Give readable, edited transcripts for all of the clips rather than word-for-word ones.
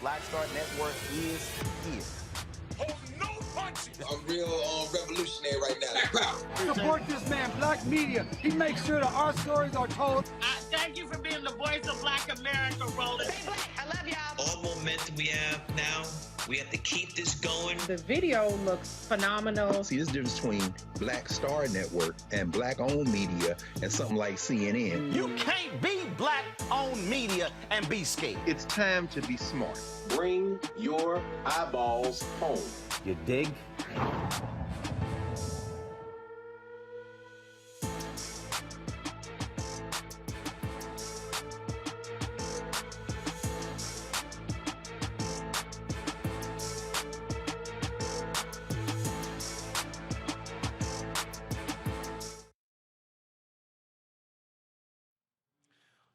Black Star Network is here. Hold no punches. I'm real revolutionary right now. Support this man, Black Media. He makes sure that our stories are told. Thank you for being the voice of Black America, Roland. Stay black. I love y'all. All momentum we have now, we have to keep this going. The video looks phenomenal. See, this difference between Black Star Network and Black-owned media and something like CNN. You can't be Black-owned media and be scared. It's time to be smart. Bring your eyeballs home. You dig?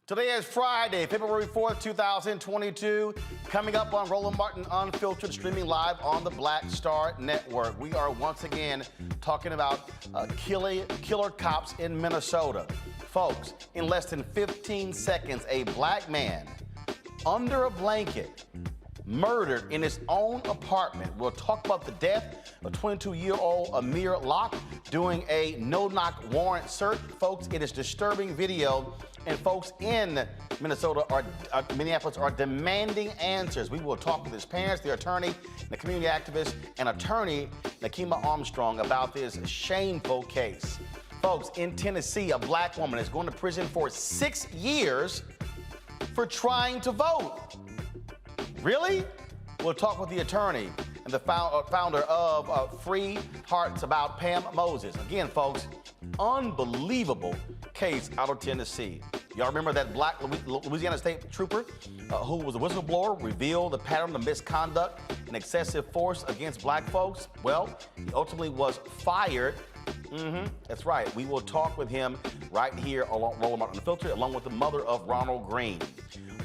Today is Friday, February 4th, 2022. Coming up on Roland Martin Unfiltered, streaming live on the Black Star Network. We are once again talking about killer cops in Minnesota. Folks, in less than 15 seconds, a black man under a blanket murdered in his own apartment. We'll talk about the death of 22-year-old Amir Locke doing a no-knock warrant search. Folks, it is disturbing video. And folks in Minneapolis are demanding answers. We will talk with his parents, the attorney, the community activist, and attorney Nekima Armstrong about this shameful case. Folks, in Tennessee, a black woman is going to prison for 6 years for trying to vote. Really? We'll talk with the attorney and the founder of Free Harts about Pam Moses. Again, folks, unbelievable case out of Tennessee. Y'all remember that black Louisiana State Trooper who was a whistleblower revealed the pattern of misconduct and excessive force against black folks? Well, he ultimately was fired. That's right. We will talk with him right here on Roland Martin Unfiltered, along with the mother of Ronald Greene.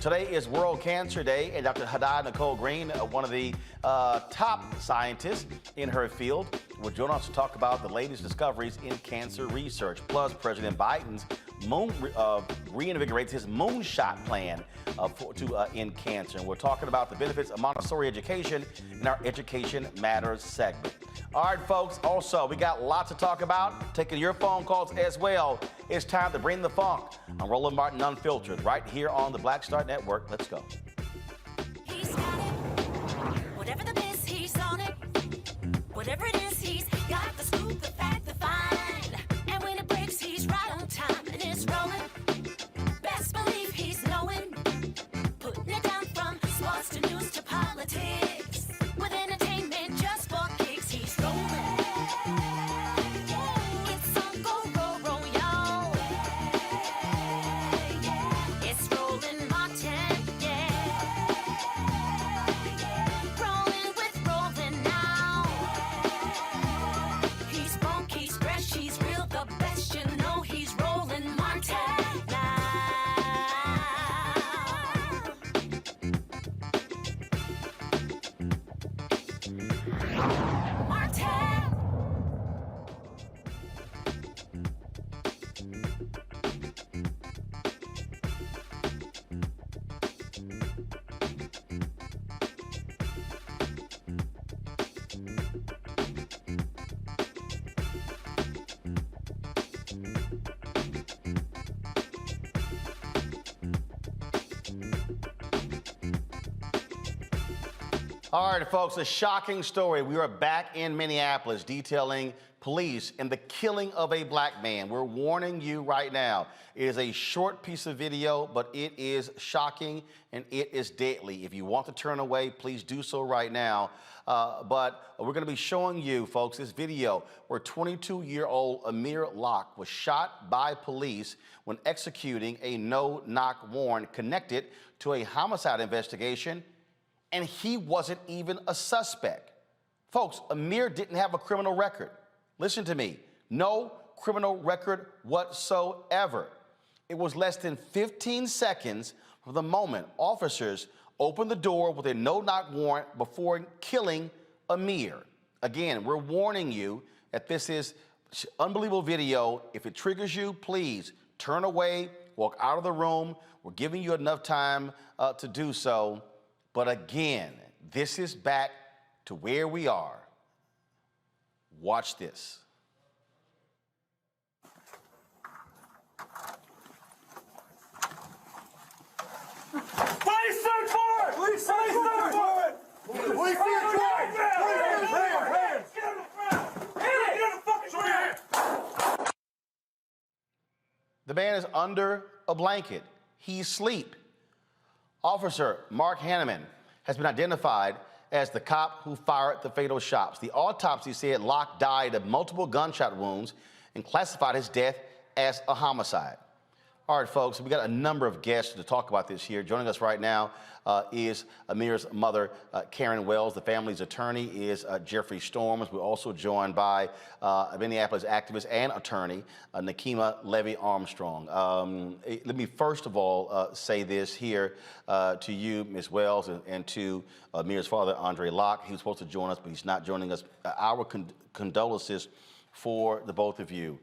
Today is World Cancer Day, and Dr. Hadad Nicole Green, one of the top scientists in her field, will join us to talk about the latest discoveries in cancer research. Plus, President Biden's reinvigorates his moonshot plan to end cancer. And we're talking about the benefits of Montessori education in our Education Matters segment. All right, folks, also, we got lots to talk about, taking your phone calls as well. It's time to bring the funk on Roland Martin Unfiltered, right here on the Black Star Network. Let's go. He's got it. Whatever the miss, he's on it. Whatever it is, he's got the scoop, the fact, the find. And when it breaks, he's right on time and it's rolling. Best believe he's knowing. Putting it down from sports to news to politics. With entertainment just for kicks, he's rolling. It's on go, roll, y'all. It's Roland Martin, yeah. Rolling with Roland now. All right, folks, a shocking story. We are back in Minneapolis detailing police in the killing of a black man. We're warning you right now. It is a short piece of video, but it is shocking and it is deadly. If you want to turn away, please do so right now. But we're going to be showing you, folks, this video where 22-year-old Amir Locke was shot by police when executing a no-knock warrant connected to a homicide investigation, and he wasn't even a suspect. Folks, Amir didn't have a criminal record. Listen to me, no criminal record whatsoever. It was less than 15 seconds from the moment officers opened the door with a no-knock warrant before killing Amir. Again, we're warning you that this is unbelievable video. If it triggers you, please turn away, walk out of the room. We're giving you enough time to do so. But again, this is back to where we are. Watch this. Please search for it! Please search for it! We see a drag! Hands! Get on the ground! Get on the fucking ground! The man is under a blanket. He's asleep. Officer Mark Hanneman has been identified as the cop who fired the fatal shots. The autopsy said Locke died of multiple gunshot wounds and classified his death as a homicide. All right, folks, we got a number of guests to talk about this here. Joining us right now is Amir's mother, Karen Wells. The family's attorney is Jeffrey Storms. We're also joined by a Minneapolis activist and attorney, Nekima Armstrong. Let me first of all say this here to you, Ms. Wells, and to Amir's father, Andre Locke. He was supposed to join us, but he's not joining us. Our condolences for the both of you.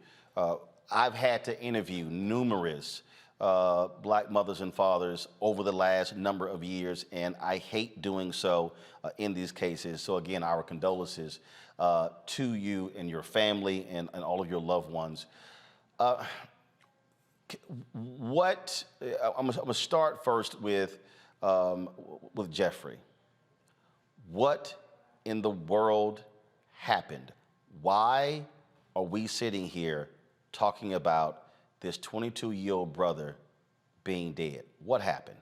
I've had to interview numerous black mothers and fathers over the last number of years, and I hate doing so in these cases. So again, our condolences to you and your family and all of your loved ones. I'm gonna start first with Jeffrey. What in the world happened? Why are we sitting here talking about this 22-year-old brother being dead? What happened?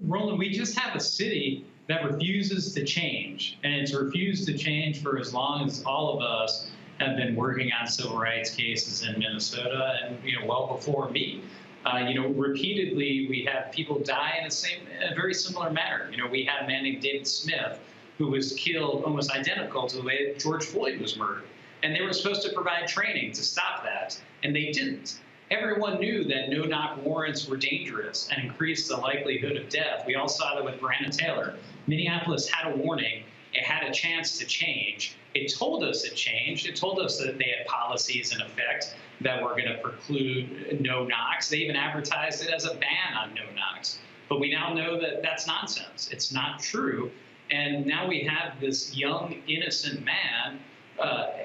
Roland, we just have a city that refuses to change, and it's refused to change for as long as all of us have been working on civil rights cases in Minnesota, and well before me. Repeatedly we have people die in a very similar manner. We had a man named David Smith who was killed almost identical to the way that George Floyd was murdered. And they were supposed to provide training to stop that, and they didn't. Everyone knew that no-knock warrants were dangerous and increased the likelihood of death. We all saw that with Breonna Taylor. Minneapolis had a warning. It had a chance to change. It told us it changed. It told us that they had policies in effect that were going to preclude no-knocks. They even advertised it as a ban on no-knocks. But we now know that that's nonsense. It's not true. And now we have this young, innocent man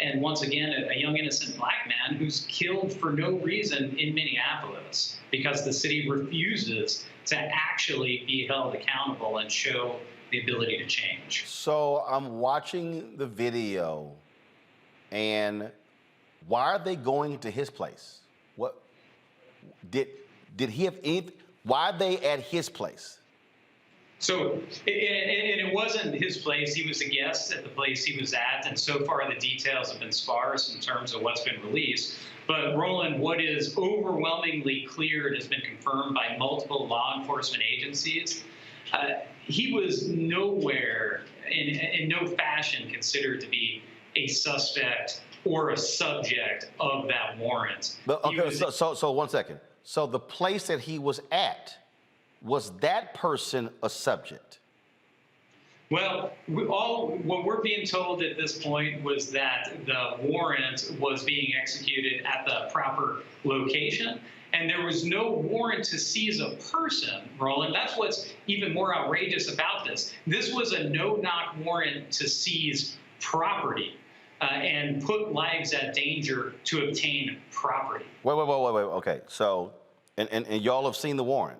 and once again, a young innocent black man who's killed for no reason in Minneapolis because the city refuses to actually be held accountable and show the ability to change. So I'm watching the video, and why are they going to his place? What did he have anything? Why are they at his place? So it wasn't his place. He was a guest at the place he was at, and so far the details have been sparse in terms of what's been released. But Roland, what is overwhelmingly clear and has been confirmed by multiple law enforcement agencies, he was nowhere, in no fashion, considered to be a suspect or a subject of that warrant. But, okay, so 1 second. So the place that he was at, was that person a subject? Well, what we're being told at this point was that the warrant was being executed at the proper location, and there was no warrant to seize a person, Roland. That's what's even more outrageous about this. This was a no-knock warrant to seize property and put lives at danger to obtain property. Wait. Okay, so, and y'all have seen the warrant?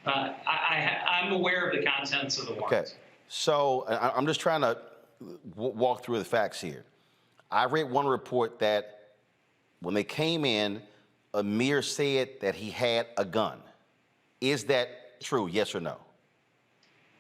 I'm aware of the contents of the warrant. Okay. So I'm just trying to walk through the facts here. I read one report that when they came in, Amir said that he had a gun. Is that true, yes or no?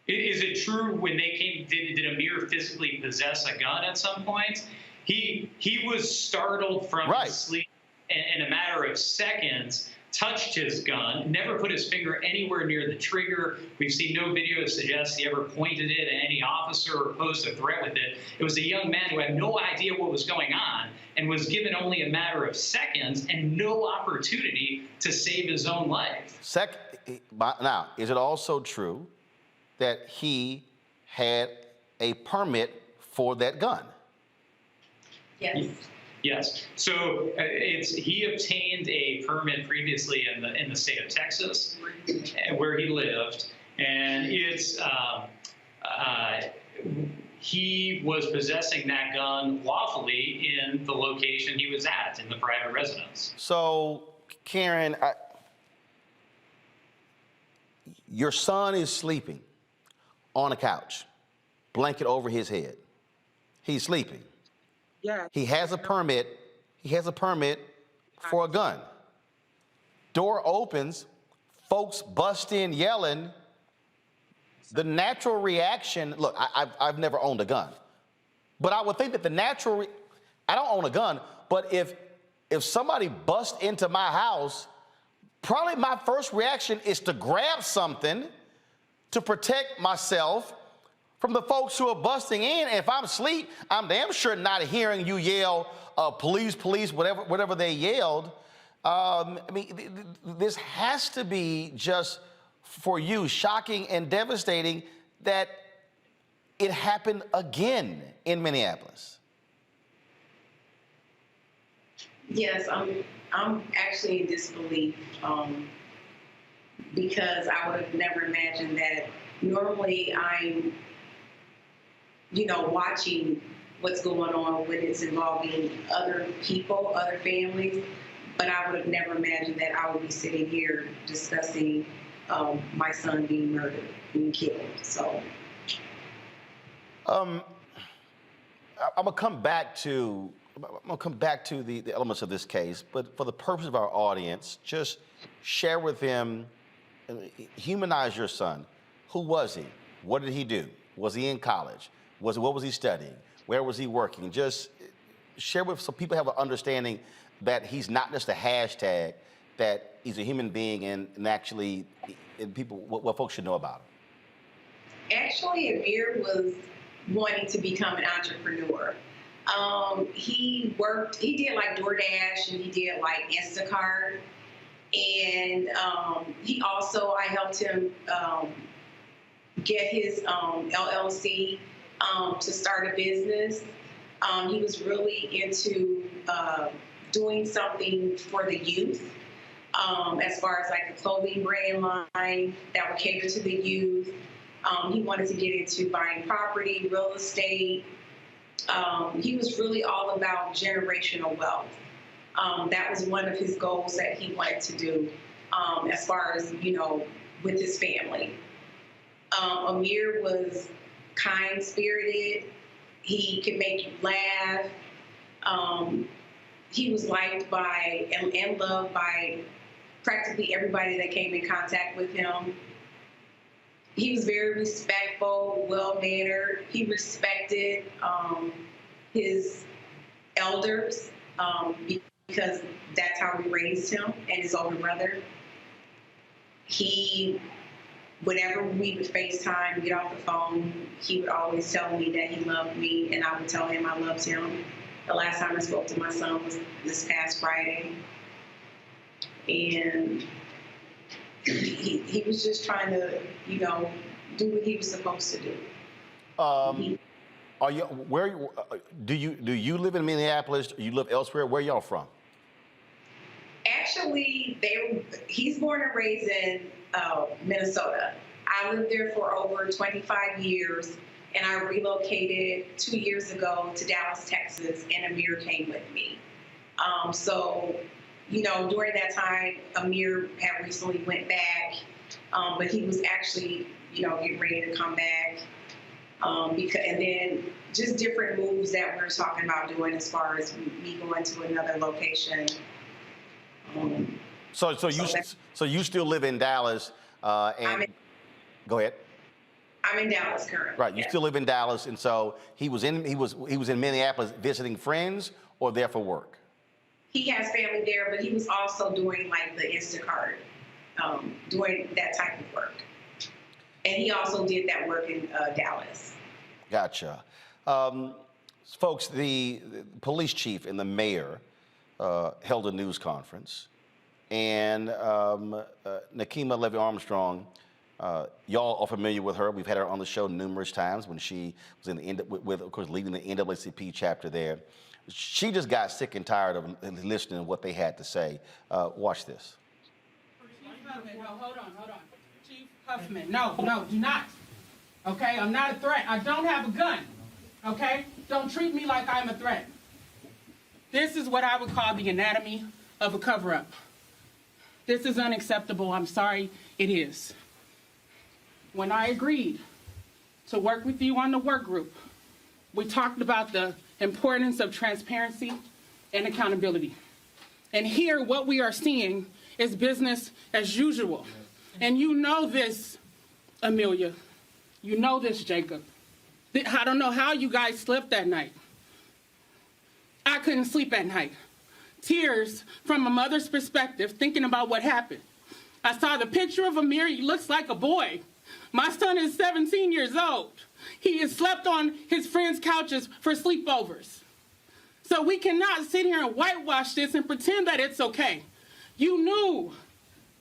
Is it true when they came, did Amir physically possess a gun at some point? He was startled from his sleep and in a matter of seconds touched his gun, never put his finger anywhere near the trigger. We've seen no video that suggests he ever pointed it at any officer or posed a threat with it. It was a young man who had no idea what was going on and was given only a matter of seconds and no opportunity to save his own life. Now, is it also true that he had a permit for that gun? Yes. Yes. So he obtained a permit previously in the state of Texas, where he lived, and he was possessing that gun lawfully in the location he was at, in the private residence. So, Karen, your son is sleeping on a couch, blanket over his head. He's sleeping. Yeah. He has a permit. He has a permit for a gun. Door opens, folks bust in yelling. The natural reaction, look, I've never owned a gun, but I would think that I don't own a gun, but if somebody busts into my house, probably my first reaction is to grab something to protect myself from the folks who are busting in. And if I'm asleep, I'm damn sure not hearing you yell, police, police, whatever they yelled. I mean, this has to be just, for you, shocking and devastating that it happened again in Minneapolis. Yes, I'm actually in disbelief because I would have never imagined that. Normally I'm watching what's going on when it's involving other people, other families, but I would have never imagined that I would be sitting here discussing my son being murdered, being killed. So, I'm gonna come back to the elements of this case, but for the purpose of our audience, just share with them, humanize your son. Who was he? What did he do? Was he in college? What was he studying? Where was he working? Just share with so people have an understanding that he's not just a hashtag, that he's a human being and actually people, what folks should know about him. Actually, Amir was wanting to become an entrepreneur. He did like DoorDash and he did like Instacart. And I helped him get his LLC to start a business. He was really into doing something for the youth, as far as like a clothing brand line that would cater to the youth. He wanted to get into buying property, real estate. He was really all about generational wealth. That was one of his goals that he wanted to do, as far as, with his family. Amir was kind-spirited. He could make you laugh. He was liked by and loved by practically everybody that came in contact with him. He was very respectful, well-mannered. He respected his elders because that's how we raised him and his older brother. Whenever we would FaceTime, get off the phone, he would always tell me that he loved me, and I would tell him I loved him. The last time I spoke to my son was this past Friday. And he was just trying to, do what he was supposed to do. Do you live in Minneapolis? Do you live elsewhere? Where y'all from? Actually, he's born and raised in Minnesota. I lived there for over 25 years, and I relocated 2 years ago to Dallas, Texas, and Amir came with me. So, during that time, Amir had recently went back But he was actually, getting ready to come back. And then just different moves that we're talking about doing as far as me going to another location. So you still live in Dallas, and go ahead. I'm in Dallas currently. Right, you still live in Dallas, and so he was in Minneapolis visiting friends or there for work. He has family there, but he was also doing like the Instacart, doing that type of work. And he also did that work in Dallas. Gotcha. Folks, the police chief and the mayor held a news conference, and Nekima Armstrong, y'all are familiar with her. We've had her on the show numerous times when she was of course, leading the NAACP chapter there. She just got sick and tired of listening to what they had to say. Watch this. No, hold on. Chief Huffman, no, do not. Okay, I'm not a threat. I don't have a gun. Okay? Don't treat me like I'm a threat. This is what I would call the anatomy of a cover-up. This is unacceptable. I'm sorry, it is. When I agreed to work with you on the work group, we talked about the importance of transparency and accountability. And here, what we are seeing is business as usual. And you know this, Amelia. You know this, Jacob. I don't know how you guys slept that night. I couldn't sleep at night. Tears from a mother's perspective, thinking about what happened. I saw the picture of Amir. He looks like a boy. My son is 17 years old. He has slept on his friends' couches for sleepovers. So we cannot sit here and whitewash this and pretend that it's okay. You knew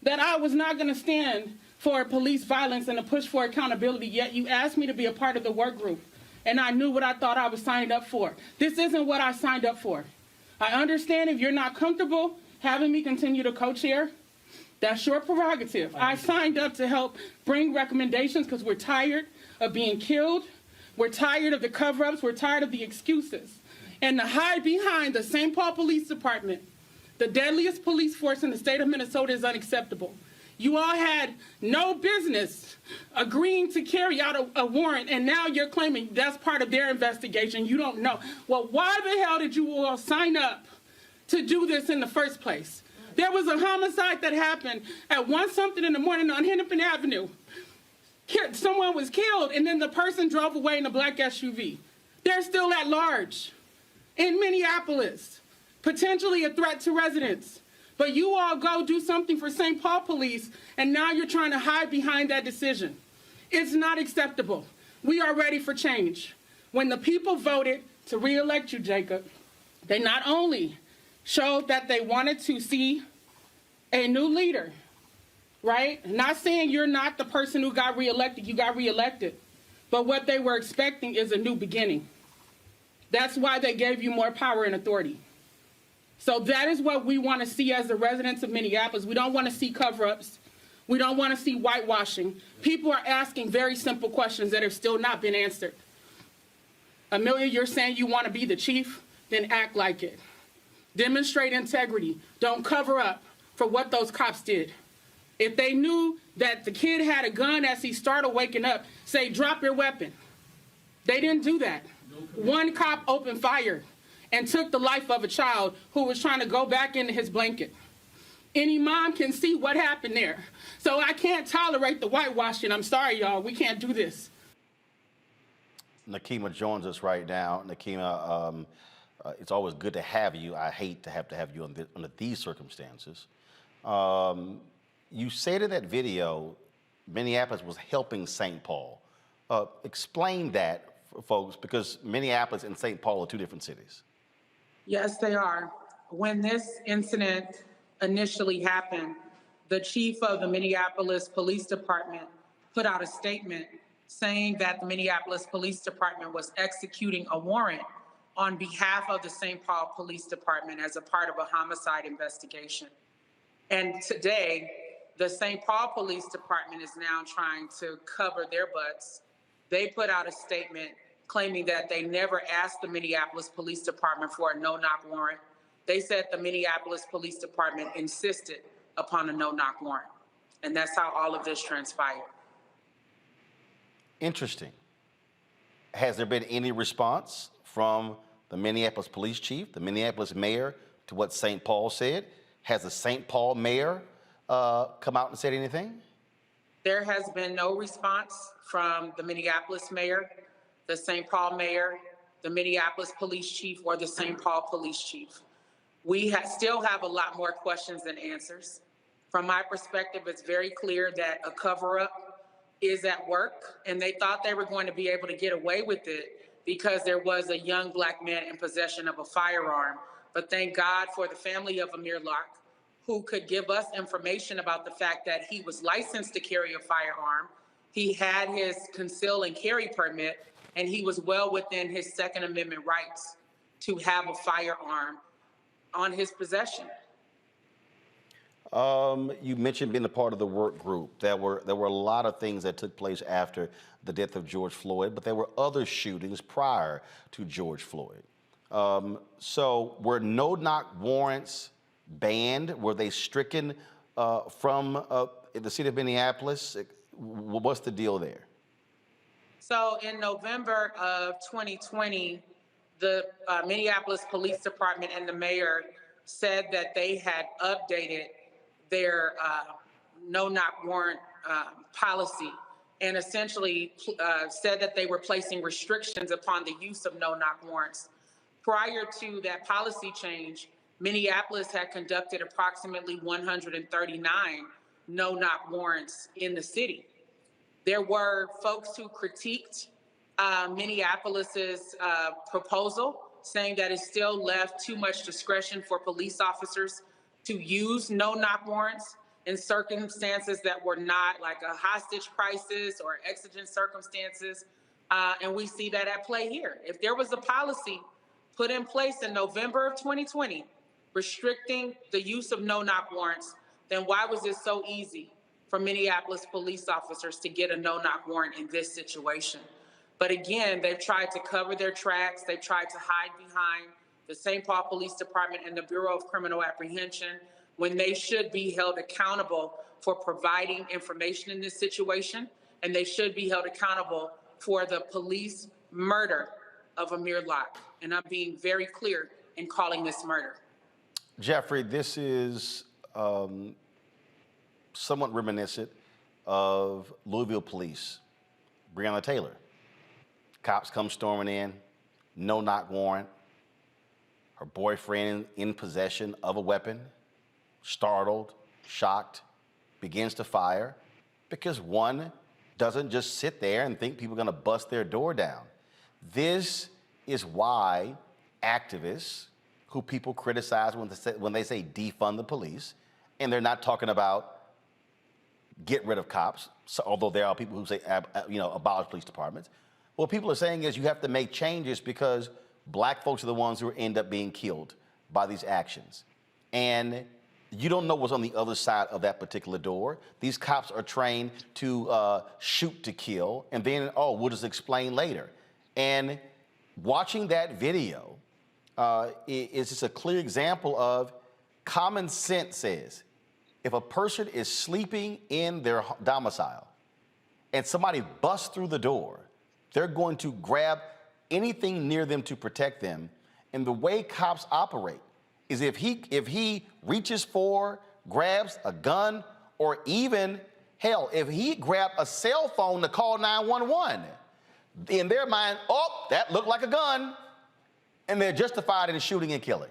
that I was not going to stand for police violence and a push for accountability, yet you asked me to be a part of the work group, and I knew what I thought I was signing up for. This isn't what I signed up for. I understand if you're not comfortable having me continue to co-chair, that's your prerogative. I signed up to help bring recommendations because we're tired of being killed. We're tired of the cover-ups. We're tired of the excuses. And to hide behind the St. Paul Police Department, the deadliest police force in the state of Minnesota, is unacceptable. You all had no business agreeing to carry out a warrant, and now you're claiming that's part of their investigation. You don't know. Well, why the hell did you all sign up to do this in the first place? There was a homicide that happened at 1-something in the morning on Hennepin Avenue. Someone was killed, and then the person drove away in a black SUV. They're still at large in Minneapolis, potentially a threat to residents. But you all go do something for St. Paul Police, and now you're trying to hide behind that decision. It's not acceptable. We are ready for change. When the people voted to re-elect you, Jacob, they not only showed that they wanted to see a new leader, right? Not saying you're not the person who got re-elected, you got re-elected. But what they were expecting is a new beginning. That's why they gave you more power and authority. So that is what we want to see as the residents of Minneapolis. We don't want to see cover-ups. We don't want to see whitewashing. People are asking very simple questions that have still not been answered. Amelia, you're saying you want to be the chief? Then act like it. Demonstrate integrity. Don't cover up for what those cops did. If they knew that the kid had a gun as he started waking up, say, drop your weapon. They didn't do that. One cop opened fire and took the life of a child who was trying to go back into his blanket. Any mom can see what happened there. So I can't tolerate the whitewashing. I'm sorry, y'all. We can't do this. Nekima joins us right now. Nekima, it's always good to have you. I hate to have you under these circumstances. You said in that video, Minneapolis was helping St. Paul. Explain that, folks, because Minneapolis and St. Paul are two different cities. Yes, they are. When this incident initially happened, the chief of the Minneapolis Police Department put out a statement saying that the Minneapolis Police Department was executing a warrant on behalf of the St. Paul Police Department as a part of a homicide investigation. And today, the St. Paul Police Department is now trying to cover their butts. They put out a statement claiming that they never asked the Minneapolis Police Department for a no-knock warrant. They said the Minneapolis Police Department insisted upon a no-knock warrant. And that's how all of this transpired. Interesting. Has there been any response from the Minneapolis police chief, the Minneapolis mayor, to what St. Paul said? Has the St. Paul mayor come out and said anything? There has been no response from the Minneapolis mayor, the St. Paul mayor, the Minneapolis police chief, or the St. Paul police chief. We still have a lot more questions than answers. From my perspective, it's very clear that a cover-up is at work, and they thought they were going to be able to get away with it because there was a young Black man in possession of a firearm. But thank God for the family of Amir Locke, who could give us information about the fact that he was licensed to carry a firearm, he had his conceal and carry permit, and he was well within his Second Amendment rights to have a firearm on his possession. You mentioned being a part of the work group. There were a lot of things that took place after the death of George Floyd, but there were other shootings prior to George Floyd. So were no-knock warrants banned? Were they stricken from the city of Minneapolis? What's the deal there? So in November of 2020, the Minneapolis Police Department and the mayor said that they had updated their no-knock warrant policy and essentially said that they were placing restrictions upon the use of no-knock warrants. Prior to that policy change, Minneapolis had conducted approximately 139 no-knock warrants in the city. There were folks who critiqued Minneapolis's proposal, saying that it still left too much discretion for police officers to use no-knock warrants in circumstances that were not like a hostage crisis or exigent circumstances. And we see that at play here. If there was a policy put in place in November of 2020 restricting the use of no-knock warrants, then why was it so easy for Minneapolis police officers to get a no-knock warrant in this situation? But again, they've tried to cover their tracks. They've tried to hide behind the St. Paul Police Department and the Bureau of Criminal Apprehension when they should be held accountable for providing information in this situation, and they should be held accountable for the police murder of Amir Locke. And I'm being very clear in calling this murder. Jeffrey, this is somewhat reminiscent of Louisville police, Breonna Taylor. Cops come storming in, no-knock warrant, her boyfriend in possession of a weapon, startled, shocked, begins to fire because one doesn't just sit there and think people are gonna bust their door down. This is why activists who people criticize when they say defund the police, and they're not talking about get rid of cops, so, although there are people who say abolish police departments. What people are saying is you have to make changes because Black folks are the ones who end up being killed by these actions. And you don't know what's on the other side of that particular door. These cops are trained to shoot to kill, and then, we'll just explain later. And watching that video is just a clear example of common sense says, if a person is sleeping in their domicile and somebody busts through the door, they're going to grab anything near them to protect them. And the way cops operate is if he reaches for, grabs a gun, or even, hell, if he grabbed a cell phone to call 911, in their mind, that looked like a gun, and they're justified in shooting and killing.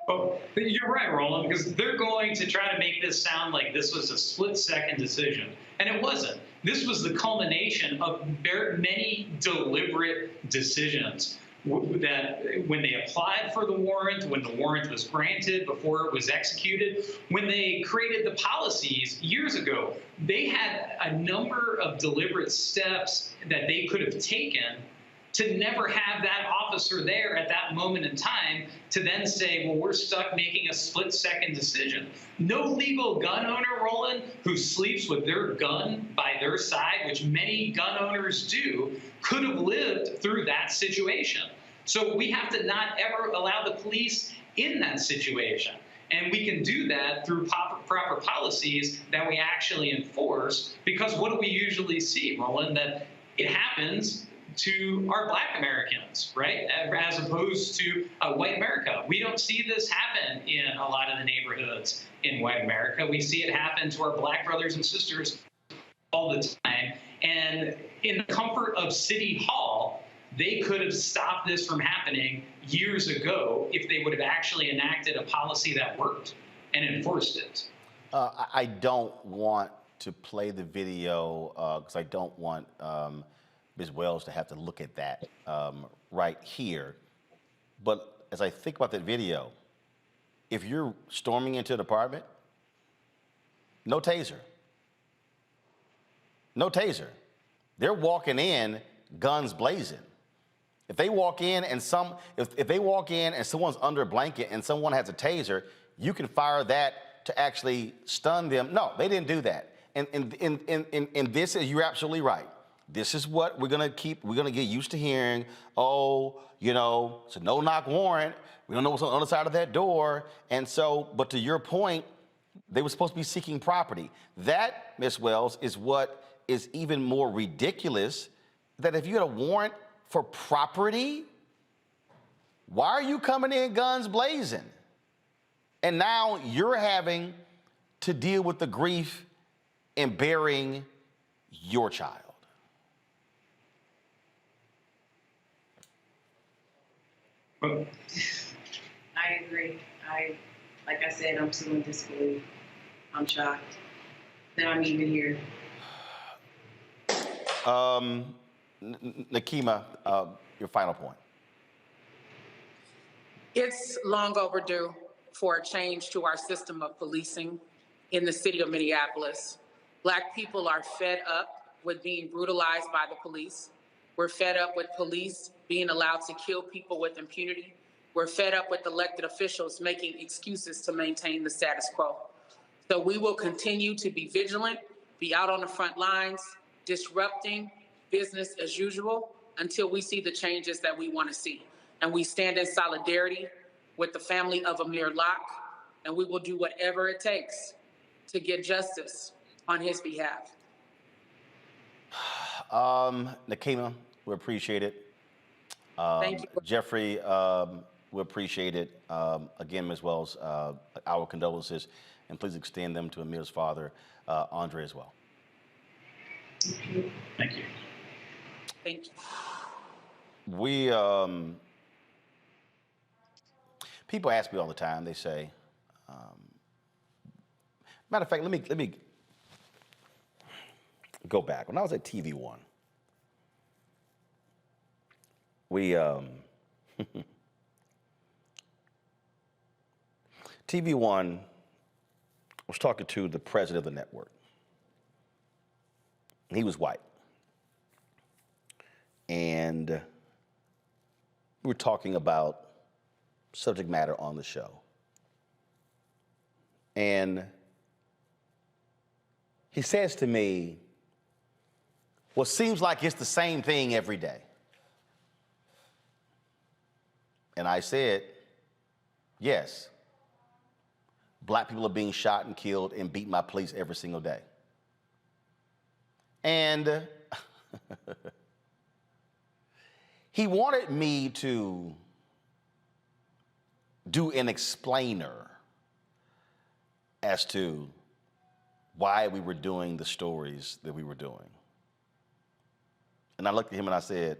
Oh, you're right, Roland, because they're going to try to make this sound like this was a split-second decision, and it wasn't. This was the culmination of many deliberate decisions that when they applied for the warrant, when the warrant was granted, before it was executed, when they created the policies years ago, they had a number of deliberate steps that they could have taken to never have that officer there at that moment in time to then say, well, we're stuck making a split-second decision. No legal gun owner, Roland, who sleeps with their gun by their side, which many gun owners do, could have lived through that situation. So we have to not ever allow the police in that situation. And we can do that through proper policies that we actually enforce, because what do we usually see, Roland? That it happens to our Black Americans, right? As opposed to white America. We don't see this happen in a lot of the neighborhoods in white America. We see it happen to our Black brothers and sisters all the time. And in the comfort of City Hall, they could have stopped this from happening years ago if they would have actually enacted a policy that worked and enforced it. I don't want to play the video because I don't want Ms. Wells to have to look at that right here. But as I think about that video, if you're storming into an apartment, no taser. No taser. They're walking in guns blazing. If they walk in and if they walk in and someone's under a blanket and someone has a taser, you can fire that to actually stun them. No, they didn't do that. And this is, you're absolutely right. This is what we're gonna get used to hearing. Oh, you know, it's a no-knock warrant. We don't know what's on the other side of that door. And so, but to your point, they were supposed to be seeking property. That, Ms. Wells, is what is even more ridiculous, that if you had a warrant for property, why are you coming in guns blazing? And now you're having to deal with the grief in burying your child. I agree. Like I said, I'm still in disbelief. I'm shocked that I'm even here. Nekima, your final point. It's long overdue for a change to our system of policing in the city of Minneapolis. Black people are fed up with being brutalized by the police. We're fed up with police being allowed to kill people with impunity. We're fed up with elected officials making excuses to maintain the status quo. So we will continue to be vigilant, be out on the front lines, disrupting business as usual until we see the changes that we want to see. And we stand in solidarity with the family of Amir Locke, and we will do whatever it takes to get justice on his behalf. Nekima, we appreciate it. Thank you. Jeffrey, we appreciate it. Again, Ms. Wells, our condolences, and please extend them to Amir's father, Andre, as well. Thank you. Thank you. We, people ask me all the time, they say, matter of fact, let me go back. When I was at TV One, we, TV One was talking to the president of the network. He was white. And we were talking about subject matter on the show. And he says to me, well, it seems like it's the same thing every day. And I said, yes, Black people are being shot and killed and beaten by police every single day. And he wanted me to do an explainer as to why we were doing the stories that we were doing. And I looked at him and I said,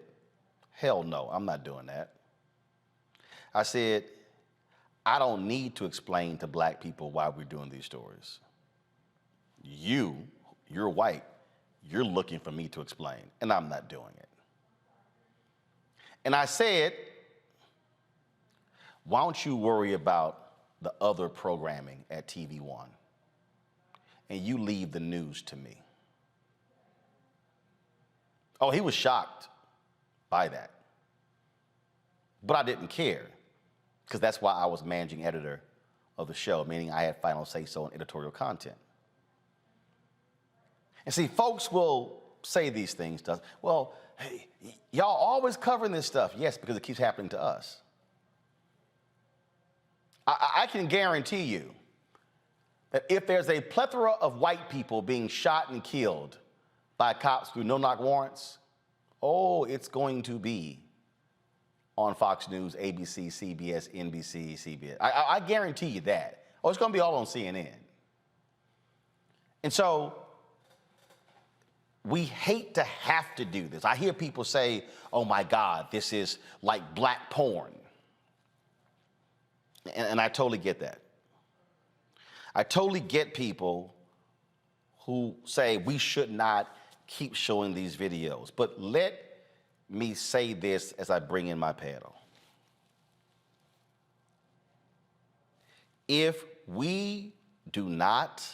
hell no, I'm not doing that. I said, I don't need to explain to Black people why we're doing these stories. You're white, you're looking for me to explain, and I'm not doing it. And I said, why don't you worry about the other programming at TV One, and you leave the news to me. Oh, he was shocked by that. But I didn't care, because that's why I was managing editor of the show, meaning I had final say-so on editorial content. And see, folks will say these things to us. Well, hey, y'all always covering this stuff. Yes, because it keeps happening to us. I can guarantee you that if there's a plethora of white people being shot and killed by cops through no-knock warrants, oh, it's going to be on Fox News, ABC, CBS, NBC, CBS. I guarantee you that. Oh, it's going to be all on CNN. And so we hate to have to do this. I hear people say, oh my God, this is like black porn. And I totally get that. I totally get people who say we should not keep showing these videos. But let me say this as I bring in my panel. If we do not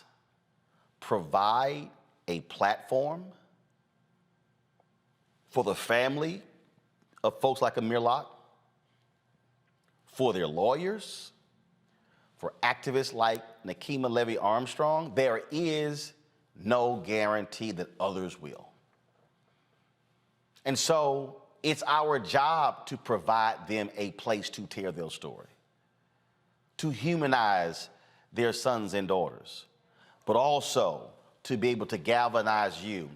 provide a platform for the family of folks like Amir Locke, for their lawyers, for activists like Nekima Armstrong, there is no guarantee that others will. And so it's our job to provide them a place to tell their story, to humanize their sons and daughters, but also to be able to galvanize you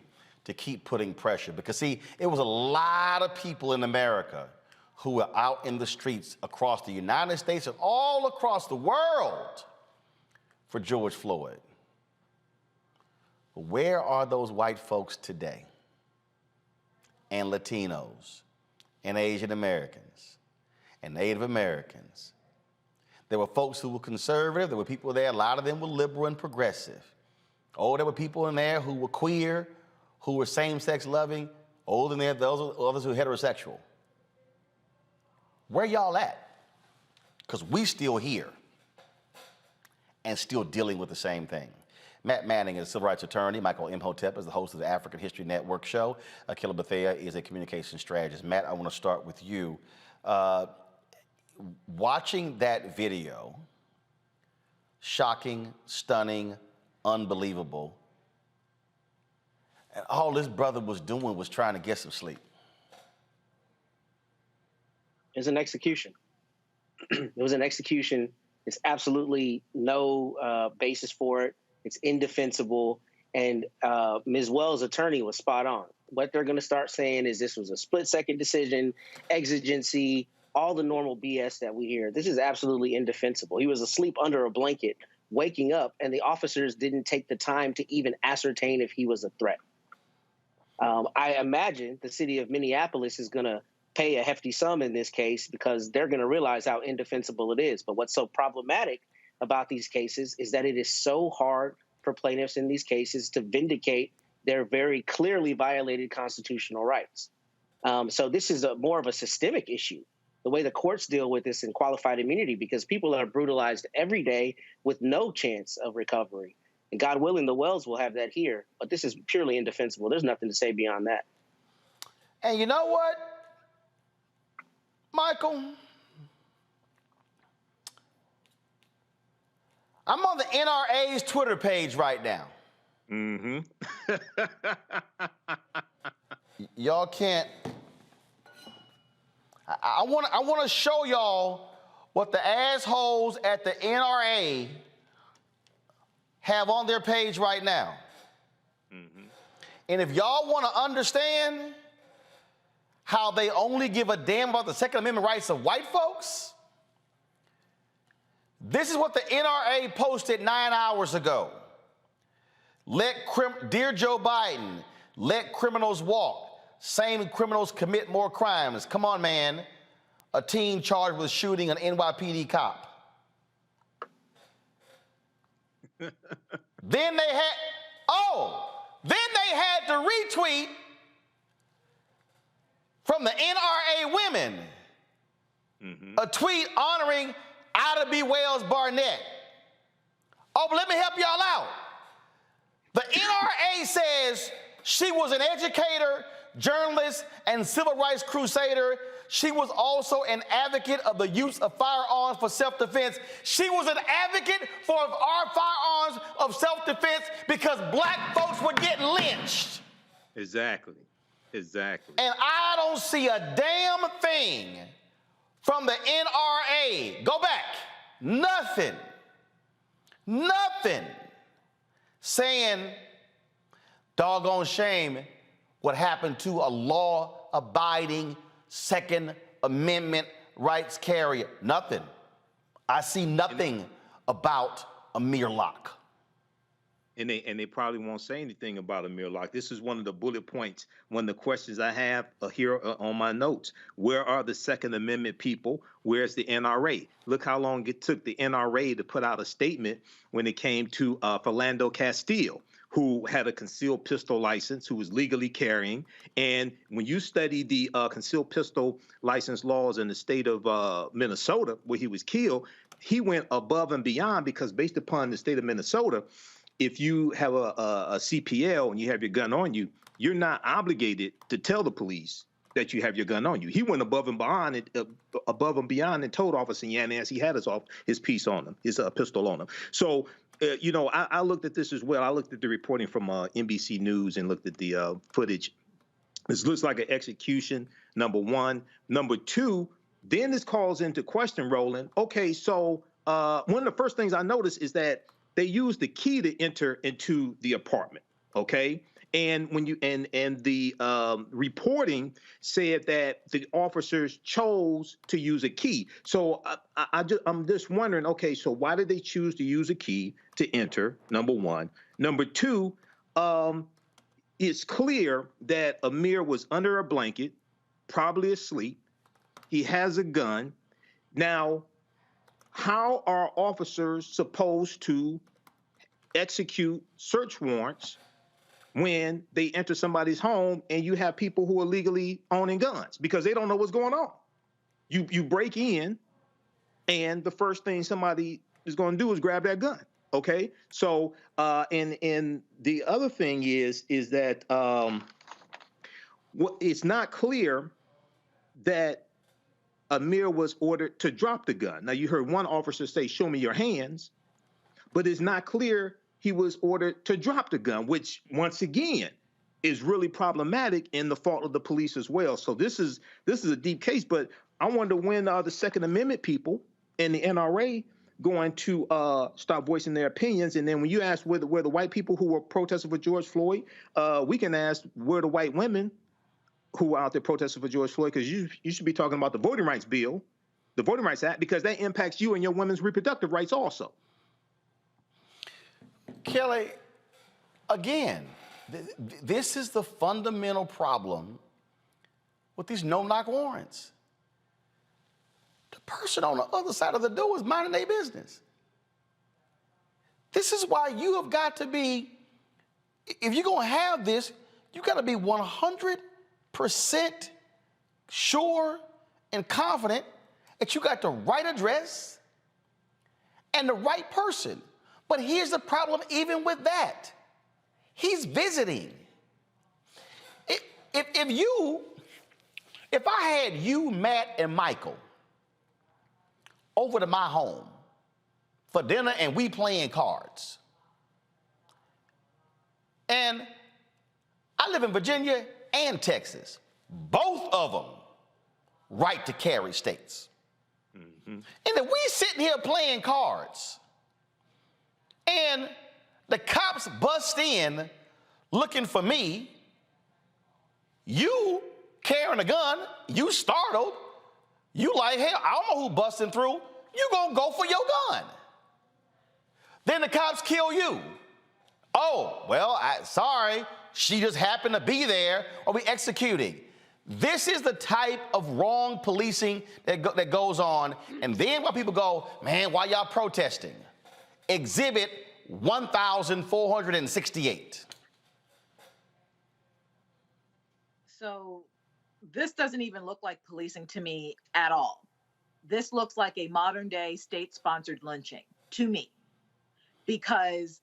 to keep putting pressure. Because see, it was a lot of people in America who were out in the streets across the United States and all across the world for George Floyd. But where are those white folks today? And Latinos, and Asian Americans, and Native Americans. There were folks who were conservative. There were people there, a lot of them were liberal and progressive. Oh, there were people in there who were queer, who were same-sex loving. Oh, then there were those others who were heterosexual. Where y'all at? Because we still here and still dealing with the same thing. Matt Manning is a civil rights attorney. Michael Imhotep is the host of the African History Network show. Akila Bethea is a communication strategist. Matt, I want to start with you. Watching that video, shocking, stunning, unbelievable, and all this brother was doing was trying to get some sleep. It's an execution. It was an execution. There's absolutely no basis for it. It's indefensible. And Ms. Wells' attorney was spot on. What they're going to start saying is this was a split-second decision, exigency, all the normal BS that we hear. This is absolutely indefensible. He was asleep under a blanket, waking up, and the officers didn't take the time to even ascertain if he was a threat. I imagine the city of Minneapolis is going to pay a hefty sum in this case because they're going to realize how indefensible it is. But what's so problematic about these cases is that it is so hard for plaintiffs in these cases to vindicate their very clearly violated constitutional rights. So this is more of a systemic issue, the way the courts deal with this in qualified immunity, because people are brutalized every day with no chance of recovery. And God willing, the Wells will have that here. But this is purely indefensible. There's nothing to say beyond that. And you know what, Michael? I'm on the NRA's Twitter page right now. Mm-hmm. Y'all can't. I want to show y'all what the assholes at the NRA have on their page right now. Mm-hmm. And if y'all want to understand how they only give a damn about the Second Amendment rights of white folks, this is what the NRA posted 9 hours ago. Dear Joe Biden, let criminals walk. Same criminals commit more crimes. Come on, man. A teen charged with shooting an NYPD cop. Then they had to retweet from the NRA women a tweet honoring Ida B. Wells Barnett. Oh, but let me help y'all out. The NRA says she was an educator, journalist, and civil rights crusader. She was also an advocate of the use of firearms for self-defense. She was an advocate for our firearms of self-defense because black folks were getting lynched. Exactly. Exactly. And I don't see a damn thing from the NRA. Go back. nothing saying, doggone shame, what happened to a law-abiding Second Amendment rights carrier. Nothing. I see nothing about Amir Locke. And they probably won't say anything about Amir Locke. This is one of the bullet points, one of the questions I have here on my notes. Where are the Second Amendment people? Where's the NRA? Look how long it took the NRA to put out a statement when it came to Philando Castile, who had a concealed pistol license, who was legally carrying. And when you study the concealed pistol license laws in the state of Minnesota, where he was killed, he went above and beyond, because based upon the state of Minnesota, if you have a CPL and you have your gun on you, you're not obligated to tell the police that you have your gun on you. He went above and beyond and told Officer Yanez he had his piece on him, his pistol on him. So, you know, I looked at this as well. I looked at the reporting from NBC News and looked at the footage. This looks like an execution, number one. Number two, then this calls into question, Roland. Okay, so one of the first things I noticed is that they used the key to enter into the apartment, okay? And when you and the reporting said that the officers chose to use a key. So I'm just wondering, okay, so why did they choose to use a key to enter? Number one. Number two, it's clear that Amir was under a blanket, probably asleep. He has a gun. Now, how are officers supposed to execute search warrants when they enter somebody's home and you have people who are legally owning guns? Because they don't know what's going on. You break in, and the first thing somebody is going to do is grab that gun. Okay, so and the other thing is that it's not clear that Amir was ordered to drop the gun. Now, you heard one officer say, "Show me your hands," but it's not clear he was ordered to drop the gun, which, once again, is really problematic and the fault of the police as well. So this is a deep case, but I wonder when the Second Amendment people and the NRA going to start voicing their opinions. And then when you ask where the white people who were protesting for George Floyd, we can ask where the white women who are out there protesting for George Floyd, because you should be talking about the Voting Rights Bill, the Voting Rights Act, because that impacts you and your women's reproductive rights also. Kelly, again, this is the fundamental problem with these no-knock warrants. The person on the other side of the door is minding their business. This is why you have got to be, if you're going to have this, you got to be 100% sure and confident that you got the right address and the right person. But here's the problem even with that. He's visiting. If I had you, Matt, and Michael over to my home for dinner and we playing cards, and I live in Virginia and Texas, both of them right to carry states. Mm-hmm. And if we sitting here playing cards and the cops bust in looking for me, you carrying a gun, you startled, you like, hell, I don't know who busting through, you gonna go for your gun. Then the cops kill you. Oh, well, sorry, she just happened to be there, or we executing. This is the type of wrong policing that goes on. And then when people go, man, why y'all protesting? Exhibit 1,468. So this doesn't even look like policing to me at all. This looks like a modern day state-sponsored lynching to me, because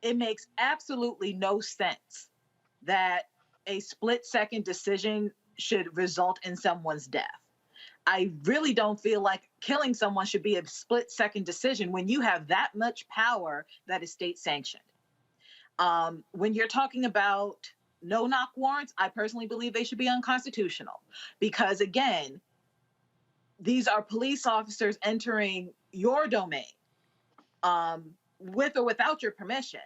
it makes absolutely no sense that a split-second decision should result in someone's death. I really don't feel like killing someone should be a split-second decision when you have that much power that is state-sanctioned. When you're talking about no-knock warrants, I personally believe they should be unconstitutional because, again, these are police officers entering your domain, with or without your permission.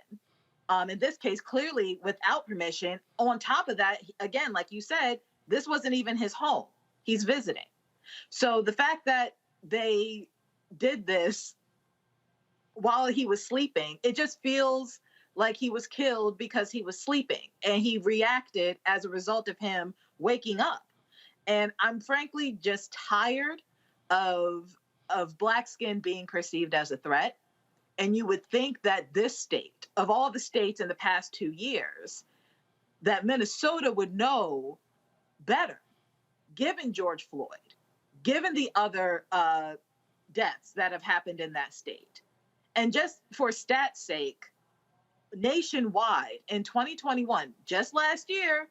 In this case, clearly without permission. On top of that, again, like you said, this wasn't even his home. He's visiting. So the fact that they did this while he was sleeping, it just feels like he was killed because he was sleeping, and he reacted as a result of him waking up. And I'm frankly just tired of Black skin being perceived as a threat. And you would think that this state, of all the states in the past 2 years, that Minnesota would know better, given George Floyd, given the other deaths that have happened in that state. And just for stats' sake, nationwide in 2021, just last year,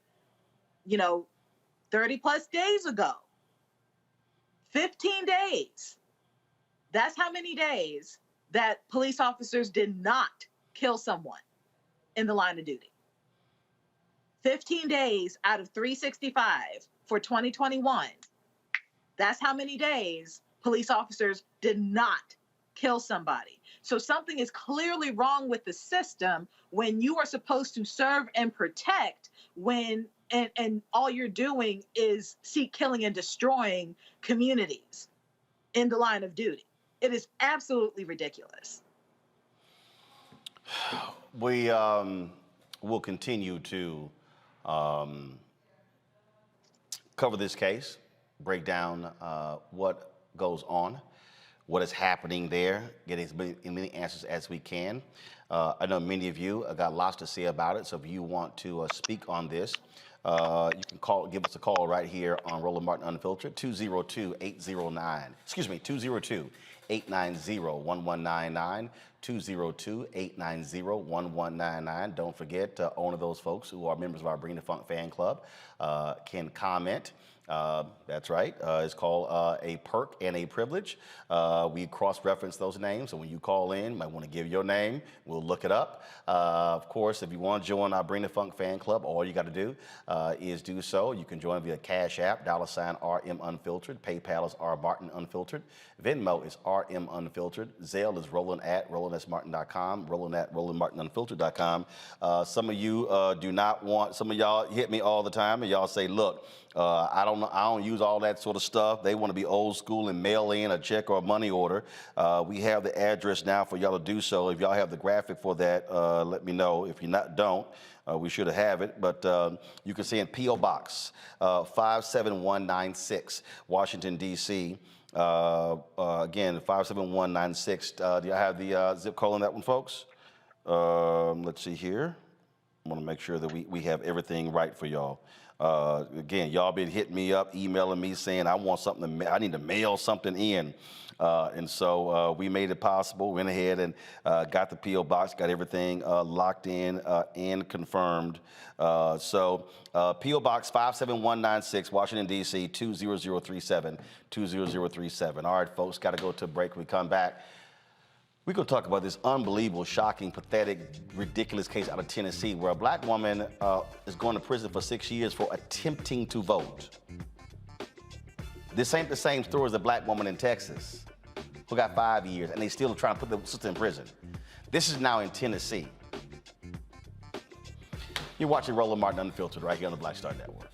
30 plus days ago, 15 days. That's how many days that police officers did not kill someone in the line of duty. 15 days out of 365 for 2021. That's how many days police officers did not kill somebody. So something is clearly wrong with the system when you are supposed to serve and protect and all you're doing is seek killing and destroying communities in the line of duty. It is absolutely ridiculous. We will continue to cover this case, break down what goes on, what is happening there, get as many answers as we can. I know many of you got lots to say about it, so if you want to speak on this, you can give us a call right here on Roland Martin Unfiltered, 202-890-1199, 202-890-1199. Don't forget, only those folks who are members of our Bring the Funk fan club can comment. That's right. It's called a perk and a privilege. We cross-reference those names, so when you call in, you might want to give your name. We'll look it up. Of course, if you want to join our Bring the Funk fan club, all you got to do is do so. You can join via Cash App, $RM Unfiltered. PayPal is R Martin Unfiltered. Venmo is RM Unfiltered. Zelle is Roland@RolandSMartin.com. Roland@RolandMartinUnfiltered.com. Some of you do not want. Some of y'all hit me all the time, and y'all say, "Look, I don't use all that sort of stuff." They want to be old school and mail in a check or a money order. We have the address now for y'all to do so. If y'all have the graphic for that, let me know. If you don't, we should have it. But you can send P.O. Box 57196, Washington, D.C. Again, 57196. Do y'all have the zip code on that one, folks? Let's see here. I want to make sure that we have everything right for y'all. Again, y'all been hitting me up, emailing me saying I want something. I need to mail something in, and so we made it possible. Went ahead and got the P.O. box, got everything locked in and confirmed. So P.O. Box 57196, Washington D.C. 20037, 20037. All right, folks, got to go to a break. When we come back, we're going to talk about this unbelievable, shocking, pathetic, ridiculous case out of Tennessee where a Black woman is going to prison for 6 years for attempting to vote. This ain't the same story as a Black woman in Texas who got 5 years and they still trying to put the sister in prison. This is now in Tennessee. You're watching Roland Martin Unfiltered right here on the Black Star Network.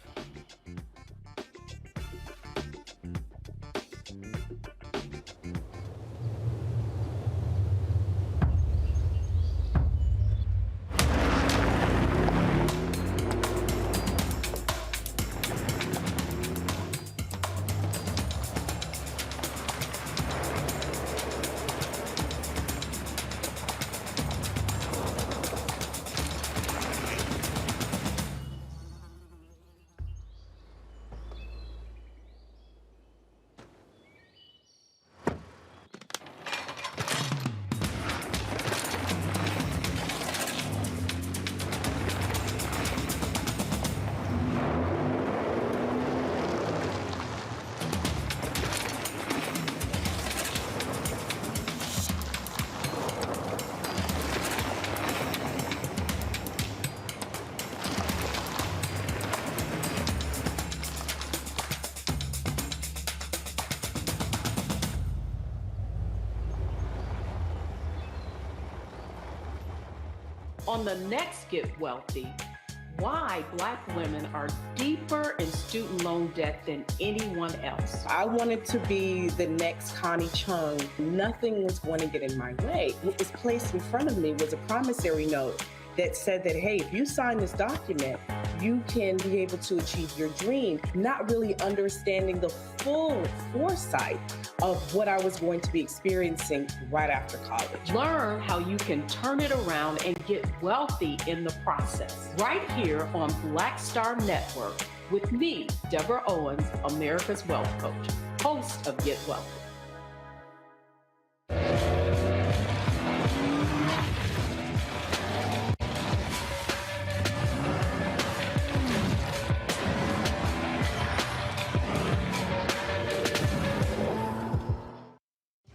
On the next Get Wealthy, why Black women are deeper in student loan debt than anyone else. I wanted to be the next Connie Chung. Nothing was going to get in my way. What was placed in front of me was a promissory note that said that, hey, if you sign this document, you can be able to achieve your dream, not really understanding the full foresight of what I was going to be experiencing right after college. Learn how you can turn it around and get wealthy in the process. Right here on Black Star Network with me, Deborah Owens, America's Wealth Coach, host of Get Wealthy.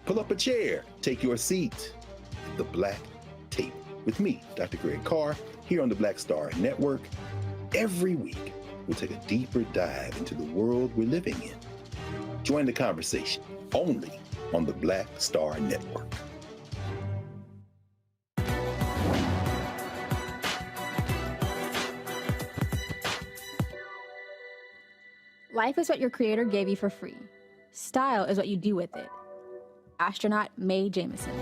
Pull up a chair, take your seat at the Black Table with me, Dr. Greg Carr, here on the Black Star Network. Every week, we'll take a deeper dive into the world we're living in. Join the conversation only on the Black Star Network. Life is what your creator gave you for free. Style is what you do with it. Astronaut Mae Jemison.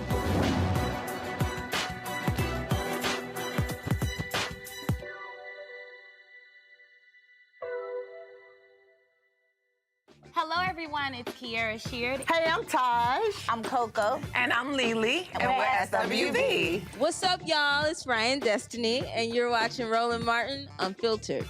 Hello, everyone. It's Kiara Sheard. Hey, I'm Taj. I'm Coco. And I'm Lily. And we're SWV. What's up, y'all? It's Ryan Destiny, and you're watching Roland Martin Unfiltered.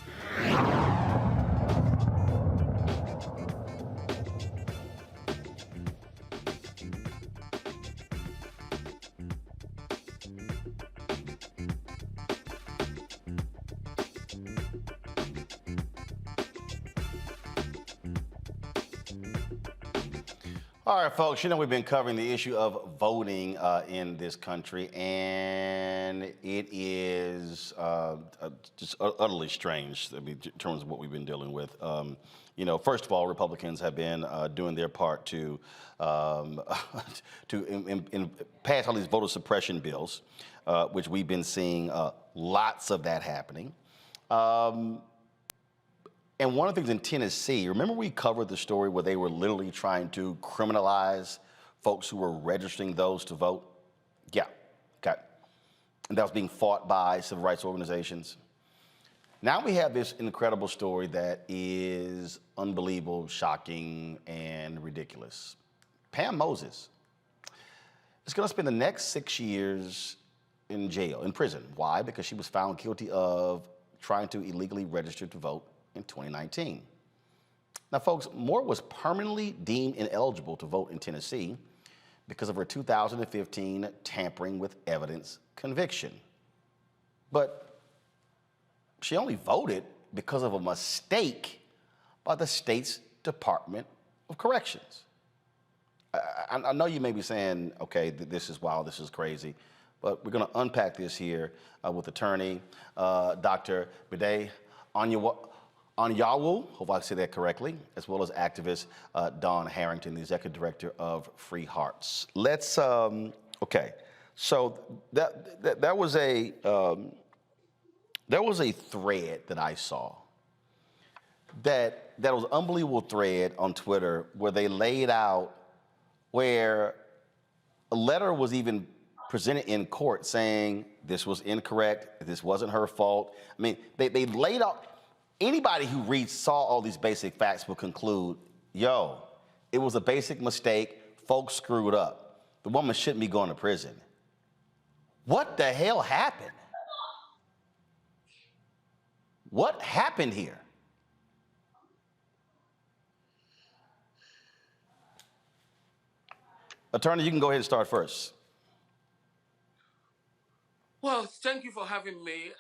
All right, folks, you know we've been covering the issue of voting in this country, and it is just utterly strange, I mean, in terms of what we've been dealing with. You know, first of all, Republicans have been doing their part to pass all these voter suppression bills, which we've been seeing lots of that happening. And one of the things in Tennessee, remember we covered the story where they were literally trying to criminalize folks who were registering those to vote? Yeah, okay. And that was being fought by civil rights organizations. Now we have this incredible story that is unbelievable, shocking, and ridiculous. Pam Moses is going to spend the next 6 years in jail, in prison. Why? Because she was found guilty of trying to illegally register to vote in 2019. Now, folks, Moore was permanently deemed ineligible to vote in Tennessee because of her 2015 tampering with evidence conviction. But she only voted because of a mistake by the state's Department of Corrections. I know you may be saying, okay, this is wild, this is crazy, but we're gonna unpack this here with attorney Dr. Bide Anyanwu, hope I say that correctly, as well as activist Dawn Harrington, the executive director of Free Harts. Let's, okay, so that was a thread that I saw that was an unbelievable thread on Twitter where they laid out where a letter was even presented in court saying this was incorrect, this wasn't her fault. I mean, they laid out. Anybody who saw all these basic facts will conclude, yo, it was a basic mistake, folks screwed up. The woman shouldn't be going to prison. What the hell happened? What happened here? Attorney, you can go ahead and start first. Well, thank you for having me.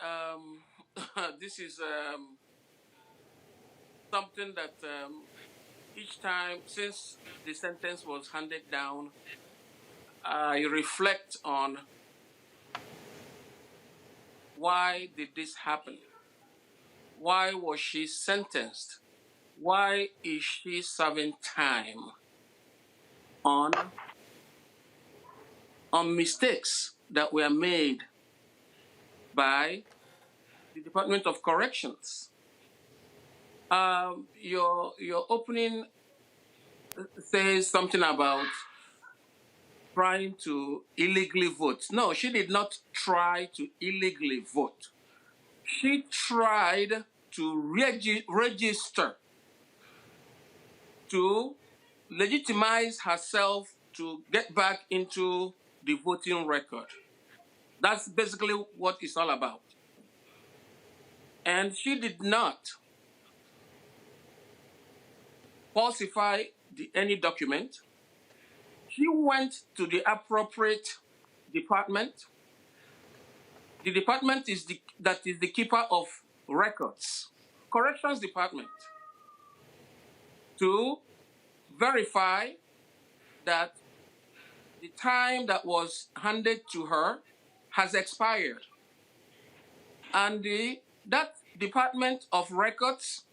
This is something that each time since the sentence was handed down, I reflect on why did this happen? Why was she sentenced? Why is she serving time on mistakes that were made by the Department of Corrections. Your opening says something about trying to illegally vote. No, she did not try to illegally vote. She tried to register to legitimize herself to get back into the voting record. That's basically what it's all about. And she did not falsify any document. She went to the appropriate department. The department that is the keeper of records, Corrections Department, to verify that the time that was handed to her has expired. And that Department of Records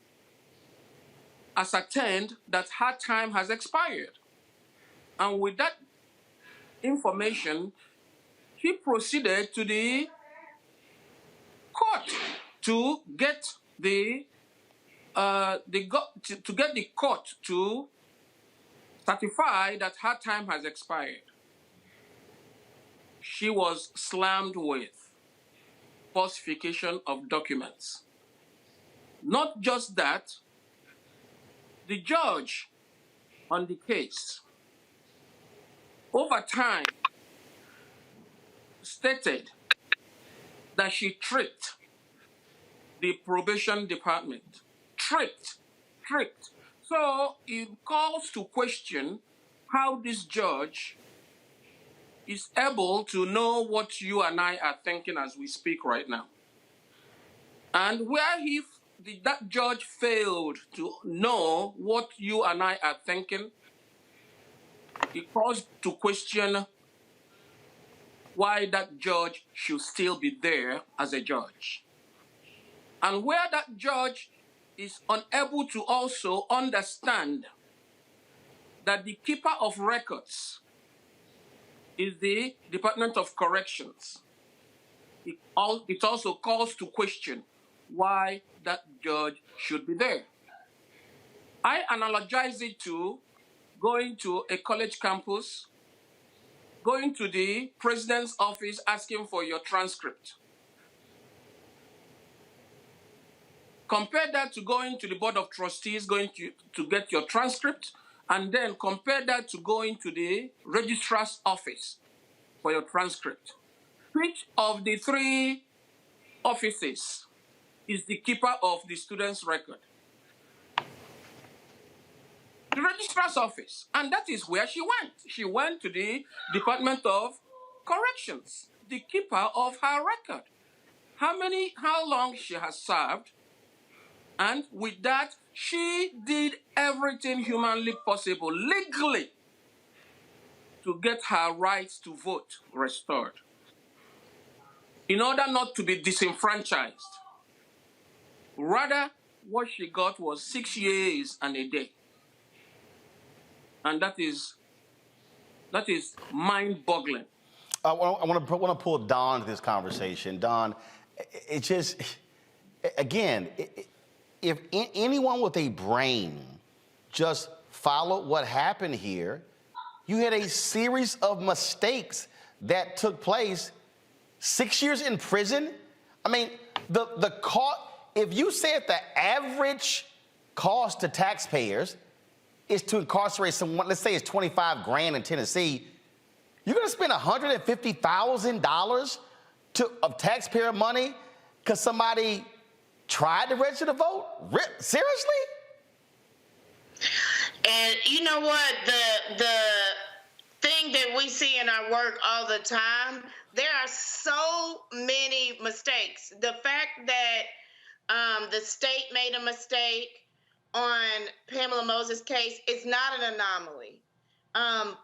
ascertained that her time has expired. And with that information, she proceeded to the court to get the court to certify that her time has expired. She was slammed with falsification of documents. Not just that, the judge on the case, over time, stated that she tricked the probation department. Tricked. So it calls to question how this judge is able to know what you and I are thinking as we speak right now. And where that judge failed to know what you and I are thinking, it calls to question why that judge should still be there as a judge. And where that judge is unable to also understand that the keeper of records is the Department of Corrections, it also calls to question why that judge should be there. I analogize it to going to a college campus, going to the president's office asking for your transcript. Compare that to going to the board of trustees, going to get your transcript, and then compare that to going to the registrar's office for your transcript. Which of the three offices is the keeper of the student's record? The registrar's office. And that is where she went. She went to the Department of Corrections, the keeper of her record. How long she has served. And with that, she did everything humanly possible, legally, to get her rights to vote restored, in order not to be disenfranchised. Rather, what she got was 6 years and a day. And that is mind-boggling. I want to pull Don into this conversation. Don, it just, again, if anyone with a brain just followed what happened here, you had a series of mistakes that took place. 6 years in prison? I mean, the cost, if you said the average cost to taxpayers is to incarcerate someone, let's say it's 25 grand in Tennessee, you're gonna spend $150,000 of taxpayer money because somebody tried to register to vote? Seriously? And you know what? The thing that we see in our work all the time, there are so many mistakes. The fact that the state made a mistake on Pamela Moses' case is not an anomaly.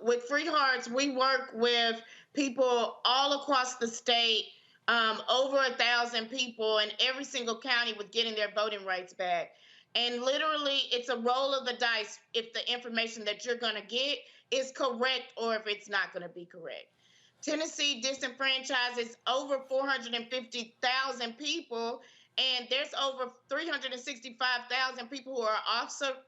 With Free Harts, we work with people all across the state, over 1,000 people in every single county with getting their voting rights back. And literally, it's a roll of the dice if the information that you're going to get is correct or if it's not going to be correct. Tennessee disenfranchises over 450,000 people, and there's over 365,000 people who are off supervision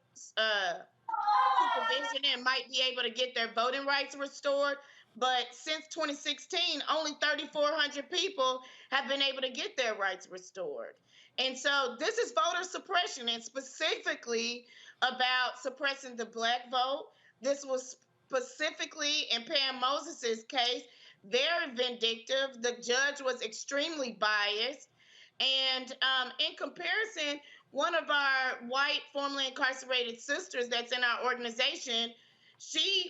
and might be able to get their voting rights restored. But since 2016, only 3,400 people have been able to get their rights restored. And so this is voter suppression, and specifically about suppressing the Black vote. This was specifically in Pam Moses's case, very vindictive. The judge was extremely biased. And in comparison, one of our white formerly incarcerated sisters that's in our organization,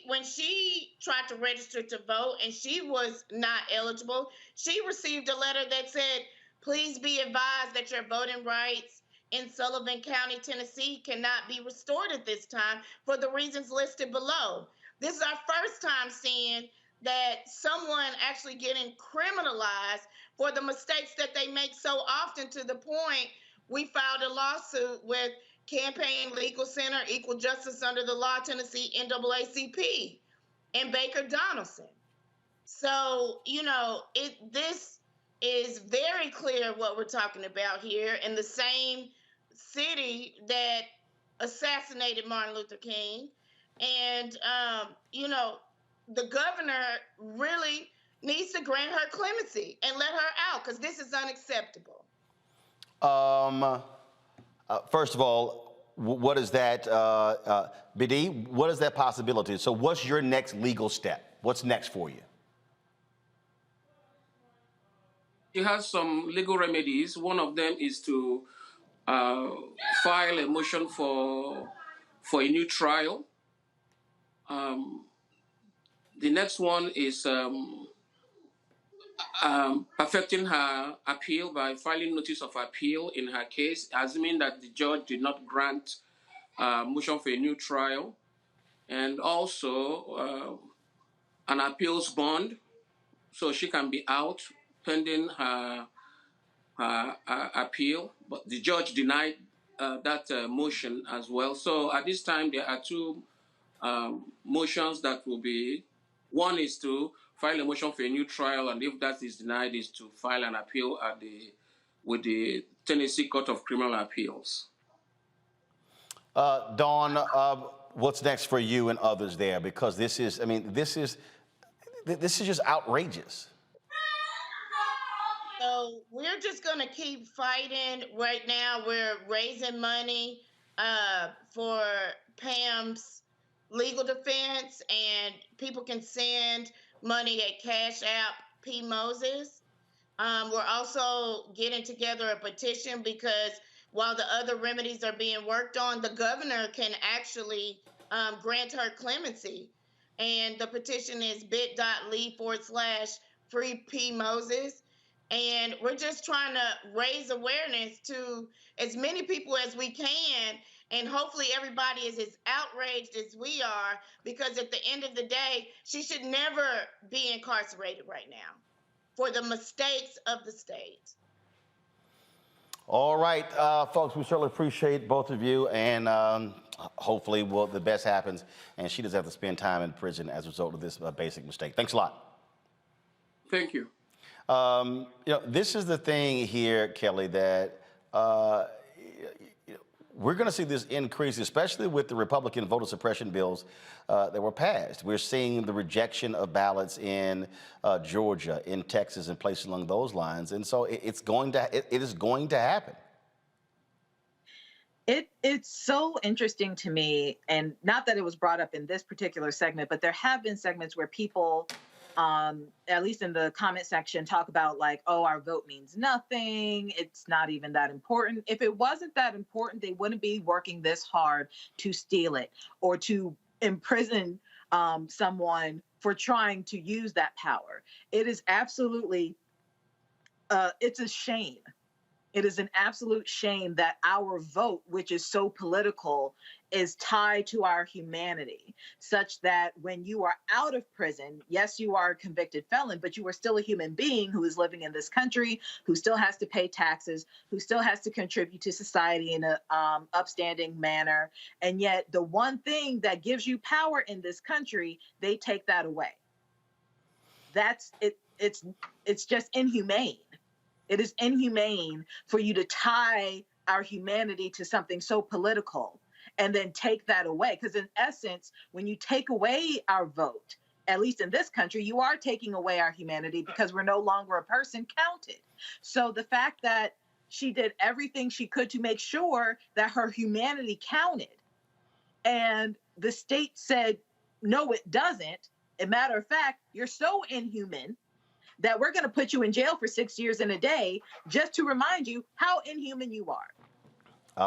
when she tried to register to vote and she was not eligible, she received a letter that said, please be advised that your voting rights in Sullivan County, Tennessee cannot be restored at this time for the reasons listed below. This is our first time seeing that someone actually getting criminalized for the mistakes that they make so often, to the point we filed a lawsuit with Campaign Legal Center, Equal Justice Under the Law, Tennessee, NAACP, and Baker Donaldson. So, this is very clear what we're talking about here, in the same city that assassinated Martin Luther King. And, the governor really needs to grant her clemency and let her out, because this is unacceptable. First of all, what is that, Bidi? What is that possibility? So what's your next legal step? What's next for you? She has some legal remedies. One of them is to file a motion for a new trial. The next one is perfecting her appeal by filing notice of appeal in her case, assuming that the judge did not grant motion for a new trial, and also an appeals bond, so she can be out pending her appeal. But the judge denied that motion as well. So at this time, there are two motions that will be. One is to file a motion for a new trial, and if that is denied, is to file an appeal with the Tennessee Court of Criminal Appeals. Dawn, what's next for you and others there? Because this is just outrageous. So we're just going to keep fighting. Right now, we're raising money for Pam's legal defense, and people can send money at Cash App P. Moses. We're also getting together a petition, because while the other remedies are being worked on, the governor can actually grant her clemency. And the petition is bit.ly/free P. Moses. And we're just trying to raise awareness to as many people as we can. And hopefully everybody is as outraged as we are, because at the end of the day, she should never be incarcerated right now for the mistakes of the state. All right, folks, we certainly appreciate both of you, and hopefully the best happens, and she doesn't have to spend time in prison as a result of this basic mistake. Thanks a lot. Thank you. This is the thing here, Kelly, that we're going to see this increase, especially with the Republican voter suppression bills that were passed. We're seeing the rejection of ballots in Georgia, in Texas, and places along those lines. And so it is going to happen. It's so interesting to me, and not that it was brought up in this particular segment, but there have been segments where people, at least in the comment section, talk about like, oh, our vote means nothing. It's not even that important. If it wasn't that important, they wouldn't be working this hard to steal it or to imprison someone for trying to use that power. It is absolutely, it's a shame. It is an absolute shame that our vote, which is so political, is tied to our humanity, such that when you are out of prison, yes, you are a convicted felon, but you are still a human being who is living in this country, who still has to pay taxes, who still has to contribute to society in an upstanding manner. And yet the one thing that gives you power in this country, they take that away. that's it. It's just inhumane. It is inhumane for you to tie our humanity to something so political and then take that away. Because in essence, when you take away our vote, at least in this country, you are taking away our humanity because we're no longer a person counted. So the fact that she did everything she could to make sure that her humanity counted, and the state said, no, it doesn't. As a matter of fact, you're so inhuman that we're going to put you in jail for 6 years and a day just to remind you how inhuman you are.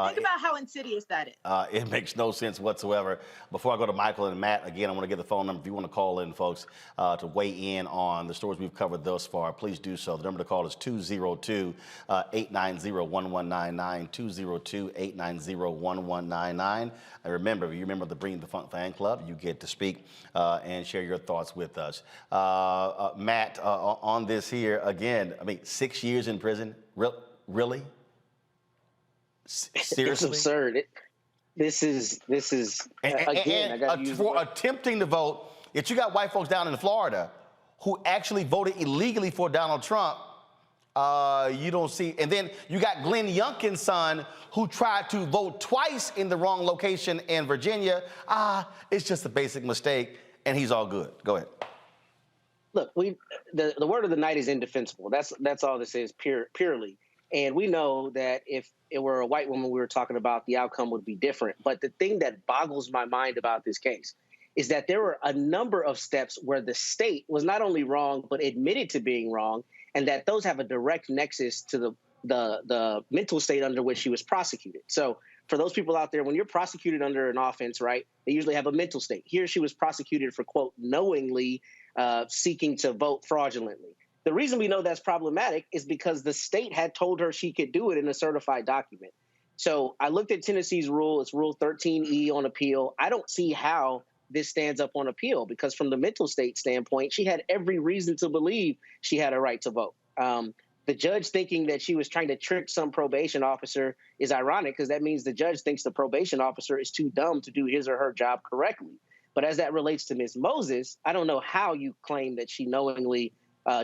Think about how insidious that is. It makes no sense whatsoever. Before I go to Michael and Matt, again, I want to give the phone number if you want to call in, folks, to weigh in on the stories we've covered thus far. Please do so. The number to call is 202-890-1199, 202-890-1199. And remember, if you're a member of the Bring the Funk fan club, you get to speak and share your thoughts with us. Matt, on this here, again, I mean, 6 years in prison? Really? Seriously? It's absurd. This is again, for attempting to vote. Yet you got white folks down in Florida who actually voted illegally for Donald Trump. You don't see, and then you got Glenn Youngkin's son who tried to vote twice in the wrong location in Virginia. It's just a basic mistake, and he's all good. Go ahead. Look, the word of the night is indefensible. That's all this is purely. And we know that if it were a white woman we were talking about, the outcome would be different. But the thing that boggles my mind about this case is that there were a number of steps where the state was not only wrong, but admitted to being wrong, and that those have a direct nexus to the mental state under which she was prosecuted. So for those people out there, when you're prosecuted under an offense, right, they usually have a mental state. Here she was prosecuted for, quote, knowingly seeking to vote fraudulently. The reason we know that's problematic is because the state had told her she could do it in a certified document. So I looked at Tennessee's rule. It's Rule 13E on appeal. I don't see how this stands up on appeal because from the mental state standpoint, she had every reason to believe she had a right to vote. The judge thinking that she was trying to trick some probation officer is ironic because that means the judge thinks the probation officer is too dumb to do his or her job correctly. But as that relates to Ms. Moses, I don't know how you claim that she knowingly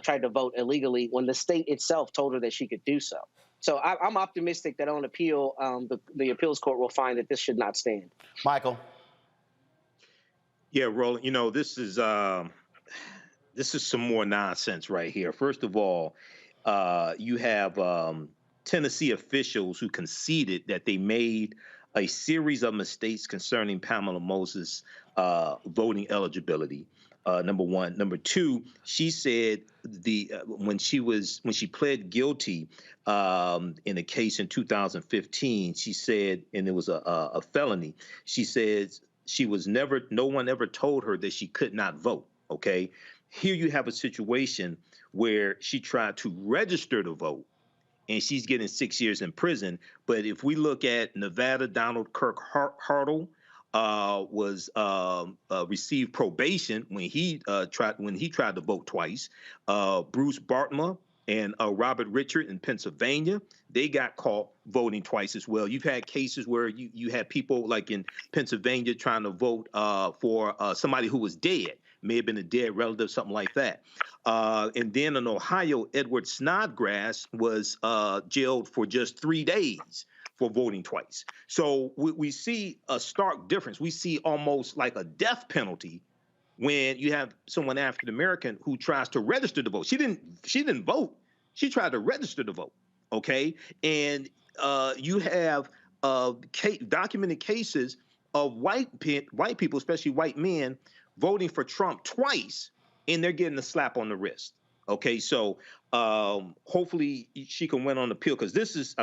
tried to vote illegally when the state itself told her that she could do so. So I'm optimistic that on appeal, the appeals court will find that this should not stand. Michael. Yeah, Roland, you know, this is some more nonsense right here. First of all, you have Tennessee officials who conceded that they made a series of mistakes concerning Pamela Moses' voting eligibility. Number one. Number two, she said when she pled guilty in a case in 2015, she said, and it was a felony. She said no one ever told her that she could not vote. Okay, here you have a situation where she tried to register to vote, and she's getting 6 years in prison. But if we look at Nevada, Donald Kirk Hartle received probation when he tried to vote twice. Bruce Bartma and Robert Richard in Pennsylvania, they got caught voting twice as well. You've had cases where you had people like in Pennsylvania trying to vote for somebody who was dead, may have been a dead relative, something like that. And then in Ohio, Edward Snodgrass was jailed for just 3 days for voting twice. So we see a stark difference. We see almost like a death penalty when you have someone African American who tries to register to vote. She didn't vote. She tried to register to vote. Okay, and you have documented cases of white people, especially white men, voting for Trump twice, and they're getting a slap on the wrist. Okay, so hopefully she can win on appeal because this is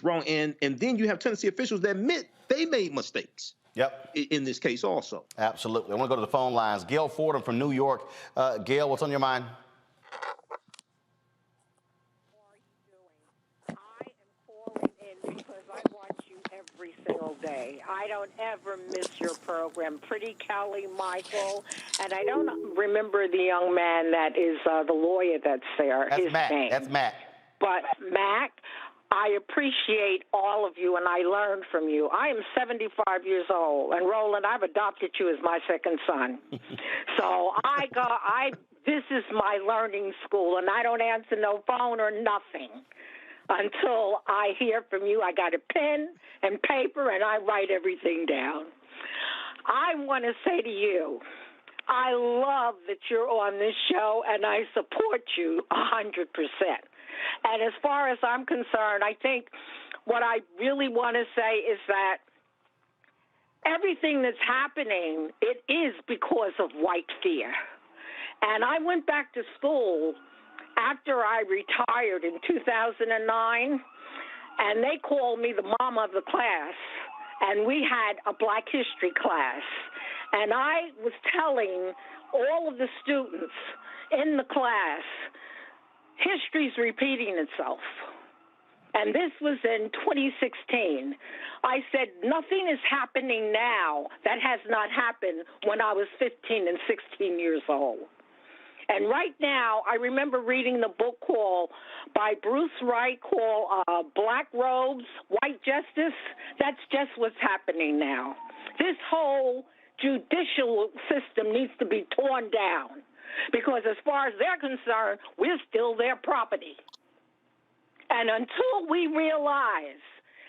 wrong. And then you have Tennessee officials that admit they made mistakes. Yep. In this case also. Absolutely. I want to go to the phone lines. Gail Fordham from New York. Gail, what's on your mind? Every single day. I don't ever miss your program. Pretty Kelly, Michael, and I don't remember the young man that is the lawyer that's there. That's his Matt. name. That's Matt. But Mac, I appreciate all of you, and I learned from you. I am 75 years old, and Roland, I've adopted you as my second son. So this is my learning school, and I don't answer no phone or nothing until I hear from you. I got a pen and paper, and I write everything down. I want to say to you, I love that you're on this show, and I support you 100%. And as far as I'm concerned, I think what I really want to say is that everything that's happening, it is because of white fear. And I went back to school after I retired in 2009, and they called me the mom of the class, and we had a Black History class. And I was telling all of the students in the class, history's repeating itself. And this was in 2016. I said, nothing is happening now that has not happened when I was 15 and 16 years old. And right now, I remember reading the book by Bruce Wright called Black Robes, White Justice. That's just what's happening now. This whole judicial system needs to be torn down because as far as they're concerned, we're still their property. And until we realize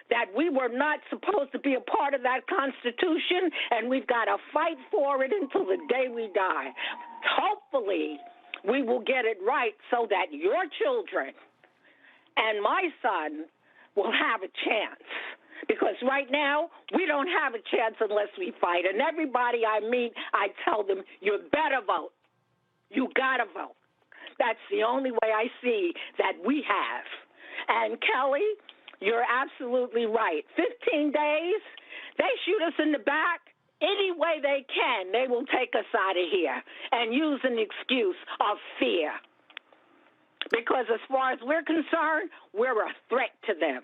that we were not supposed to be a part of that Constitution, and we've got to fight for it until the day we die. Hopefully, we will get it right so that your children and my son will have a chance. Because right now, we don't have a chance unless we fight. And everybody I meet, I tell them, you better vote. You got to vote. That's the only way I see that we have. And Kelly, you're absolutely right. 15 days, they shoot us in the back. Any way they can, they will take us out of here and use an excuse of fear. Because as far as we're concerned, we're a threat to them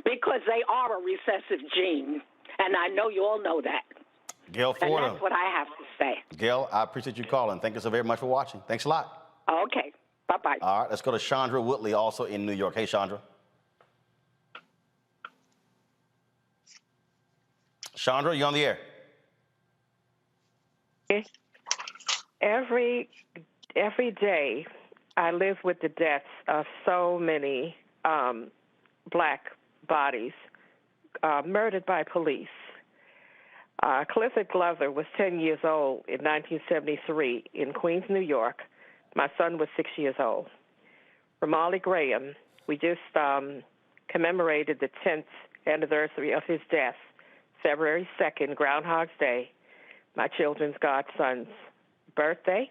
because they are a recessive gene. And I know you all know that. Gail Ford. And that's what I have to say. Gail, I appreciate you calling. Thank you so very much for watching. Thanks a lot. Okay. Bye-bye. All right, let's go to Chandra Woodley, also in New York. Hey, Chandra. Chandra, you on the air? Every day, I live with the deaths of so many black bodies murdered by police. Clifford Glover was 10 years old in 1973 in Queens, New York. My son was 6 years old. Ramali Graham, we just commemorated the 10th anniversary of his death, February 2nd, Groundhog's Day, my children's godson's birthday.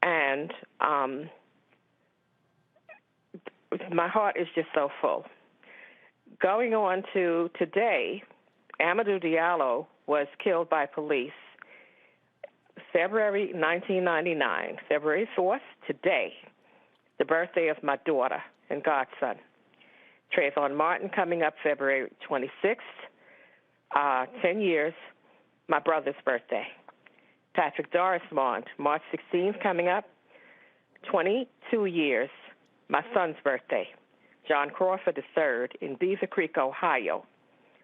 And my heart is just so full. Going on to today, Amadou Diallo was killed by police February 1999, February 4th, today, the birthday of my daughter and godson. Trayvon Martin coming up February 26th, 10 years, my brother's birthday. Patrick Dorismond, March 16th coming up, 22 years, my son's birthday. John Crawford III in Beaver Creek, Ohio,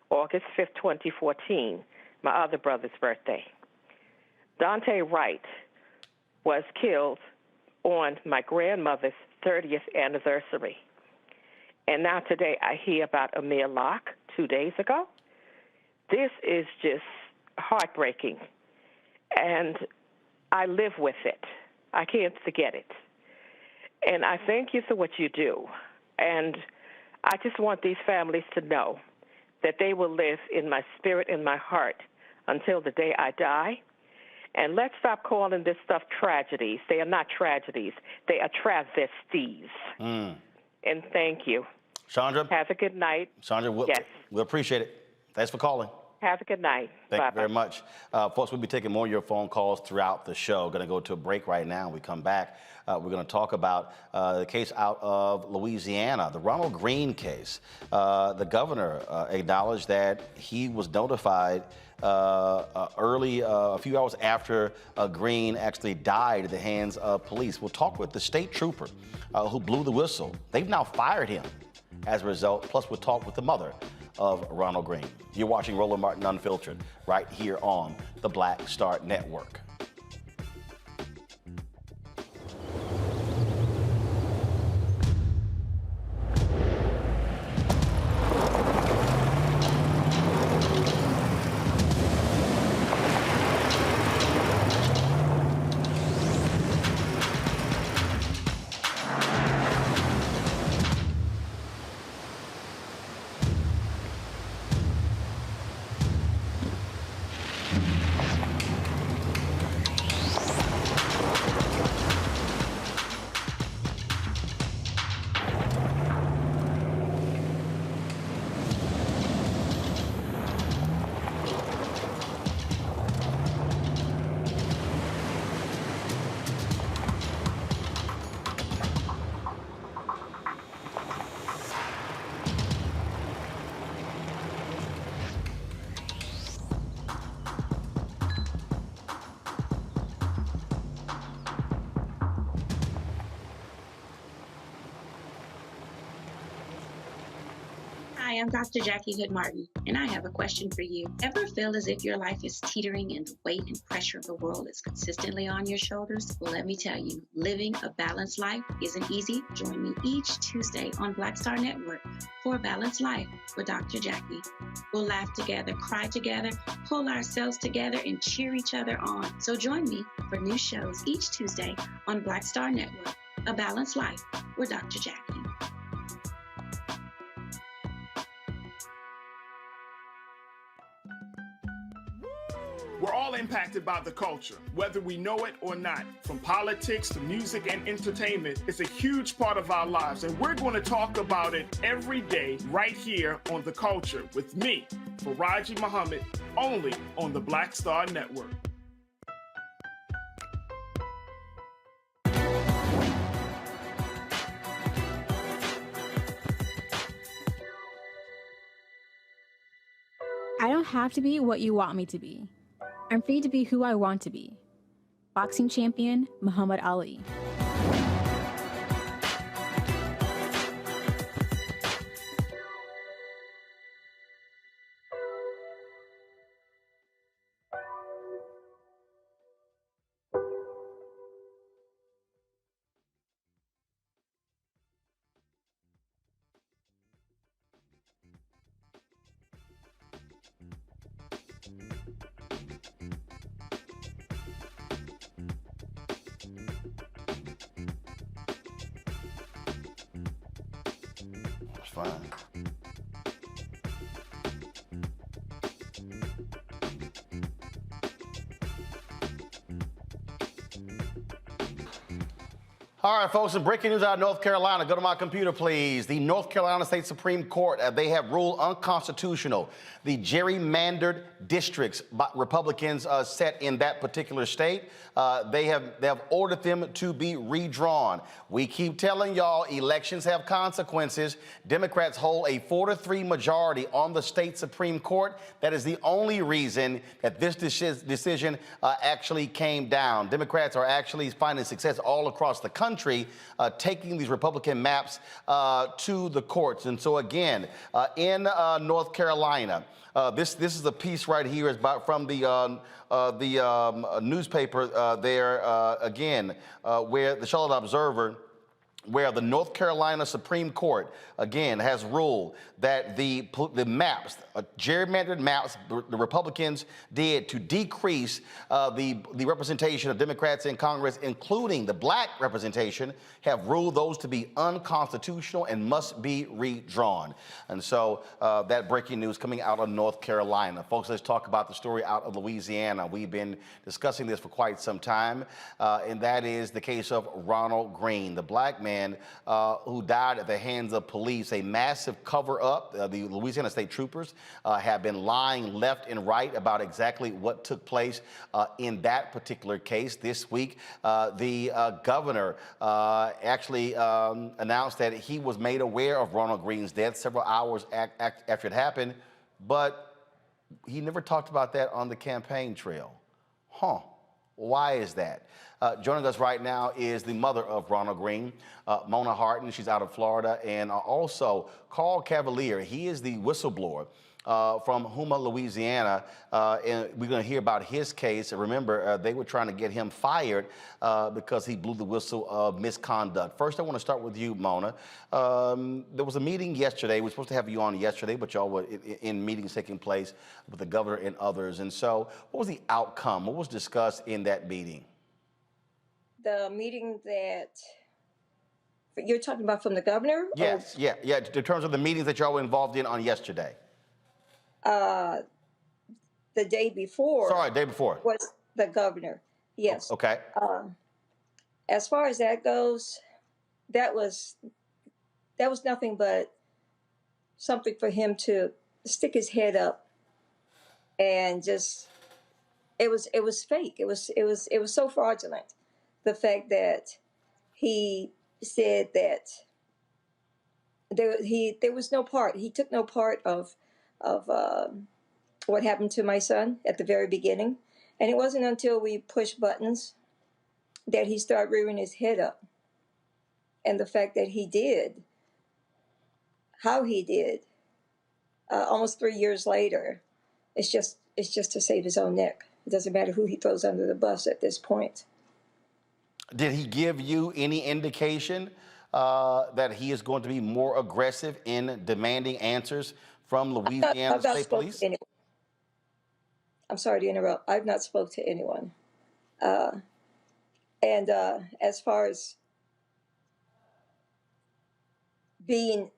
August 5th, 2014, my other brother's birthday. Dante Wright was killed on my grandmother's 30th anniversary. And now today I hear about Amir Locke 2 days ago. This is just heartbreaking. And I live with it. I can't forget it. And I thank you for what you do. And I just want these families to know that they will live in my spirit and my heart until the day I die. And let's stop calling this stuff tragedies. They are not tragedies. They are travesties. And thank you. Chandra. Have a good night. Chandra, yes. We appreciate it. Thanks for calling. Have a good night. Thank Bye-bye. you very much. Folks, we'll be taking more of your phone calls throughout the show. Going to go to a break right now. When we come back, we're going to talk about the case out of Louisiana, the Ronald Greene case. The governor acknowledged that he was notified early, a few hours after Greene actually died at the hands of police. We'll talk with the state trooper who blew the whistle. They've now fired him. as a result. Plus, we'll talk with the mother of Ronald Greene. You're watching Roland Martin Unfiltered right here on the Black Star Network. Hi, I'm Dr. Jackie Hood Martin, and I have a question for you. Ever feel as if your life is teetering and the weight and pressure of the world is consistently on your shoulders? Well, let me tell you, living a balanced life isn't easy. Join me each Tuesday on Black Star Network for a Balanced Life with Dr. Jackie. We'll laugh together, cry together, pull ourselves together, and cheer each other on. So join me for new shows each Tuesday on Black Star Network, A Balanced Life with Dr. Jackie. We're all impacted by the culture, whether we know it or not. From politics to music and entertainment, it's a huge part of our lives, and we're going to talk about it every day right here on The Culture with me, Faraji Muhammad, only on the Black Star Network. I don't have to be what you want me to be. I'm free to be who I want to be. Boxing champion Muhammad Ali. Fine. All right, folks, some breaking news out of North Carolina. Go to my computer, please. The North Carolina State Supreme Court, they have ruled unconstitutional the gerrymandered districts by Republicans set in that particular state. They have ordered them to be redrawn. We keep telling y'all elections have consequences. Democrats hold a 4-3 majority on the state Supreme Court. That is the only reason that this decision actually came down. Democrats are actually finding success all across the country, taking these Republican maps to the courts. And so again, in North Carolina, this is a piece right here is from the newspaper there again, where the Charlotte Observer, where the North Carolina Supreme Court, again, has ruled that the maps, gerrymandered maps, the Republicans did to decrease the representation of Democrats in Congress, including the black representation, have ruled those to be unconstitutional and must be redrawn. And so that breaking news coming out of North Carolina. Folks, let's talk about the story out of Louisiana. We've been discussing this for quite some time, and that is the case of Ronald Greene, the black man who died at the hands of police. A massive cover-up. The Louisiana State Troopers have been lying left and right about exactly what took place in that particular case. This week, the governor actually announced that he was made aware of Ronald Greene's death several hours after it happened, but he never talked about that on the campaign trail. Huh. Why is that? Joining us right now is the mother of Ronald Greene, Mona Harton. She's out of Florida. And also Carl Cavalier. He is the whistleblower from Houma, Louisiana. And we're going to hear about his case. Remember, they were trying to get him fired because he blew the whistle of misconduct. First, I want to start with you, Mona. There was a meeting yesterday. We were supposed to have you on yesterday, but y'all were in meetings taking place with the governor and others. And so what was the outcome? What was discussed in that meeting? The meeting that you're talking about from the governor? Yes, yeah. In terms of the meetings that y'all were involved in on yesterday. The day before. Sorry, day before. Was the governor. Yes. Okay. As far as that goes, that was nothing but something for him to stick his head up and just it was fake. It was so fraudulent. The fact that he said that there was no part. He took no part of what happened to my son at the very beginning. And it wasn't until we pushed buttons that he started rearing his head up. And the fact that he did, how he did, almost 3 years later, it's just to save his own neck. It doesn't matter who he throws under the bus at this point. Did he give you any indication that he is going to be more aggressive in demanding answers from Louisiana State Police? I'm sorry to interrupt. I've not spoke to anyone. And as far as being,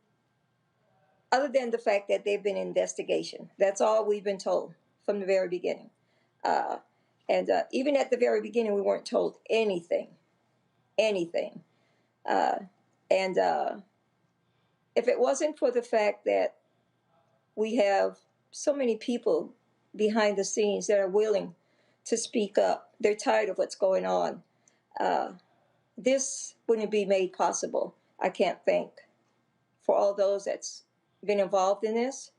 other than the fact that they've been in investigation, that's all we've been told from the very beginning. And even at the very beginning, we weren't told anything. And if it wasn't for the fact that we have so many people behind the scenes that are willing to speak up, they're tired of what's going on, this wouldn't be made possible. I can't thank for all those that's been involved in this,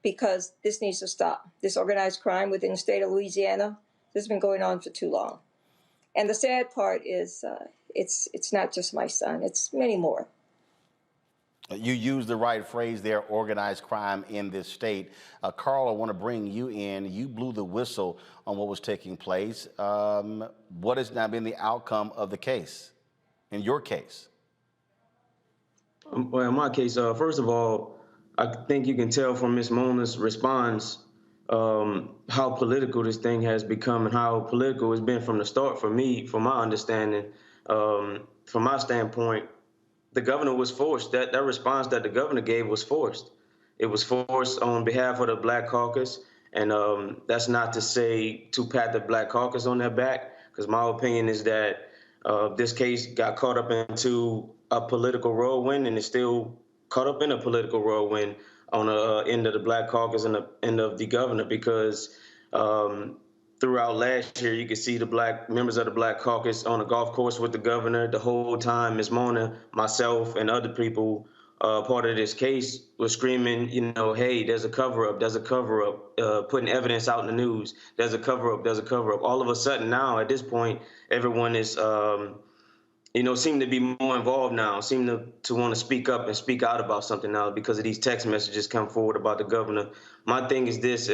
because this needs to stop. This organized crime within the state of Louisiana, this has been going on for too long. And the sad part is it's not just my son, it's many more. You used the right phrase there, organized crime in this state. Carl, I want to bring you in. You blew the whistle on what was taking place. What has now been the outcome of the case, in your case? Well, in my case, first of all, I think you can tell from Ms. Mona's response how political this thing has become and how political it's been from the start for me, from my understanding. From my standpoint, the governor was forced. That response that the governor gave was forced. It was forced on behalf of the Black Caucus, and that's not to say to pat the Black Caucus on their back, because my opinion is that this case got caught up into a political whirlwind, and it's still caught up in a political whirlwind on the end of the Black Caucus and the end of the governor, because throughout last year, you could see the Black members of the Black Caucus on a golf course with the governor the whole time. Ms. Mona, myself, and other people part of this case were screaming, hey, there's a cover-up, there's a cover-up, putting evidence out in the news, there's a cover-up, there's a cover-up. All of a sudden now, at this point, everyone is seem to be more involved now, seem to want to speak up and speak out about something now because of these text messages come forward about the governor. My thing is this,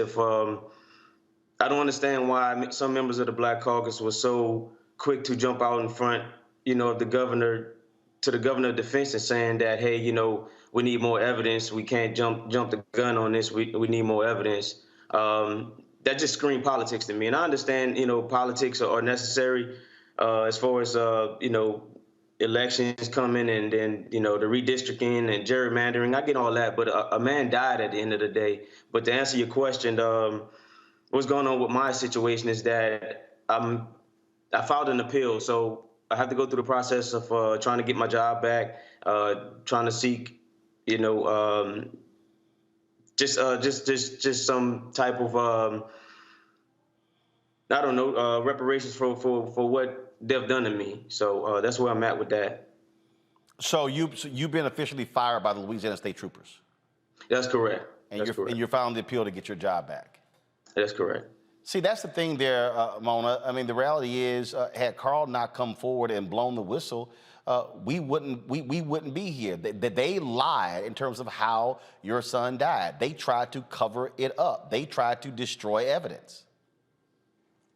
I don't understand why some members of the Black Caucus were so quick to jump out in front, of the governor, to the governor's defense, and saying that, hey, we need more evidence. We can't jump the gun on this. We need more evidence. That just screamed politics to me. And I understand, politics are necessary as far as, elections coming and then, the redistricting and gerrymandering. I get all that, but a man died at the end of the day. But to answer your question, what's going on with my situation is that I filed an appeal, so I have to go through the process of trying to get my job back, trying to seek, just some type of reparations for what they've done to me. So that's where I'm at with that. So you've been officially fired by the Louisiana State Troopers? That's correct. And you're filing the appeal to get your job back? That's correct. See, that's the thing there, Mona. I mean, the reality is, had Carl not come forward and blown the whistle, we wouldn't be here. They lied in terms of how your son died. They tried to cover it up. They tried to destroy evidence.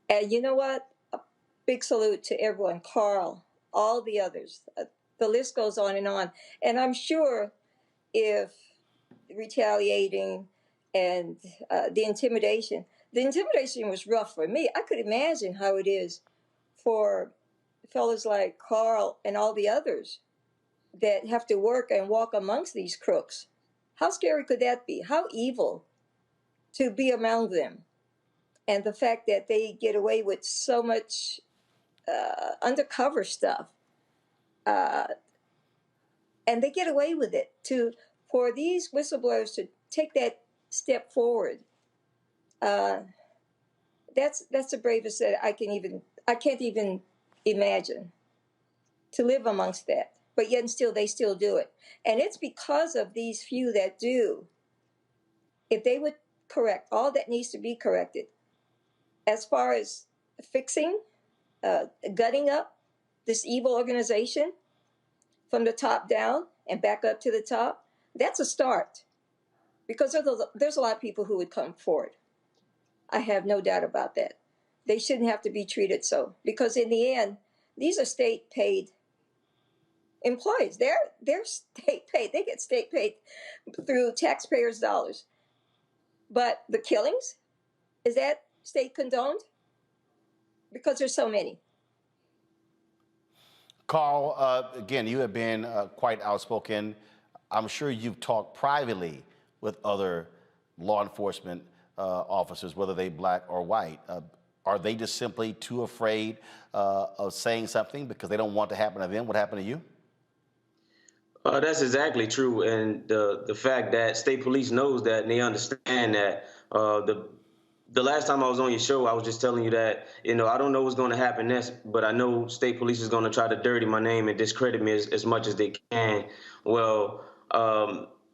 And you know what? A big salute to everyone, Carl, all the others. The list goes on. And I'm sure if retaliating and the intimidation was rough for me. I could imagine how it is for fellas like Carl and all the others that have to work and walk amongst these crooks. How scary could that be? How evil to be among them. And the fact that they get away with so much undercover stuff. And they get away with it. For these whistleblowers to take that step forward, that's the bravest that I can't even imagine to live amongst that. But yet and still, they still do it. And it's because of these few that do. If they would correct all that needs to be corrected, as far as fixing, gutting up this evil organization from the top down and back up to the top, that's a start. Because there's a lot of people who would come forward. I have no doubt about that. They shouldn't have to be treated so. Because in the end, these are state-paid employees. They're state-paid. They get state-paid through taxpayers' dollars. But the killings, is that state condoned? Because there's so many. Carl, again, you have been quite outspoken. I'm sure you've talked privately with other law enforcement officers, whether they black or white. Are they just simply too afraid of saying something because they don't want to happen to them? What happened to you? That's exactly true. And the fact that state police knows that and they understand that. The last time I was on your show, I was just telling you that, I don't know what's going to happen next, but I know state police is going to try to dirty my name and discredit me as much as they can. Well,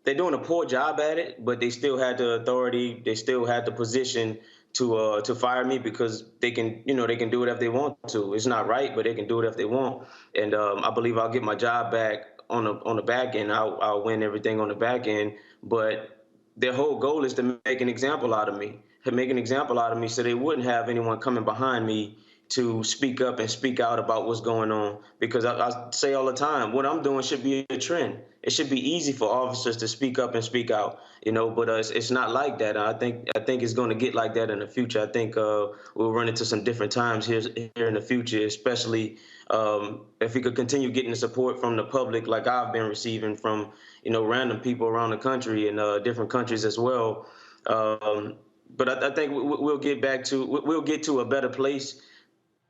they're doing a poor job at it, but they still had the authority. They still had the position to fire me because they can do it if they want to. It's not right, but they can do it if they want. And I believe I'll get my job back on the back end. I'll win everything on the back end. But their whole goal is to make an example out of me. So they wouldn't have anyone coming behind me to speak up and speak out about what's going on. Because I say all the time, what I'm doing should be a trend. It should be easy for officers to speak up and speak out, but it's not like that. I think it's going to get like that in the future. I think we'll run into some different times here in the future, especially if we could continue getting the support from the public like I've been receiving from, random people around the country and different countries as well. But I think we'll get to a better place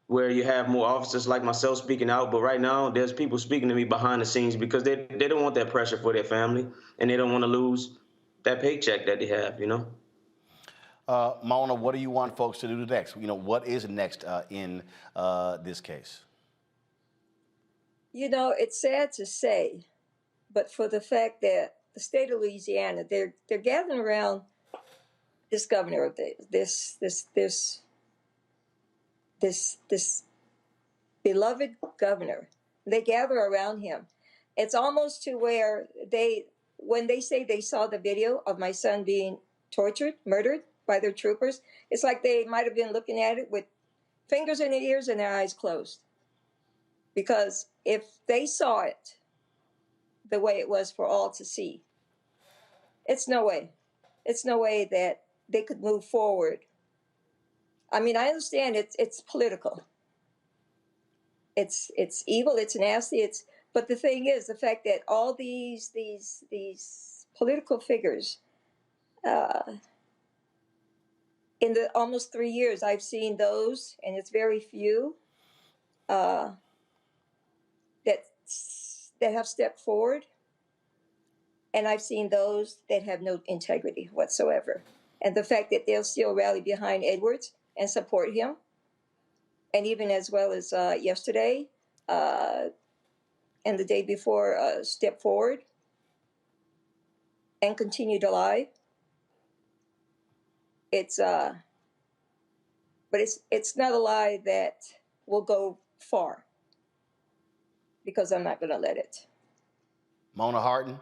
where you have more officers like myself speaking out. But right now, there's people speaking to me behind the scenes because they don't want that pressure for their family and they don't want to lose that paycheck that they have, Mona, what do you want folks to do next? What is next in this case? It's sad to say, but for the fact that the state of Louisiana, they're gathering around this governor of this beloved governor. They gather around him. It's almost to where when they say they saw the video of my son being tortured, murdered by their troopers, it's like they might have been looking at it with fingers in their ears and their eyes closed. Because if they saw it the way it was for all to see, it's no way that they could move forward. I mean, I understand it's political. It's evil, it's nasty, but the thing is the fact that all these political figures in the almost 3 years I've seen those, and it's very few that have stepped forward, and I've seen those that have no integrity whatsoever. And the fact that they'll still rally behind Edwards and support him, and even as well as yesterday and the day before, step forward and continue to lie. It's But it's not a lie that will go far, because I'm not going to let it. Mona Harton,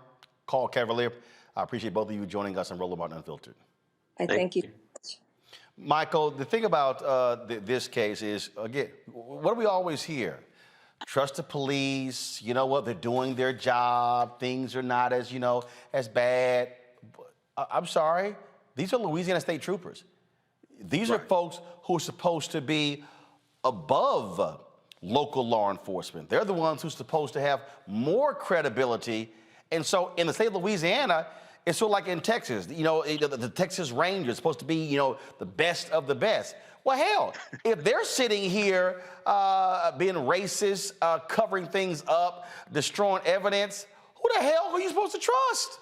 Carl Cavalier, I appreciate both of you joining us on Roland Martin Unfiltered. I thank you. Michael, the thing about this case is, again, what do we always hear? Trust the police, you know what, they're doing their job, things are not as, as bad. I'm sorry, these are Louisiana State Troopers. These are folks who are supposed to be above local law enforcement. They're the ones who are supposed to have more credibility. And so in the state of Louisiana, it's sort of like in Texas, the Texas Rangers are supposed to be, the best of the best. Well, hell, if they're sitting here being racist, covering things up, destroying evidence, who the hell are you supposed to trust?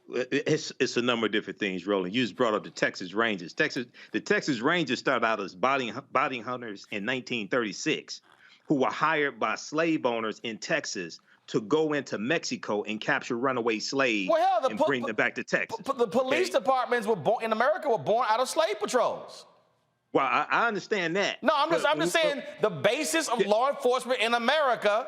It's a number of different things, Roland. You just brought up the Texas Rangers. The Texas Rangers started out as bounty hunters in 1936, who were hired by slave owners in Texas to go into Mexico and capture runaway slaves and bring them back to Texas. The police departments in America were born out of slave patrols. Well, I understand that. No, I'm just saying the basis of law enforcement in America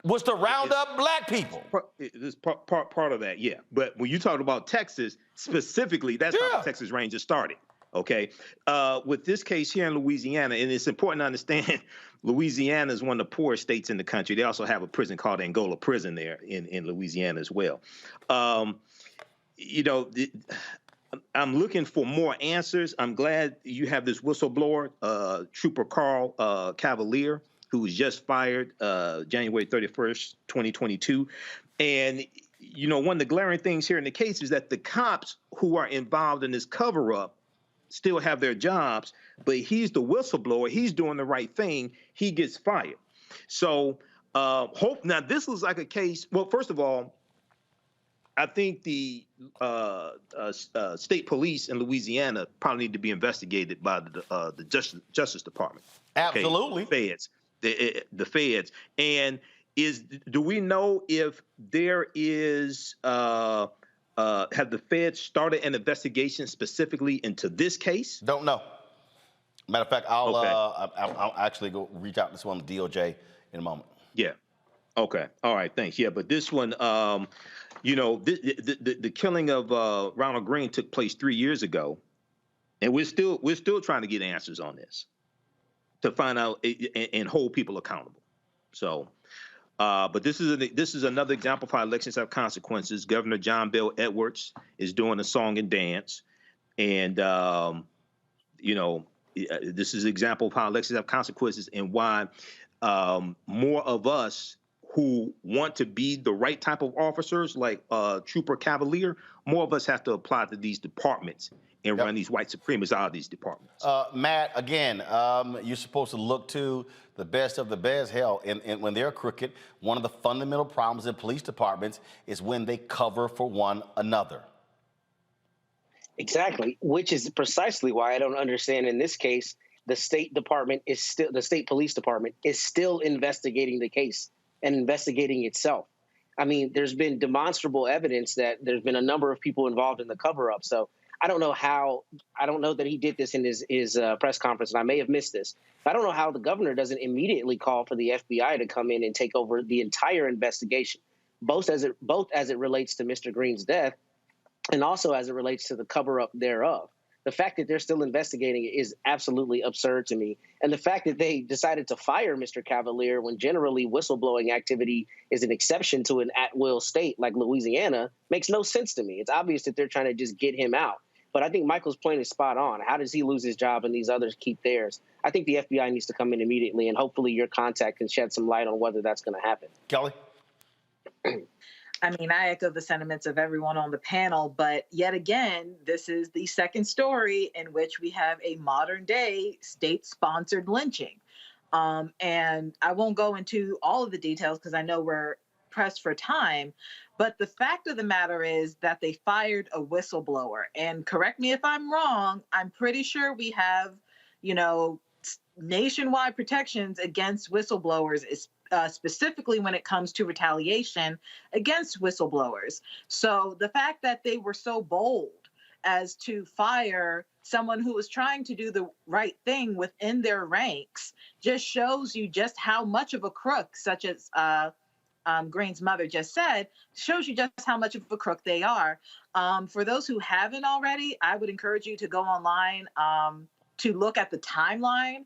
was to round up black people. It's part of that, yeah. But when you talk about Texas specifically, that's how the Texas Rangers started. Okay, with this case here in Louisiana, and it's important to understand, Louisiana is one of the poorest states in the country. They also have a prison called Angola Prison there in Louisiana as well. I'm looking for more answers. I'm glad you have this whistleblower, Trooper Carl Cavalier, who was just fired January 31st, 2022. And, one of the glaring things here in the case is that the cops who are involved in this cover-up still have their jobs, but he's the whistleblower. He's doing the right thing. He gets fired. So now this looks like a case. Well, first of all, I think the state police in Louisiana probably need to be investigated by the Justice Department. Absolutely. Okay? Feds. The feds. And do we know if there is have the feds started an investigation specifically into this case? Don't know. Matter of fact, I'll actually go reach out to this one, the DOJ, in a moment. Yeah. Okay. All right. Thanks. Yeah, but this one, the killing of Ronald Greene took place 3 years ago, and we're still trying to get answers on this to find out and hold people accountable. So. But this is another example of how elections have consequences. Governor John Bel Edwards is doing a song and dance, and this is an example of how elections have consequences and why more of us who want to be the right type of officers, like Trooper Cavalier, more of us have to apply to these departments and run these white supremacists out of these departments. Matt, again, you're supposed to look to the best of the best. Hell, and when they're crooked, one of the fundamental problems in police departments is when they cover for one another. Exactly, which is precisely why I don't understand in this case, the state police department is still investigating the case and investigating itself. I mean, there's been demonstrable evidence that there's been a number of people involved in the cover-up. So I don't know that he did this in his press conference, and I may have missed this. I don't know how the governor doesn't immediately call for the FBI to come in and take over the entire investigation, both as it relates to Mr. Greene's death and also as it relates to the cover-up thereof. The fact that they're still investigating it is absolutely absurd to me. And the fact that they decided to fire Mr. Cavalier when generally whistleblowing activity is an exception to an at-will state like Louisiana makes no sense to me. It's obvious that they're trying to just get him out. But I think Michael's point is spot on. How does he lose his job and these others keep theirs? I think the FBI needs to come in immediately, and hopefully your contact can shed some light on whether that's going to happen. Kelly? I mean, I echo the sentiments of everyone on the panel, but yet again, this is the second story in which we have a modern-day state-sponsored lynching. And I won't go into all of the details because I know we're pressed for time, but the fact of the matter is that they fired a whistleblower. And correct me if I'm wrong, I'm pretty sure we have, nationwide protections against whistleblowers, specifically when it comes to retaliation against whistleblowers. So the fact that they were so bold as to fire someone who was trying to do the right thing within their ranks just shows you just how much of a crook, such as Greene's mother just said, shows you just how much of a crook they are. For those who haven't already, I would encourage you to go online to look at the timeline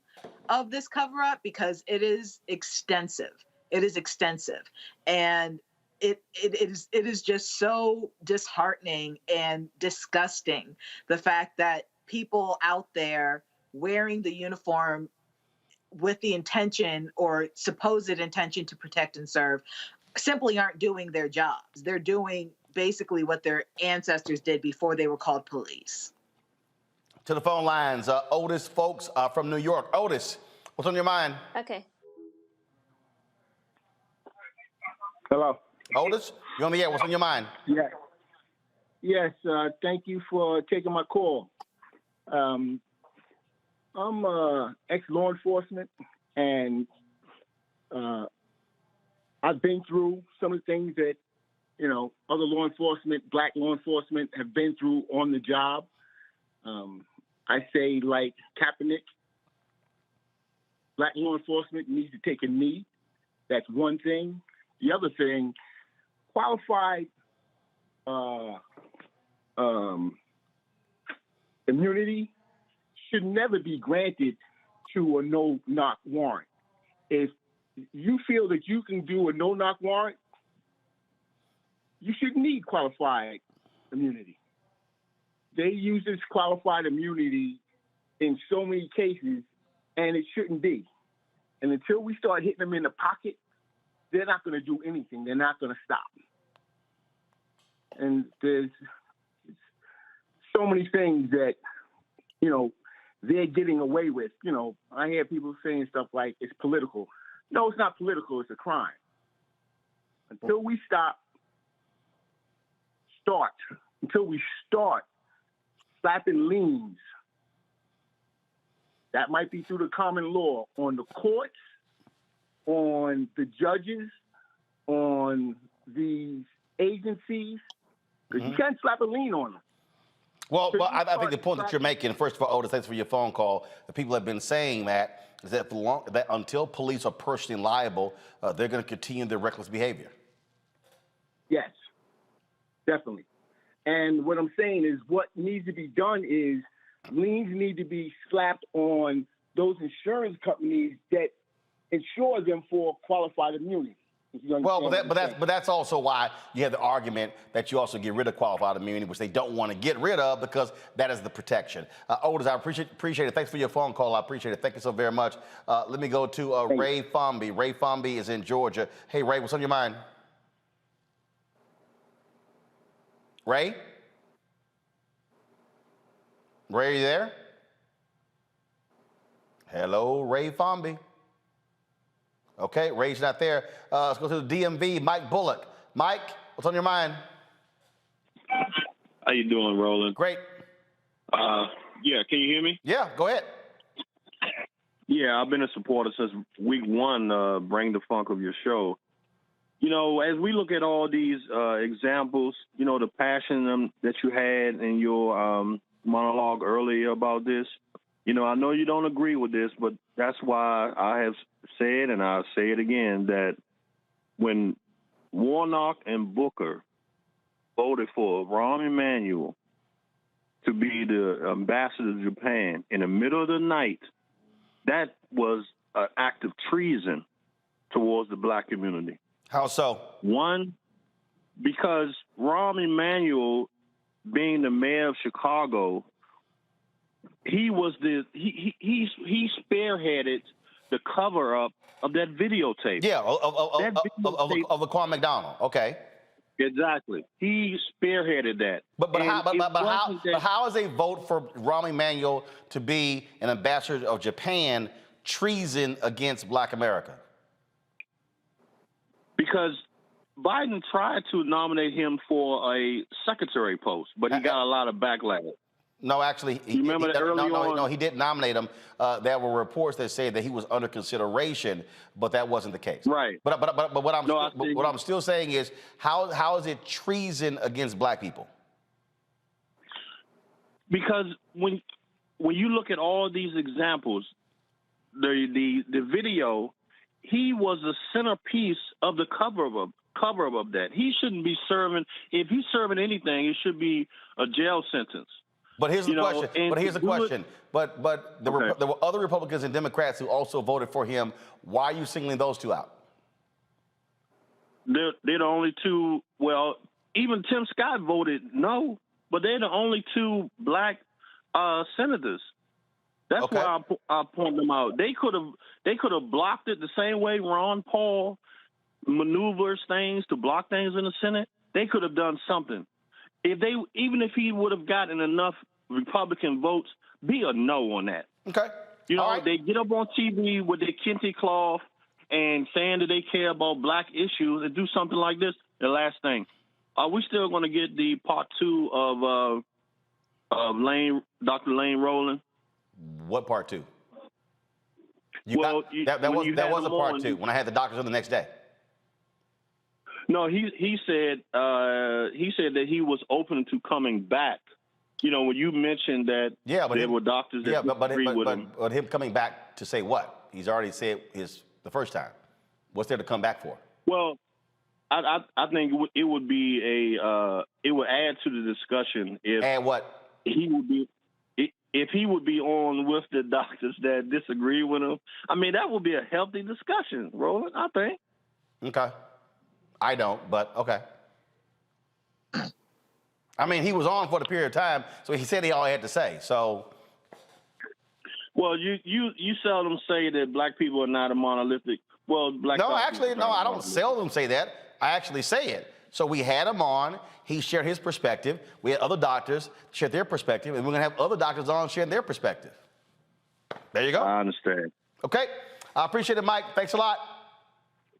of this cover-up, because it is extensive. It is extensive. And it is just so disheartening and disgusting, the fact that people out there wearing the uniform with the intention or supposed intention to protect and serve simply aren't doing their jobs. They're doing basically what their ancestors did before they were called police. To the phone lines, Otis Folks from New York. Otis, what's on your mind? Okay. Hello. Otis, you on the air? What's on your mind? Yes. Yes. Thank you for taking my call. I'm ex-law enforcement, and I've been through some of the things that, you know, other law enforcement, black law enforcement have been through on the job. I say, like Kaepernick, black law enforcement needs to take a knee. That's one thing. The other thing, qualified immunity should never be granted to a no-knock warrant. If you feel that you can do a no-knock warrant, you shouldn't need qualified immunity. They use this qualified immunity in so many cases, and it shouldn't be. And until we start hitting them in the pocket, they're not going to do anything. They're not going to stop. And there's so many things that, you know, they're getting away with. You know, I hear people saying stuff like it's political. No, it's not political. It's a crime. Until we start slapping liens, that might be through the common law, on the courts, on the judges, on these agencies, because you can't slap a lien on them. Well, I think the point that you're making, first of all, Otis, thanks for your phone call. The people have been saying that is that, that until police are personally liable, they're going to continue their reckless behavior. Yes, definitely. And what I'm saying is what needs to be done is liens need to be slapped on those insurance companies that insure them for qualified immunity. Well, but that's also why you have the argument that you also get rid of qualified immunity, which they don't want to get rid of because that is the protection. Otis, I appreciate it. Thanks for your phone call. I appreciate it. Thank you so very much. Let me go to Ray Fomby. Ray Fomby is in Georgia. Hey, Ray, what's on your mind? Ray? Ray, are you there? Hello, Ray Fomby. Okay, Ray's not there. Let's go to the DMV. Mike Bullock. Mike, what's on your mind? How you doing, Roland? Great. Yeah, can you hear me? Yeah, go ahead. Yeah, I've been a supporter since week one, Bring the Funk of your show. You know, as we look at all these examples, you know, the passion that you had in your monologue earlier about this, you know, I know you don't agree with this, but that's why I have said, and I'll say it again, that when Warnock and Booker voted for Rahm Emanuel to be the ambassador to Japan in the middle of the night, that was an act of treason towards the black community. How so? One, because Rahm Emanuel, being the mayor of Chicago, he spearheaded the cover-up of that videotape. Yeah, of the Kwame McDonald. Okay. Exactly. He spearheaded that. But how is a vote for Rahm Emanuel to be an ambassador of Japan treason against Black America? Because Biden tried to nominate him for a secretary post, but he got a lot of backlash. No, actually, he didn't nominate him. There were reports that said that he was under consideration, but that wasn't the case. Right. But what I'm still saying is, how is it treason against Black people? Because when when you look at all these examples, the video, he was the centerpiece of the cover of that. He shouldn't be serving. If he's serving anything, it should be a jail sentence. But here's the question. But there were other Republicans and Democrats who also voted for him. Why are you singling those two out? They're the only two. Well, even Tim Scott voted no, but they're the only two black senators. That's why I point them out. They could have blocked it the same way Ron Paul maneuvers things to block things in the Senate. They could have done something. Even if he would have gotten enough Republican votes, be a no on that. Okay. You know, they get up on TV with their kente cloth and saying that they care about black issues and do something like this. The last thing, are we still going to get the part 2 of Dr. Lane Roland? What part 2? That was a part 2 when I had the doctors on the next day. No, he said that he was open to coming back. You know, when you mentioned that there were doctors that disagreed with him. But him coming back to say what? He's already said the first time. What's there to come back for? Well, I think it would be it would add to the discussion if if he would be on with the doctors that disagree with him. I mean, that would be a healthy discussion, Roland, I think. Okay. I don't, but okay. I mean, he was on for the period of time, so he said all he had to say. So, well, you seldom say that black people are not a monolithic. Well, black. No, actually, no, I don't seldom say that. I actually say it. So we had him on. He shared his perspective. We had other doctors share their perspective, and we're gonna have other doctors on sharing their perspective. There you go. I understand. Okay, I appreciate it, Mike. Thanks a lot.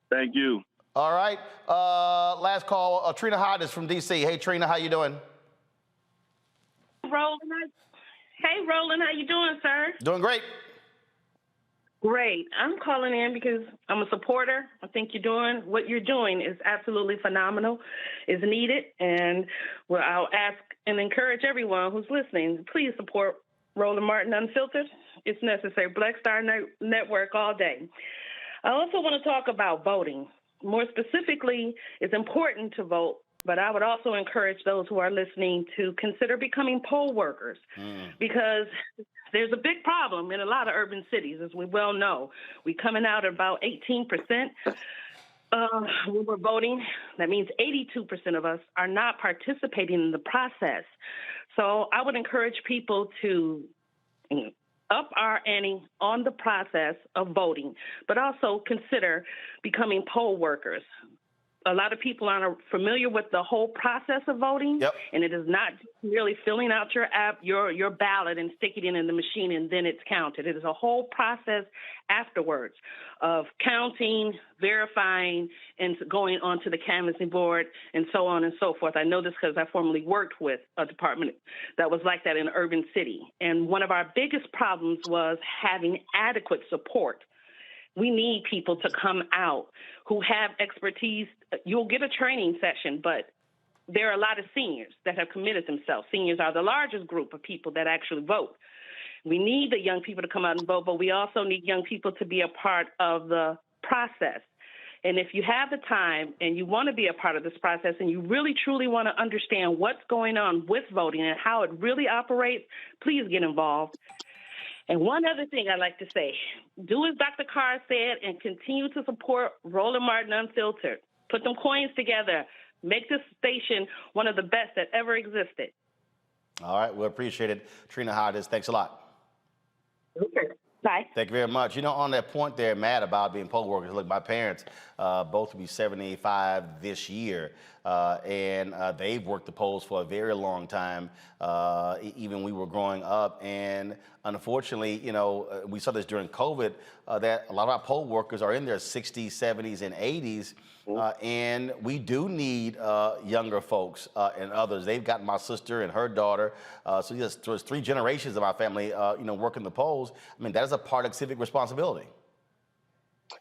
Thank you. All right, last call, Trina Hodges from D.C. Hey, Trina, how you doing? Roland, hey, Roland, how you doing, sir? Doing great. Great. I'm calling in because I'm a supporter. I think what you're doing is absolutely phenomenal, is needed, and I'll ask and encourage everyone who's listening, please support Roland Martin Unfiltered. It's necessary. Black Star Network all day. I also want to talk about voting. More specifically, it's important to vote, but I would also encourage those who are listening to consider becoming poll workers because there's a big problem in a lot of urban cities, as we well know. We're coming out at about 18% when we're voting. That means 82% of us are not participating in the process. So I would encourage people to up our ante on the process of voting, but also consider becoming poll workers. A lot of people aren't familiar with the whole process of voting, and it is not merely filling out your ballot and sticking it in the machine and then it's counted. It is a whole process afterwards of counting, verifying, and going onto the canvassing board and so on and so forth. I know this because I formerly worked with a department that was like that in an urban city. And one of our biggest problems was having adequate support. We need people to come out who have expertise. You'll get a training session, but there are a lot of seniors that have committed themselves. Seniors are the largest group of people that actually vote. We need the young people to come out and vote, but we also need young people to be a part of the process. And if you have the time and you want to be a part of this process and you really, truly want to understand what's going on with voting and how it really operates, please get involved. And one other thing I'd like to say, do as Dr. Carr said and continue to support Roland Martin Unfiltered. Put them coins together. Make this station one of the best that ever existed. All right, we appreciate it. Trina Hodges, thanks a lot. Okay. Bye. Thank you very much. You know, on that point there, Matt, about being poll workers, look, my parents both will be 75 this year, and they've worked the polls for a very long time, even we were growing up. And unfortunately, you know, we saw this during COVID, that a lot of our poll workers are in their 60s, 70s, and 80s, and we do need younger folks and others. They've got my sister and her daughter, so yes, there's 3 generations of our family, you know, working the polls. I mean, that is a part of civic responsibility.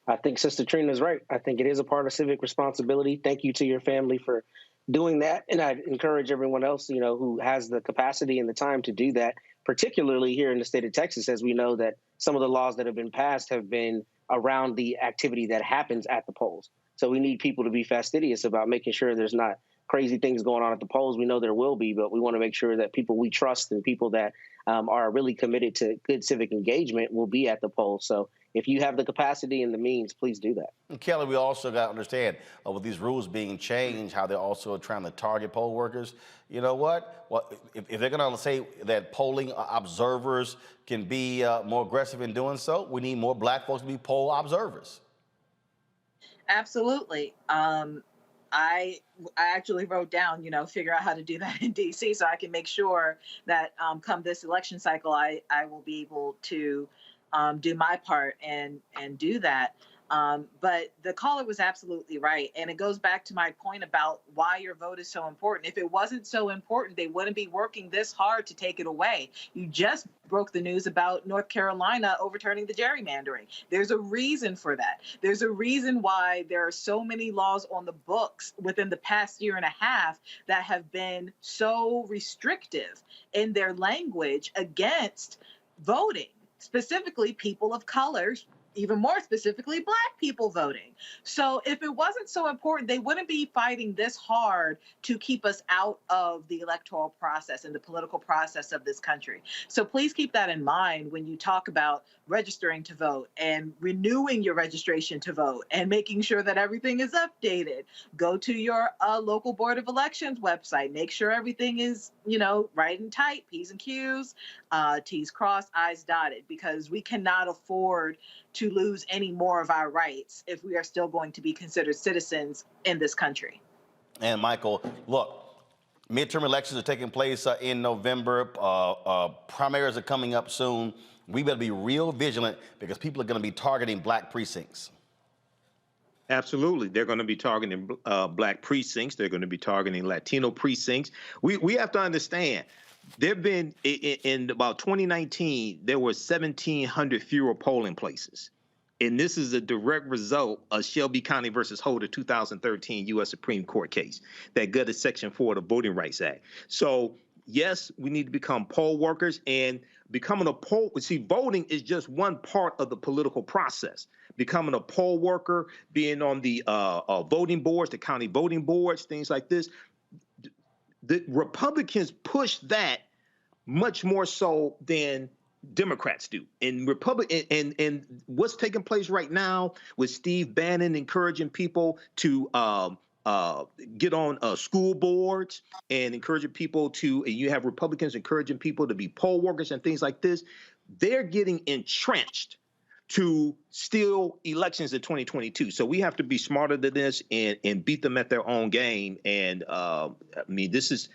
I think Sister Trina's right. I think it is a part of civic responsibility. Thank you to your family for doing that. And I'd encourage everyone else, who has the capacity and the time to do that, particularly here in the state of Texas, as we know that some of the laws that have been passed have been around the activity that happens at the polls. So we need people to be fastidious about making sure there's not crazy things going on at the polls. We know there will be, but we want to make sure that people we trust and people that are really committed to good civic engagement will be at the polls. So if you have the capacity and the means, please do that. And Kelly, we also got to understand with these rules being changed, how they're also trying to target poll workers. You know what? Well, if they're going to say that polling observers can be more aggressive in doing so, we need more black folks to be poll observers. Absolutely. I actually wrote down, figure out how to do that in DC so I can make sure that come this election cycle, I will be able to do my part and do that. But the caller was absolutely right. And it goes back to my point about why your vote is so important. If it wasn't so important, they wouldn't be working this hard to take it away. You just broke the news about North Carolina overturning the gerrymandering. There's a reason for that. There's a reason why there are so many laws on the books within the past year and a half that have been so restrictive in their language against voting, specifically people of color, even more specifically, Black people voting. So if it wasn't so important, they wouldn't be fighting this hard to keep us out of the electoral process and the political process of this country. So please keep that in mind when you talk about registering to vote and renewing your registration to vote and making sure that everything is updated. Go to your local Board of Elections website. Make sure everything is, right and tight, P's and Q's, T's crossed, I's dotted, because we cannot afford to lose any more of our rights if we are still going to be considered citizens in this country. And Michael, look, midterm elections are taking place in November. Primaries are coming up soon. We better be real vigilant because people are going to be targeting Black precincts. Absolutely. They're going to be targeting Black precincts. They're going to be targeting Latino precincts. We have to understand, there have been, in about 2019, there were 1,700 fewer polling places. And this is a direct result of Shelby County versus Holder 2013 U.S. Supreme Court case that gutted Section 4 of the Voting Rights Act. So, yes, we need to become poll workers, and becoming a poll, voting is just one part of the political process. Becoming a poll worker, being on the voting boards, the county voting boards, things like this. The Republicans push that much more so than Democrats do. And and what's taking place right now with Steve Bannon encouraging people to get on school boards and encouraging people and you have Republicans encouraging people to be poll workers and things like this, they're getting entrenched to steal elections in 2022. So we have to be smarter than this and beat them at their own game. And this is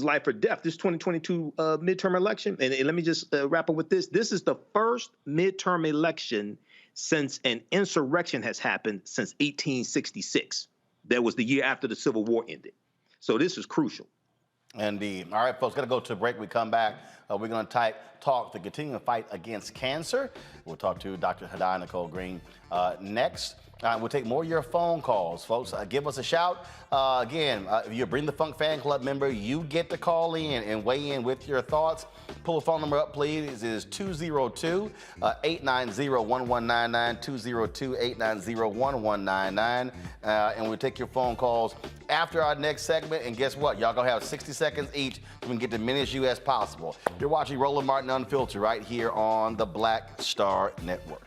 life or death. This 2022 midterm election. And let me just wrap up with this. This is the first midterm election since an insurrection has happened since 1866. That was the year after the Civil War ended. So this is crucial. Indeed. All right, folks, got to go to a break. We come back. We're going to talk the continuing fight against cancer. We'll talk to Dr. Hadai Nicole Green next. We'll take more of your phone calls, folks. Give us a shout. Again, if you're Bring the Funk fan club member, you get to call in and weigh in with your thoughts. Pull the phone number up, please. It is 202-890-1199, 202-890-1199. And we'll take your phone calls after our next segment. And guess what? Y'all gonna have 60 seconds each so we can get to as many as you as possible. You're watching Roland Martin Unfiltered right here on the Black Star Network.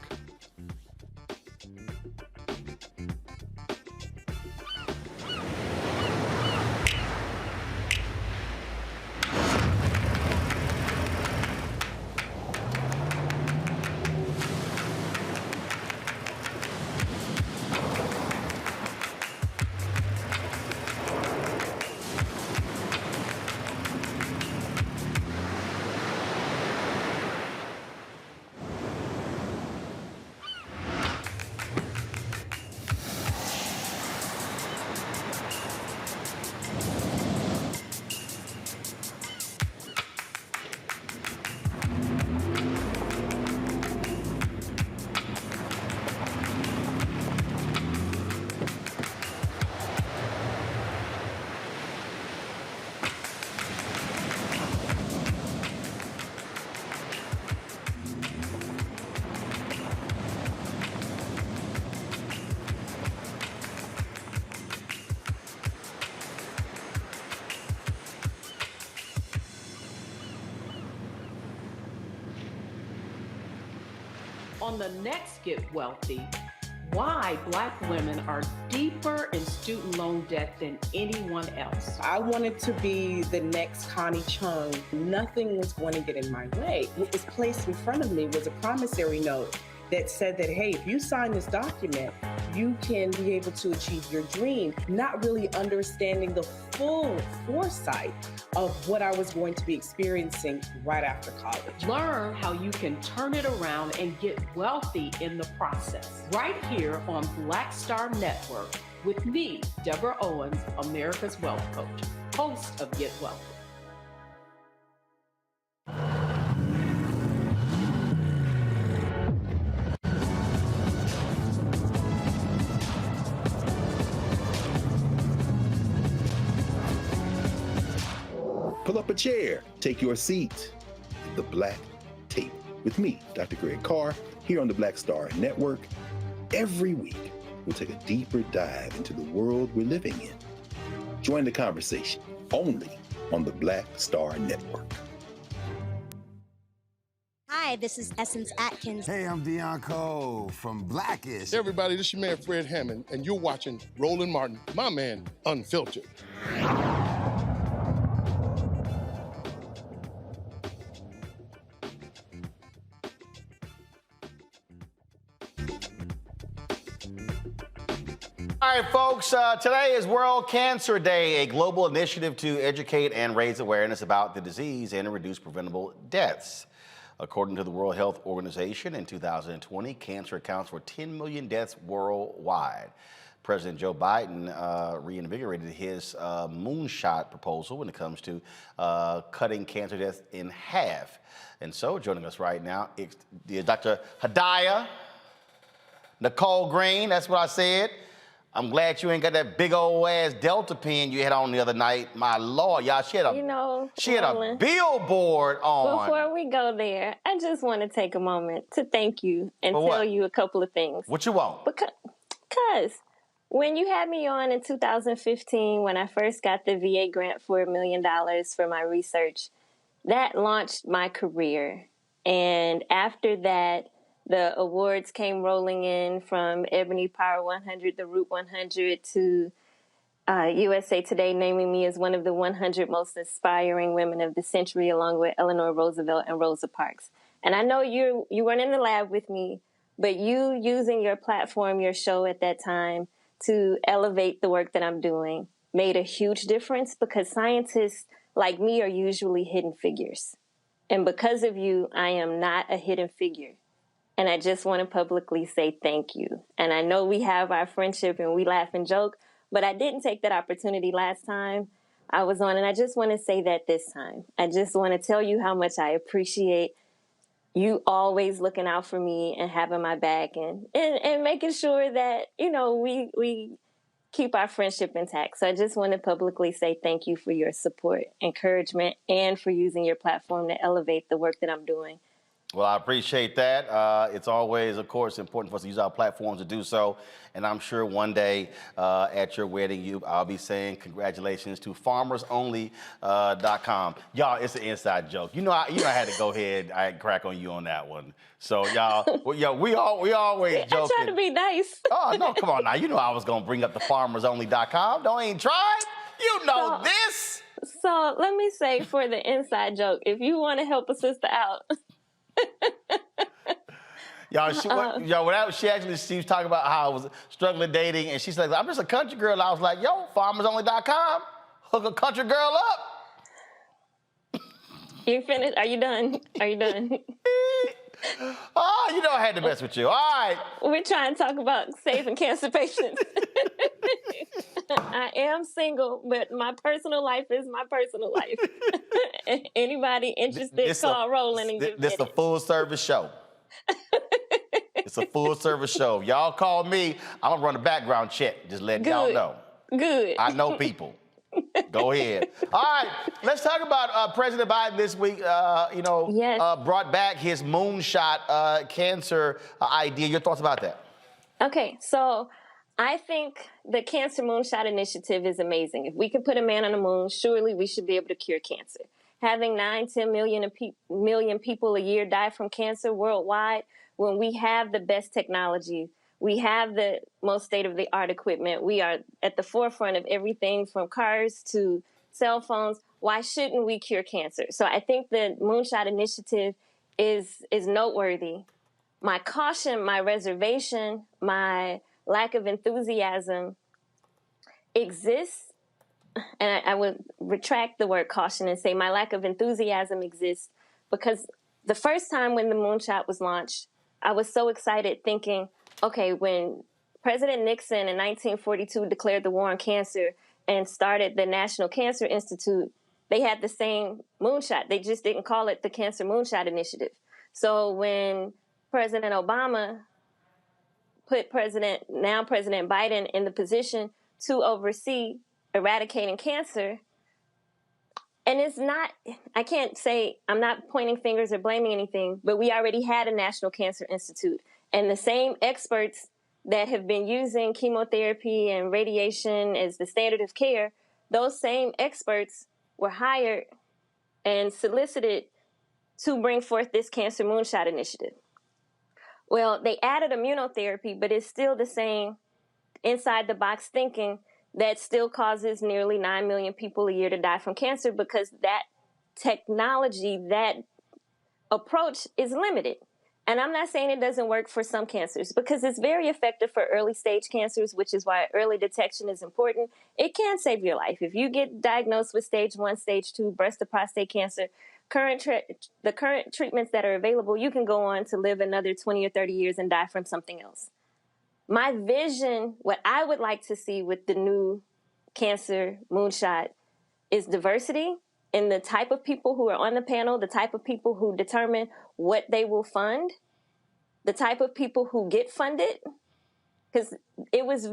on the next Get Wealthy, why Black women are deeper in student loan debt than anyone else. I wanted to be the next Connie Chung. Nothing was going to get in my way. What was placed in front of me was a promissory note that said that, hey, if you sign this document, you can be able to achieve your dream, not really understanding the full foresight of what I was going to be experiencing right after college. Learn how you can turn it around and get wealthy in the process. Right here on Black Star Network with me, Deborah Owens, America's Wealth Coach, host of Get Wealthy. Pull up a chair, take your seat at the Black Table with me, Dr. Greg Carr, here on the Black Star Network. Every week, we'll take a deeper dive into the world we're living in. Join the conversation only on the Black Star Network. Hi, this is Essence Atkins. Hey, I'm Deion Cole from Blackish. Hey, everybody, this is your man, Fred Hammond, and you're watching Roland Martin, my man, Unfiltered. All right, folks, today is World Cancer Day, a global initiative to educate and raise awareness about the disease and reduce preventable deaths. According to the World Health Organization, in 2020, cancer accounts for 10 million deaths worldwide. President Joe Biden reinvigorated his moonshot proposal when it comes to cutting cancer deaths in half. And so, joining us right now is Dr. Hadaya Nicole Green. That's what I said. I'm glad you ain't got that big old ass Delta pen you had on the other night. My Lord, y'all, she had a billboard on. Before we go there, I just want to take a moment to thank you and tell you a couple of things. What you want? Because when you had me on in 2015, when I first got the VA grant for $1 million for my research, that launched my career. And after that, the awards came rolling in from Ebony Power 100, the Root 100, to USA Today naming me as one of the 100 most inspiring women of the century, along with Eleanor Roosevelt and Rosa Parks. And I know you weren't in the lab with me, but you using your platform, your show at that time, to elevate the work that I'm doing made a huge difference, because scientists like me are usually hidden figures. And because of you, I am not a hidden figure. And I just want to publicly say thank you. And I know we have our friendship and we laugh and joke, but I didn't take that opportunity last time I was on. And I just want to say that this time. I just want to tell you how much I appreciate you always looking out for me and having my back and making sure that, you know, we keep our friendship intact. So I just want to publicly say thank you for your support, encouragement, and for using your platform to elevate the work that I'm doing. Well, I appreciate that. It's always, of course, important for us to use our platforms to do so. And I'm sure one day at your wedding, I'll be saying congratulations to farmersonly.com. Y'all, it's an inside joke. You know, I had to go ahead and crack on you on that one. So, y'all, we always joke. I try to be nice. Oh, no, come on now. You know I was going to bring up the farmersonly.com. Don't even try it. You know this. So let me say, for the inside joke, if you want to help a sister out. She was talking about how I was struggling dating, and she's like, I'm just a country girl. I was like, yo, farmersonly.com, hook a country girl up. You finished? Are you done? Oh, you know I had to mess with you. All right. We're trying to talk about saving cancer patients. I am single, but my personal life is my personal life. Anybody interested, call Roland and get This is a full-service show. It's a full-service show. Y'all call me. I'm going to run a background check. Just letting y'all know. Good. I know people. Go ahead. All right, let's talk about President Biden this week. Brought back his moonshot cancer idea. Your thoughts about that? Okay, so I think the Cancer Moonshot Initiative is amazing. If we could put a man on the moon, surely we should be able to cure cancer. Having 9-10 million people a year die from cancer worldwide when we have the best technology, we have the most state-of-the-art equipment, we are at the forefront of everything from cars to cell phones, why shouldn't we cure cancer? So I think the Moonshot Initiative is noteworthy. My caution, my reservation, my lack of enthusiasm exists, and I would retract the word caution and say my lack of enthusiasm exists because the first time when the Moonshot was launched, I was so excited thinking, okay, when President Nixon in 1942 declared the war on cancer and started the National Cancer Institute, they had the same moonshot. They just didn't call it the Cancer Moonshot Initiative. So when President Obama put now President Biden in the position to oversee eradicating cancer, and it's not, I can't say, I'm not pointing fingers or blaming anything, but we already had a National Cancer Institute. And the same experts that have been using chemotherapy and radiation as the standard of care, those same experts were hired and solicited to bring forth this Cancer Moonshot Initiative. Well, they added immunotherapy, but it's still the same inside-the-box thinking that still causes nearly 9 million people a year to die from cancer because that technology, that approach is limited. And I'm not saying it doesn't work for some cancers because it's very effective for early stage cancers, which is why early detection is important. It can save your life. If you get diagnosed with stage 1, stage 2 breast or prostate cancer, the current treatments that are available, you can go on to live another 20 or 30 years and die from something else. My vision, what I would like to see with the new Cancer Moonshot is diversity in the type of people who are on the panel, the type of people who determine what they will fund, the type of people who get funded. Because there was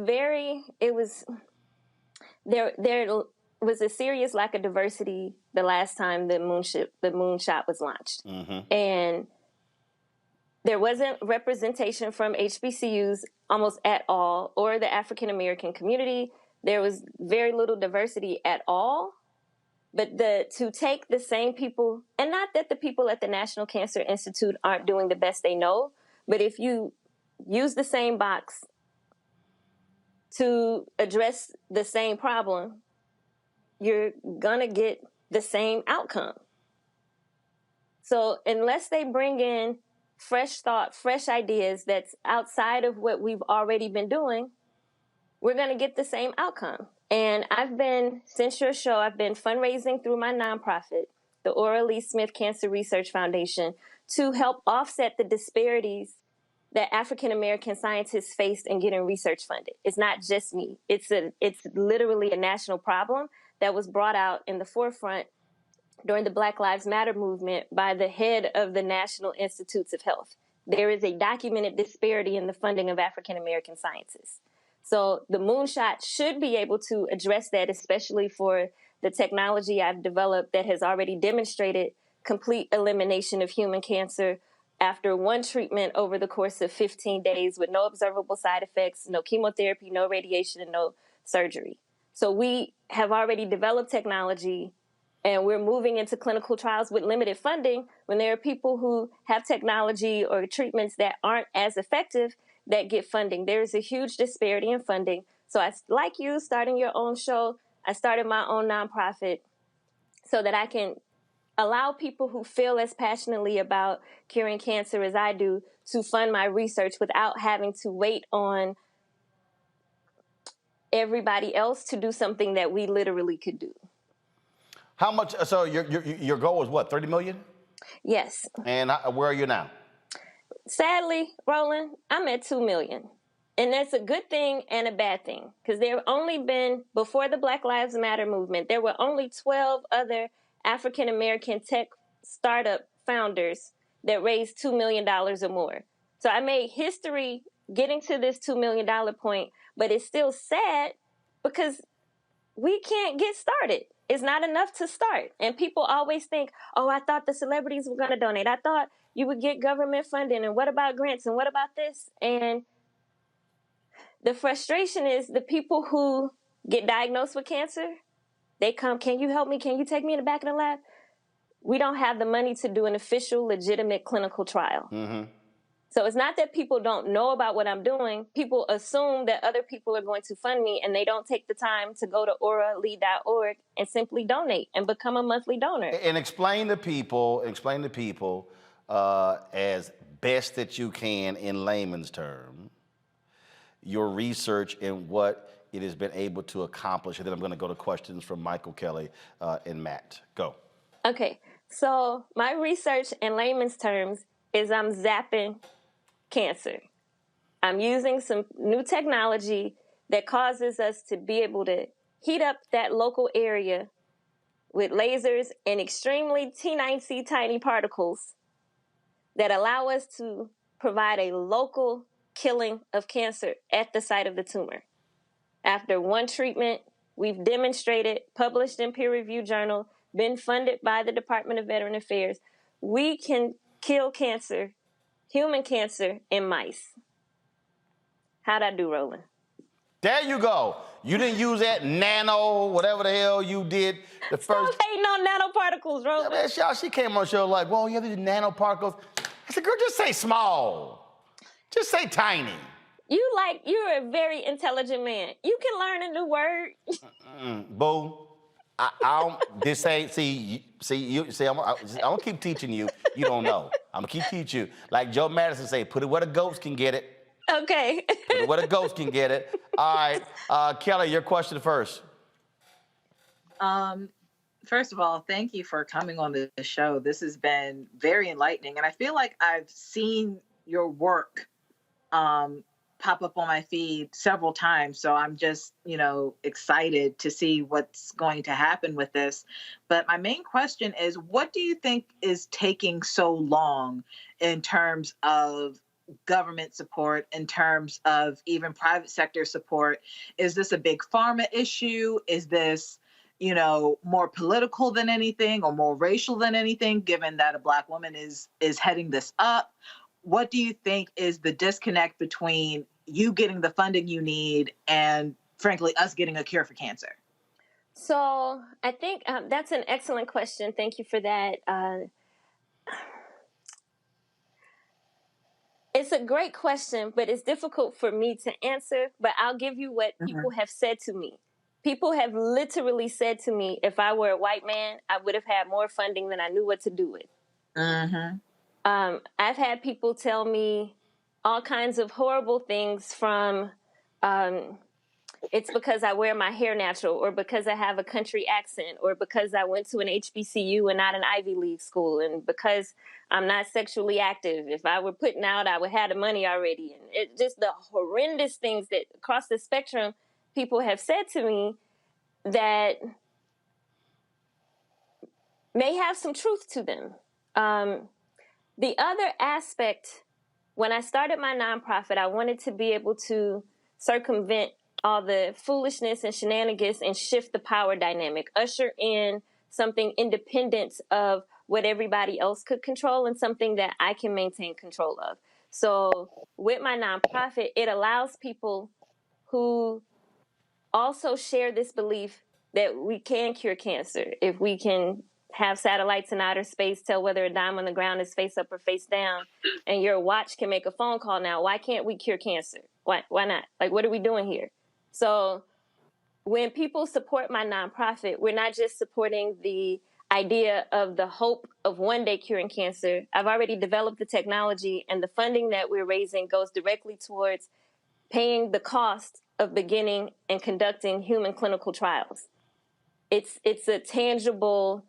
a serious lack of diversity the last time the Moonshot was launched. Mm-hmm. And there wasn't representation from HBCUs almost at all, or the African American community. There was very little diversity at all. But to take the same people, and not that the people at the National Cancer Institute aren't doing the best they know, but if you use the same box to address the same problem, you're gonna get the same outcome. So unless they bring in fresh thought, fresh ideas that's outside of what we've already been doing, we're going to get the same outcome. And since your show, I've been fundraising through my nonprofit, the Ora Lee Smith Cancer Research Foundation, to help offset the disparities that African American scientists faced in getting research funded. It's not just me. It's literally a national problem that was brought out in the forefront during the Black Lives Matter movement by the head of the National Institutes of Health. There is a documented disparity in the funding of African American scientists. So the Moonshot should be able to address that, especially for the technology I've developed that has already demonstrated complete elimination of human cancer after one treatment over the course of 15 days with no observable side effects, no chemotherapy, no radiation, and no surgery. So we have already developed technology, and we're moving into clinical trials with limited funding when there are people who have technology or treatments that aren't as effective that get funding. There is a huge disparity in funding. So like you, starting your own show, I started my own nonprofit so that I can allow people who feel as passionately about curing cancer as I do to fund my research without having to wait on everybody else to do something that we literally could do. How much? So your goal was what? 30 million? Yes. And where are you now? Sadly, Roland, I'm at 2 million. And that's a good thing and a bad thing. Because there have only been, before the Black Lives Matter movement, there were only 12 other African-American tech startup founders that raised $2 million or more. So I made history getting to this $2 million point, but it's still sad because we can't get started. It's not enough to start. And people always think, oh, I thought the celebrities were going to donate. I thought you would get government funding. And what about grants? And what about this? And the frustration is the people who get diagnosed with cancer, they come, can you help me? Can you take me in the back of the lab? We don't have the money to do an official, legitimate clinical trial. Mm-hmm. So it's not that people don't know about what I'm doing. People assume that other people are going to fund me, and they don't take the time to go to auralead.org and simply donate and become a monthly donor. And explain to people, as best that you can in layman's terms, your research and what it has been able to accomplish. And then I'm going to go to questions from Michael, Kelly, and Matt. Go. Okay, so my research in layman's terms is I'm zapping cancer. I'm using some new technology that causes us to be able to heat up that local area with lasers and extremely T9C tiny particles that allow us to provide a local killing of cancer at the site of the tumor. After one treatment, we've demonstrated, published in peer-reviewed journal, been funded by the Department of Veteran Affairs, we can kill cancer, human cancer, in mice. How'd I do, Roland? There you go. You didn't use that nano, whatever the hell you did the first. Stop hating on nanoparticles, Roland. Yeah, man, she came on the show like, well, yeah, these nanoparticles. I said, girl, just say small. Just say tiny. You're a very intelligent man. You can learn a new word. Boo. I don't, this ain't, I'm gonna keep teaching you. You don't know. I'm gonna keep teaching you. Like Joe Madison say, put it where the goats can get it. Okay. Put it where the goats can get it. All right, Kelly, your question first. First of all, thank you for coming on the show. This has been very enlightening, and I feel like I've seen your work pop up on my feed several times. So I'm just, excited to see what's going to happen with this. But my main question is, what do you think is taking so long in terms of government support, in terms of even private sector support? Is this a big pharma issue? Is this, more political than anything or more racial than anything, given that a Black woman is heading this up? What do you think is the disconnect between you getting the funding you need and, frankly, us getting a cure for cancer? So I think that's an excellent question. Thank you for that. It's a great question, but it's difficult for me to answer. But I'll give you what people have said to me. People have literally said to me, if I were a white man, I would have had more funding than I knew what to do with. I've had people tell me all kinds of horrible things from it's because I wear my hair natural, or because I have a country accent, or because I went to an HBCU and not an Ivy League school, and because I'm not sexually active. If I were putting out, I would have the money already. And it just the horrendous things that across the spectrum people have said to me that may have some truth to them. The other aspect, when I started my nonprofit, I wanted to be able to circumvent all the foolishness and shenanigans and shift the power dynamic, usher in something independent of what everybody else could control and something that I can maintain control of. So with my nonprofit, it allows people who also share this belief that we can cure cancer if we can have satellites in outer space tell whether a dime on the ground is face up or face down, and your watch can make a phone call now. Why can't we cure cancer? Why not? Like, what are we doing here? So when people support my nonprofit, we're not just supporting the idea of the hope of one day curing cancer. I've already developed the technology, and the funding that we're raising goes directly towards paying the cost of beginning and conducting human clinical trials. It's a tangible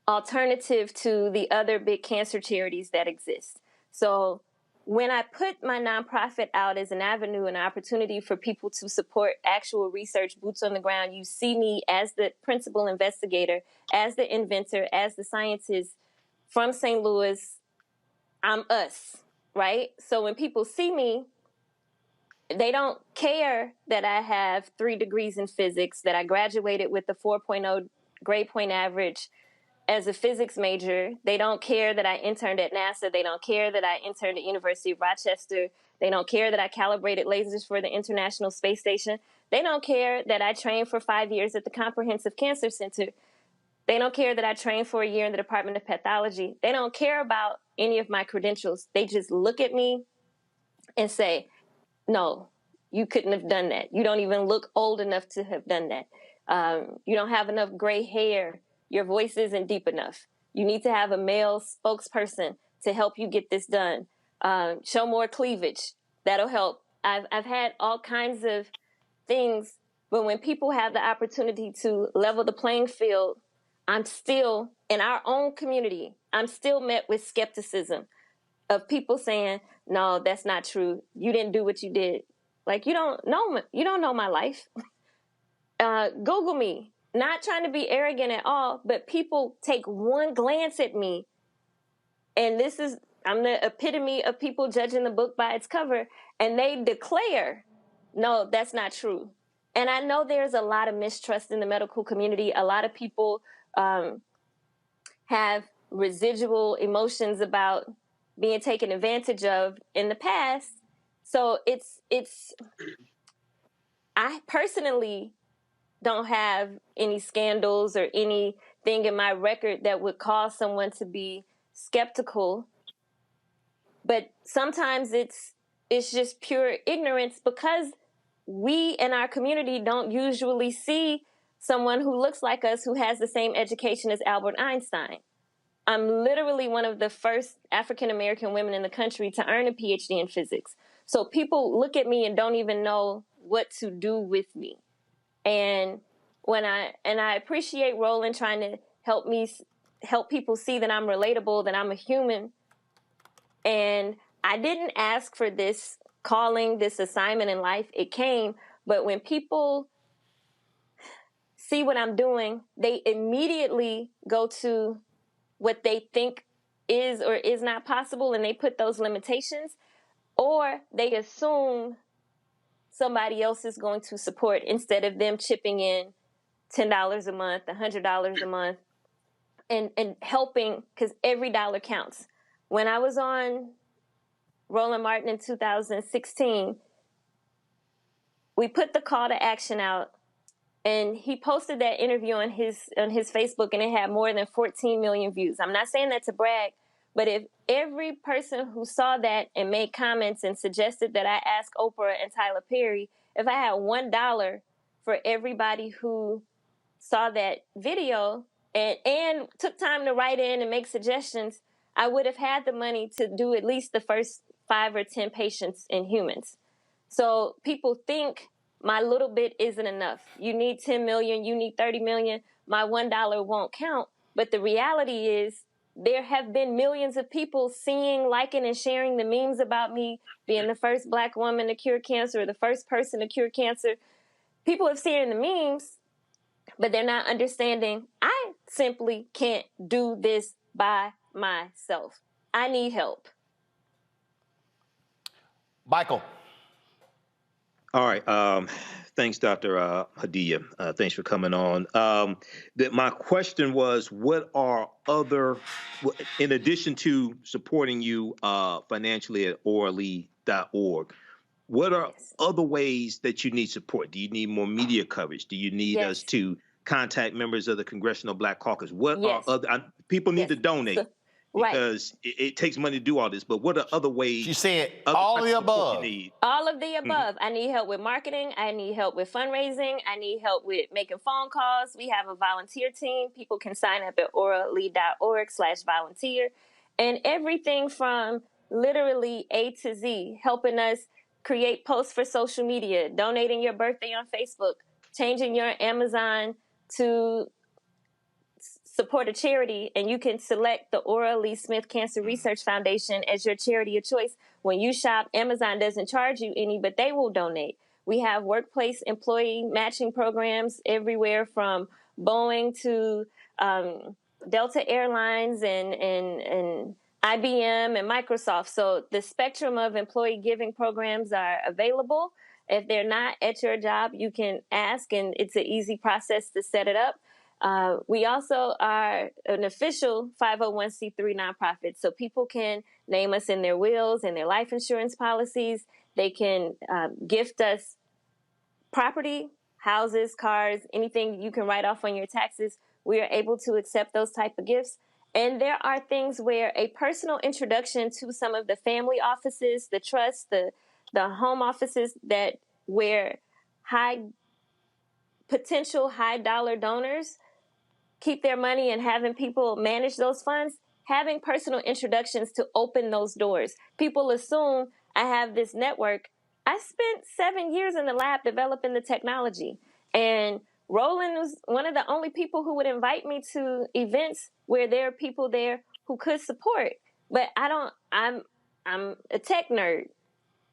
alternative to the other big cancer charities that exist. So when I put my nonprofit out as an avenue, an opportunity for people to support actual research, boots on the ground, you see me as the principal investigator, as the inventor, as the scientist from St. Louis. I'm us, right? So when people see me, they don't care that I have 3 degrees in physics, that I graduated with a 4.0 grade point average as a physics major. They don't care that I interned at NASA. They don't care that I interned at University of Rochester. They don't care that I calibrated lasers for the International Space Station. They don't care that I trained for 5 years at the Comprehensive Cancer Center. They don't care that I trained for a year in the Department of Pathology. They don't care about any of my credentials. They just look at me and say, no, you couldn't have done that. You don't even look old enough to have done that. You don't have enough gray hair. Your voice isn't deep enough. You need to have a male spokesperson to help you get this done. Show more cleavage. That'll help. I've had all kinds of things, but when people have the opportunity to level the playing field, I'm still, in our own community, I'm still met with skepticism of people saying, no, that's not true. You didn't do what you did. Like, you don't know my life. Google me. Not trying to be arrogant at all, but people take one glance at me, and I'm the epitome of people judging the book by its cover, and they declare, no, that's not true. And I know there's a lot of mistrust in the medical community. A lot of people have residual emotions about being taken advantage of in the past. So I personally don't have any scandals or anything in my record that would cause someone to be skeptical. But sometimes it's just pure ignorance, because we in our community don't usually see someone who looks like us who has the same education as Albert Einstein. I'm literally one of the first African-American women in the country to earn a PhD in physics. So people look at me and don't even know what to do with me. And I appreciate Roland trying to help people see that I'm relatable, that I'm a human. And I didn't ask for this calling, this assignment in life. It came. But when people see what I'm doing, they immediately go to what they think is or is not possible, and they put those limitations, or they assume somebody else is going to support instead of them chipping in $10 a month, $100 a month, and helping, because every dollar counts. When I was on Roland Martin in 2016, we put the call to action out, and he posted that interview on his Facebook, and it had more than 14 million views. I'm not saying that to brag, but if every person who saw that and made comments and suggested that I ask Oprah and Tyler Perry, if I had $1 for everybody who saw that video and took time to write in and make suggestions, I would have had the money to do at least the first 5 or 10 patients in humans. So people think my little bit isn't enough. You need 10 million, you need 30 million. My $1 won't count. But the reality is there have been millions of people seeing, liking, and sharing the memes about me being the first Black woman to cure cancer, or the first person to cure cancer. People have seen the memes, but they're not understanding I simply can't do this by myself. I need help. Michael. All right. Thanks, Dr. Hadiyah. Thanks for coming on. My question was, what are other, in addition to supporting you financially at orally.org, what are other ways that you need support? Do you need more media coverage? Do you need us to contact members of the Congressional Black Caucus? What are other, people need to donate. Because it takes money to do all this, but what are other ways? She said all of the above. All of the above. I need help with marketing. I need help with fundraising. I need help with making phone calls. We have a volunteer team. People can sign up at orally.org/volunteer. And everything from literally A to Z, helping us create posts for social media, donating your birthday on Facebook, changing your Amazon to support a charity, and you can select the Aura Lee Smith Cancer Research Foundation as your charity of choice. When you shop, Amazon doesn't charge you any, but they will donate. We have workplace employee matching programs everywhere from Boeing to Delta Airlines and IBM and Microsoft. So the spectrum of employee giving programs are available. If they're not at your job, you can ask, and it's an easy process to set it up. We also are an official 501c3 nonprofit, so people can name us in their wills and their life insurance policies. They can gift us property, houses, cars, anything you can write off on your taxes. We are able to accept those type of gifts. And there are things where a personal introduction to some of the family offices, the trusts, the home offices where potential high dollar donors keep their money and having people manage those funds, having personal introductions to open those doors. People assume I have this network. I spent 7 years in the lab developing the technology. And Roland was one of the only people who would invite me to events where there are people there who could support. But I'm a tech nerd.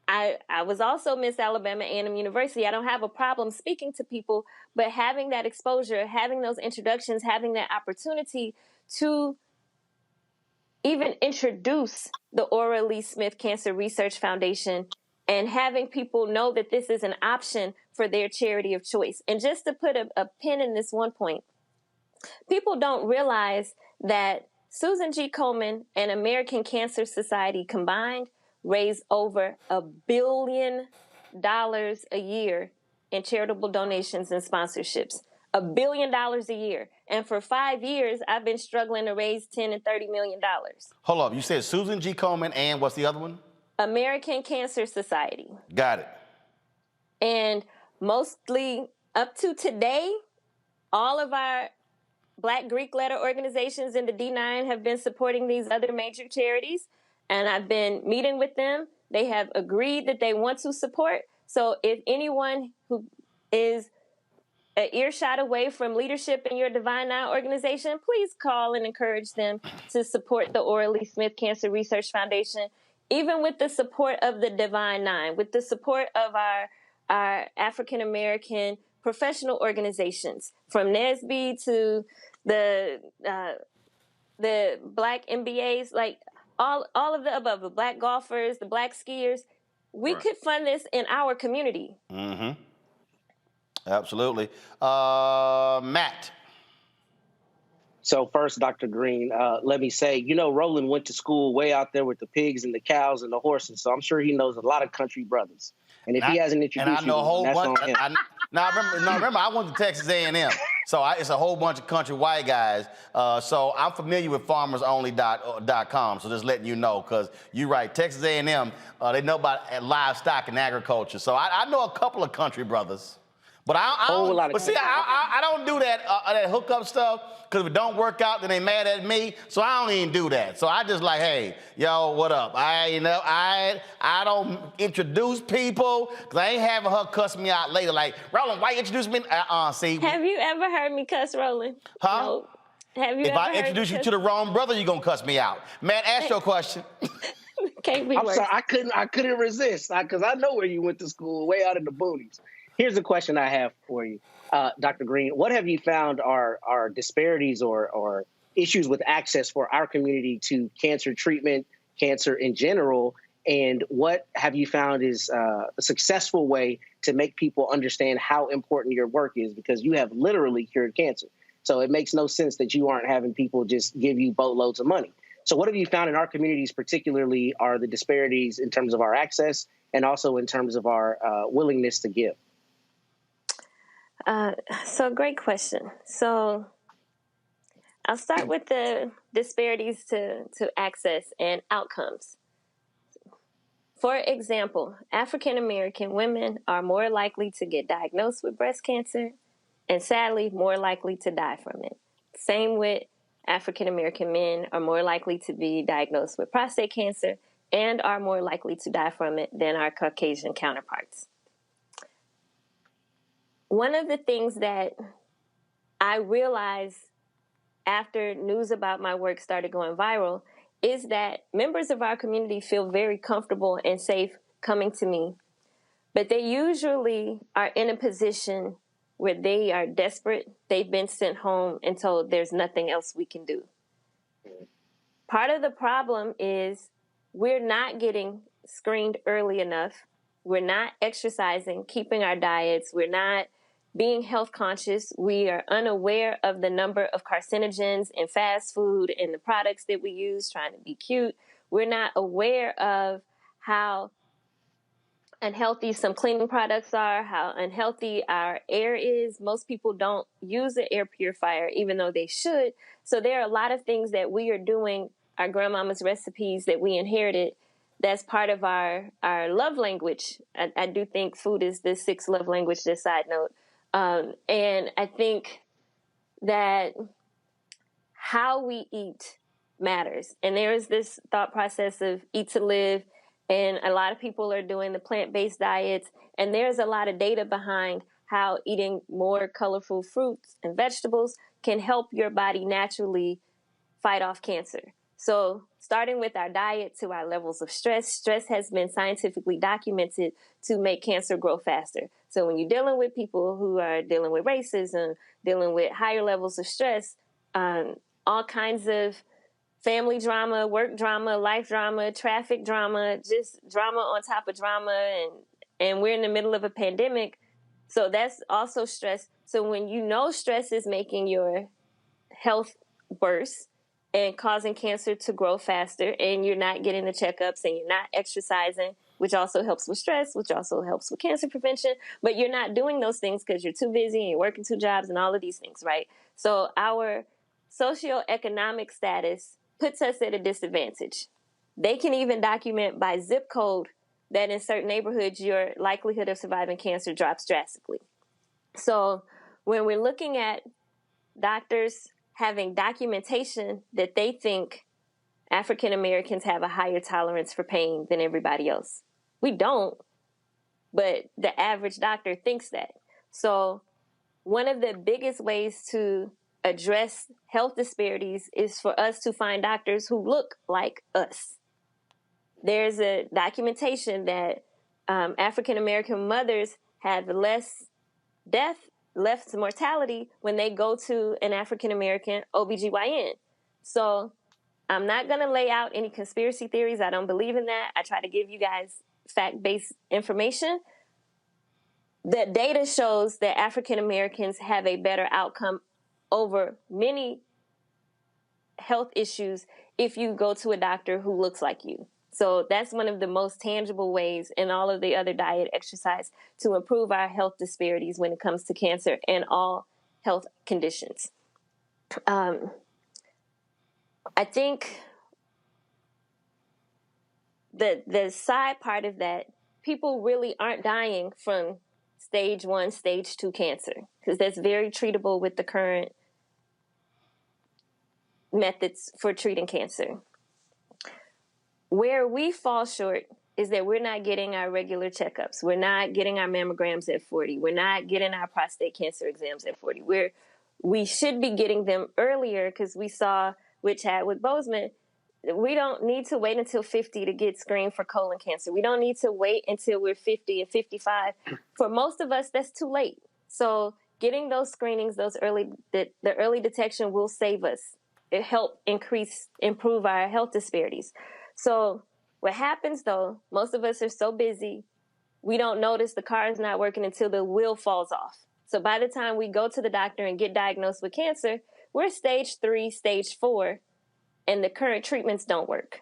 I was also Miss Alabama A&M University. I don't have a problem speaking to people, but having that exposure, having those introductions, having that opportunity to even introduce the Aura Lee Smith Cancer Research Foundation and having people know that this is an option for their charity of choice. And just to put a pin in this one point, people don't realize that Susan G. Komen and American Cancer Society combined raise over $1 billion a year in charitable donations and sponsorships. $1 billion a year. And for 5 years, I've been struggling to raise $10 and $30 million. Hold up. You said Susan G. Komen and what's the other one? American Cancer Society. Got it. And mostly up to today, all of our Black Greek letter organizations in the D9 have been supporting these other major charities. And I've been meeting with them. They have agreed that they want to support. So if anyone who is an earshot away from leadership in your Divine Now organization, please call and encourage them to support the Aura Lee Smith Cancer Research Foundation, even with the support of the Divine Nine, with the support of our African-American professional organizations, from NSB to the Black MBAs, like all of the above, the Black golfers, the Black skiers. We could fund this in our community. Mm-hmm. Absolutely. Matt. So first, Dr. Greene, let me say, Roland went to school way out there with the pigs and the cows and the horses, so I'm sure he knows a lot of country brothers. And if he hasn't introduced you, that's on him. Remember, I went to Texas A&M, so it's a whole bunch of country white guys. So I'm familiar with farmersonly.com, so just letting you know, because you're right, Texas A&M, they know about livestock and agriculture. So I know a couple of country brothers. But I don't do that hookup stuff, because if it don't work out, then they mad at me. So I don't even do that. So I just like, hey, yo, what up? I don't introduce people, because I ain't having her cuss me out later. Like, Roland, why you introduce me? See. Have you ever heard me cuss, Roland? Huh? No. Have you if ever I introduce you to the wrong brother, you're gonna cuss me out. Man, ask your question. Can't be I'm worse. sorry, I couldn't resist, because I know where you went to school, way out in the boonies. Here's a question I have for you, Dr. Greene. What have you found are disparities or issues with access for our community to cancer treatment, cancer in general, and what have you found is a successful way to make people understand how important your work is, because you have literally cured cancer. So it makes no sense that you aren't having people just give you boatloads of money. So what have you found in our communities particularly are the disparities in terms of our access and also in terms of our willingness to give? So great question. So I'll start with the disparities to access and outcomes. For example, African-American women are more likely to get diagnosed with breast cancer and sadly more likely to die from it. Same with African-American men are more likely to be diagnosed with prostate cancer and are more likely to die from it than our Caucasian counterparts. One of the things that I realized after news about my work started going viral is that members of our community feel very comfortable and safe coming to me, but they usually are in a position where they are desperate. They've been sent home and told there's nothing else we can do. Part of the problem is we're not getting screened early enough. We're not exercising, keeping our diets. We're not being health conscious. We are unaware of the number of carcinogens in fast food and the products that we use trying to be cute. We're not aware of how unhealthy some cleaning products are, how unhealthy our air is. Most people don't use an air purifier, even though they should. So there are a lot of things that we are doing, our grandmama's recipes that we inherited, that's part of our love language. I do think food is the sixth love language, just side note. And I think that how we eat matters. And there is this thought process of eat to live, and a lot of people are doing the plant-based diets, and there's a lot of data behind how eating more colorful fruits and vegetables can help your body naturally fight off cancer. So starting with our diet to our levels of stress has been scientifically documented to make cancer grow faster. So when you're dealing with people who are dealing with racism, dealing with higher levels of stress, all kinds of family drama, work drama, life drama, traffic drama, just drama on top of drama, and we're in the middle of a pandemic. So that's also stress. So when you know stress is making your health worse and causing cancer to grow faster, and you're not getting the checkups and you're not exercising, which also helps with stress, which also helps with cancer prevention, but you're not doing those things because you're too busy and you're working 2 jobs and all of these things, right? So our socioeconomic status puts us at a disadvantage. They can even document by zip code that in certain neighborhoods, your likelihood of surviving cancer drops drastically. So when we're looking at doctors having documentation that they think African Americans have a higher tolerance for pain than everybody else. We don't, but the average doctor thinks that. So one of the biggest ways to address health disparities is for us to find doctors who look like us. There's a documentation that African American mothers have less death, less mortality when they go to an African American OBGYN. So I'm not going to lay out any conspiracy theories. I don't believe in that. I try to give you guys fact-based information. The data shows that African Americans have a better outcome over many health issues if you go to a doctor who looks like you. So that's one of the most tangible ways in all of the other diet, exercise, to improve our health disparities when it comes to cancer and all health conditions. I think the side part of that, people really aren't dying from stage 1, stage 2 cancer, because that's very treatable with the current methods for treating cancer. Where we fall short is that we're not getting our regular checkups. We're not getting our mammograms at 40. We're not getting our prostate cancer exams at 40. We should be getting them earlier, because we saw with Chadwick Boseman, we don't need to wait until 50 to get screened for colon cancer. We don't need to wait until we're 50 and 55. For most of us, that's too late. So getting those screenings, the early detection will save us. It help improve our health disparities. So what happens though, most of us are so busy, we don't notice the car is not working until the wheel falls off. So by the time we go to the doctor and get diagnosed with cancer, we're stage 3, stage 4, and the current treatments don't work.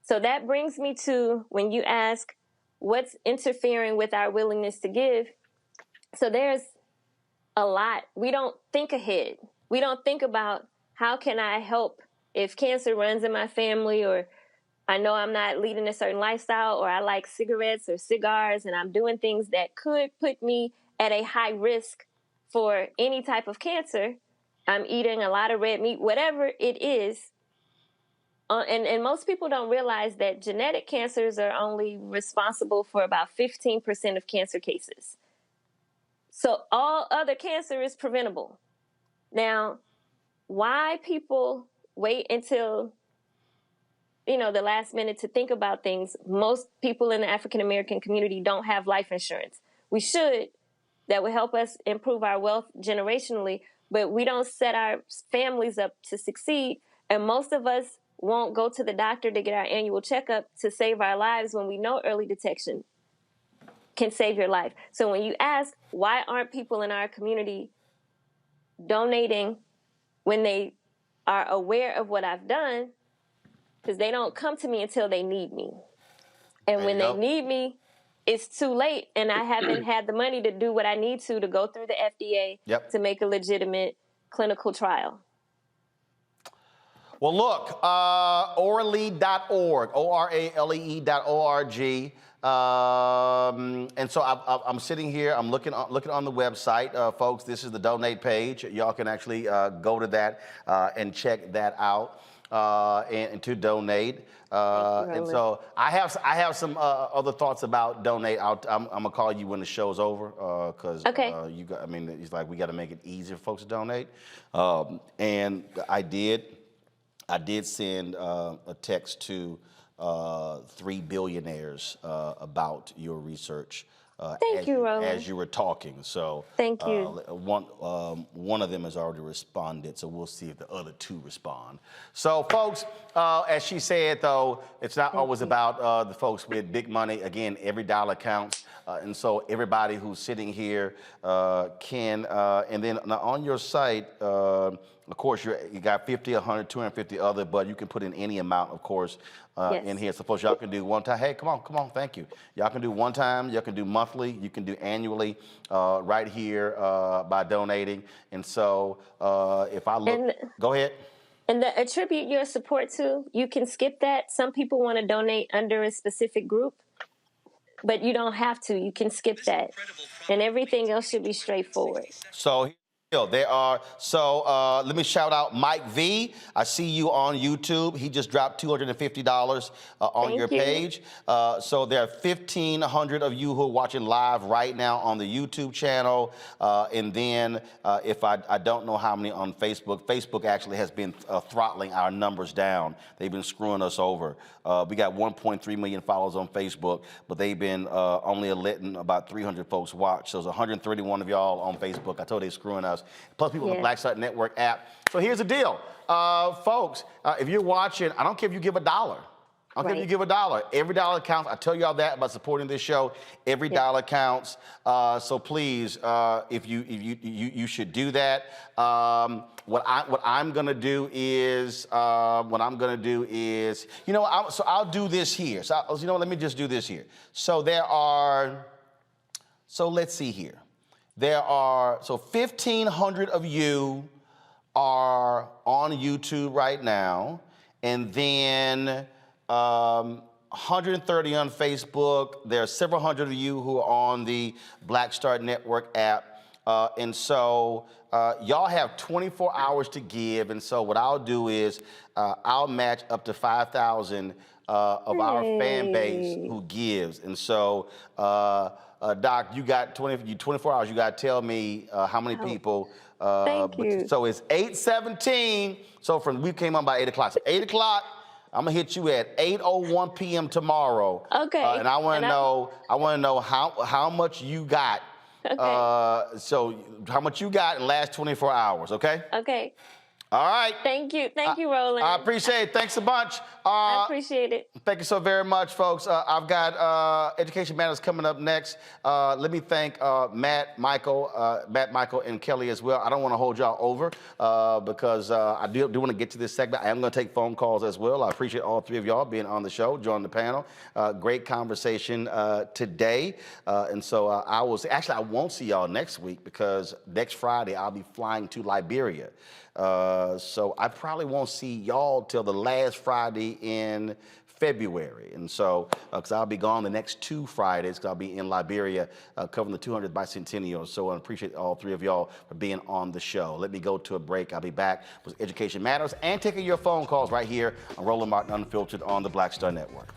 So that brings me to when you ask what's interfering with our willingness to give. So there's a lot. We don't think ahead. We don't think about how can I help if cancer runs in my family, or I know I'm not leading a certain lifestyle, or I like cigarettes or cigars and I'm doing things that could put me at a high risk for any type of cancer. I'm eating a lot of red meat, whatever it is. And most people don't realize that genetic cancers are only responsible for about 15% of cancer cases. So all other cancer is preventable. Now, why people wait until the last minute to think about things? Most people in the African American community don't have life insurance. We should. That would help us improve our wealth generationally, but we don't set our families up to succeed. And most of us won't go to the doctor to get our annual checkup to save our lives when we know early detection can save your life. So when you ask, why aren't people in our community donating when they are aware of what I've done? Because they don't come to me until they need me. And when they need me, it's too late, and I haven't had the money to do what I need to go through the FDA to make a legitimate clinical trial. Well, look, orale.org, ORALE.org. And so I'm sitting here, I'm looking on the website, folks. This is the donate page. Y'all can actually go to that and check that out and to donate. And so I have some other thoughts about donate. I'm gonna call you when the show's over because you got. I mean, it's like we got to make it easier for folks to donate. And I did send a text to 3 billionaires about your research. Thank you, Roland. As you were talking. So thank you. One of them has already responded, so we'll see if the other 2 respond. So, folks, as she said, though, it's not always about the folks with big money. Again, every dollar counts. And so everybody who's sitting here can, and then on your site, of course, you got 50, 100, 250 other, but you can put in any amount, of course, in here. Suppose y'all can do one time. Hey, come on, thank you. Y'all can do one time, y'all can do monthly, you can do annually right here by donating. And so if I look, go ahead. And the attribute your support to, you can skip that. Some people want to donate under a specific group, but you don't have to. You can skip that. And everything else should be straightforward. So there are, let me shout out Mike V. I see you on YouTube. He just dropped $250 on your page. So there are 1,500 of you who are watching live right now on the YouTube channel. And then if I don't know how many on Facebook, Facebook actually has been throttling our numbers down. They've been screwing us over. We got 1.3 million followers on Facebook, but they've been only letting about 300 folks watch. So there's 131 of y'all on Facebook. I told you they're screwing us. Plus people on the Black Star Network app. So here's the deal. Folks, if you're watching, I don't care if you give $1. I don't care if you give $1. Every dollar counts. I tell y'all that about supporting this show. Every dollar counts. So please, if you should do that. What I'm gonna do is, you know, so I'll do this here. So you know, let me just do this here. So let's see here. There are 1,500 of you are on YouTube right now, and then 130 on Facebook. There are several hundred of you who are on the Black Star Network app. And so y'all have 24 hours to give. And so what I'll do is I'll match up to 5,000 of our fan base who gives. And so, Doc, you got 24 hours. You got to tell me how many people. Thank you. So it's 8:17. So we came on by 8 o'clock. So 8 o'clock. I'm gonna hit you at 8:01 p.m. tomorrow. Okay. And I want to know how much you got. Okay. So how much you got in the last 24 hours? Okay. Okay. All right. Thank you, Roland. I appreciate it. Thanks a bunch. I appreciate it. Thank you so very much, folks. I've got Education Matters coming up next. Let me thank Mcmichael, and Kelly as well. I don't want to hold y'all over because I do want to get to this segment. I am going to take phone calls as well. I appreciate all 3 of y'all being on the show, joining the panel. Great conversation today. And so I won't see y'all next week because next Friday I'll be flying to Liberia. So I probably won't see y'all till the last Friday in February. And so, because I'll be gone the next 2 Fridays, because I'll be in Liberia covering the 200th bicentennial. So I appreciate all 3 of y'all for being on the show. Let me go to a break. I'll be back with Education Matters and taking your phone calls right here on Roland Martin Unfiltered on the Black Star Network.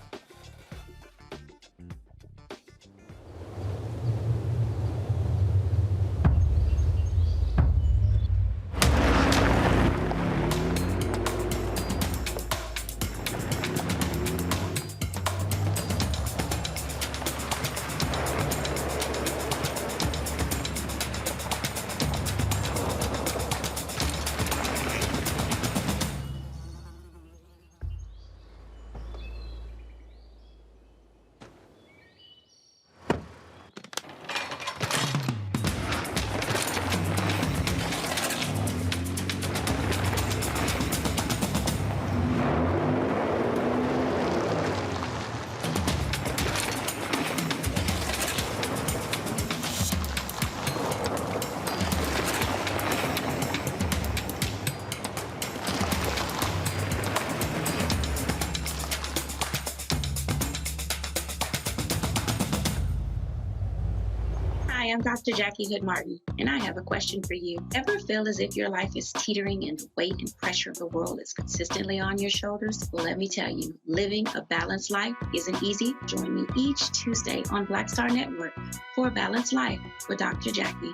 Hi, I'm Dr. Jackie Hood Martin, and I have a question for you. Ever feel as if your life is teetering and the weight and pressure of the world is consistently on your shoulders? Well, let me tell you, living a balanced life isn't easy. Join me each Tuesday on Black Star Network for a Balanced Life with Dr. Jackie.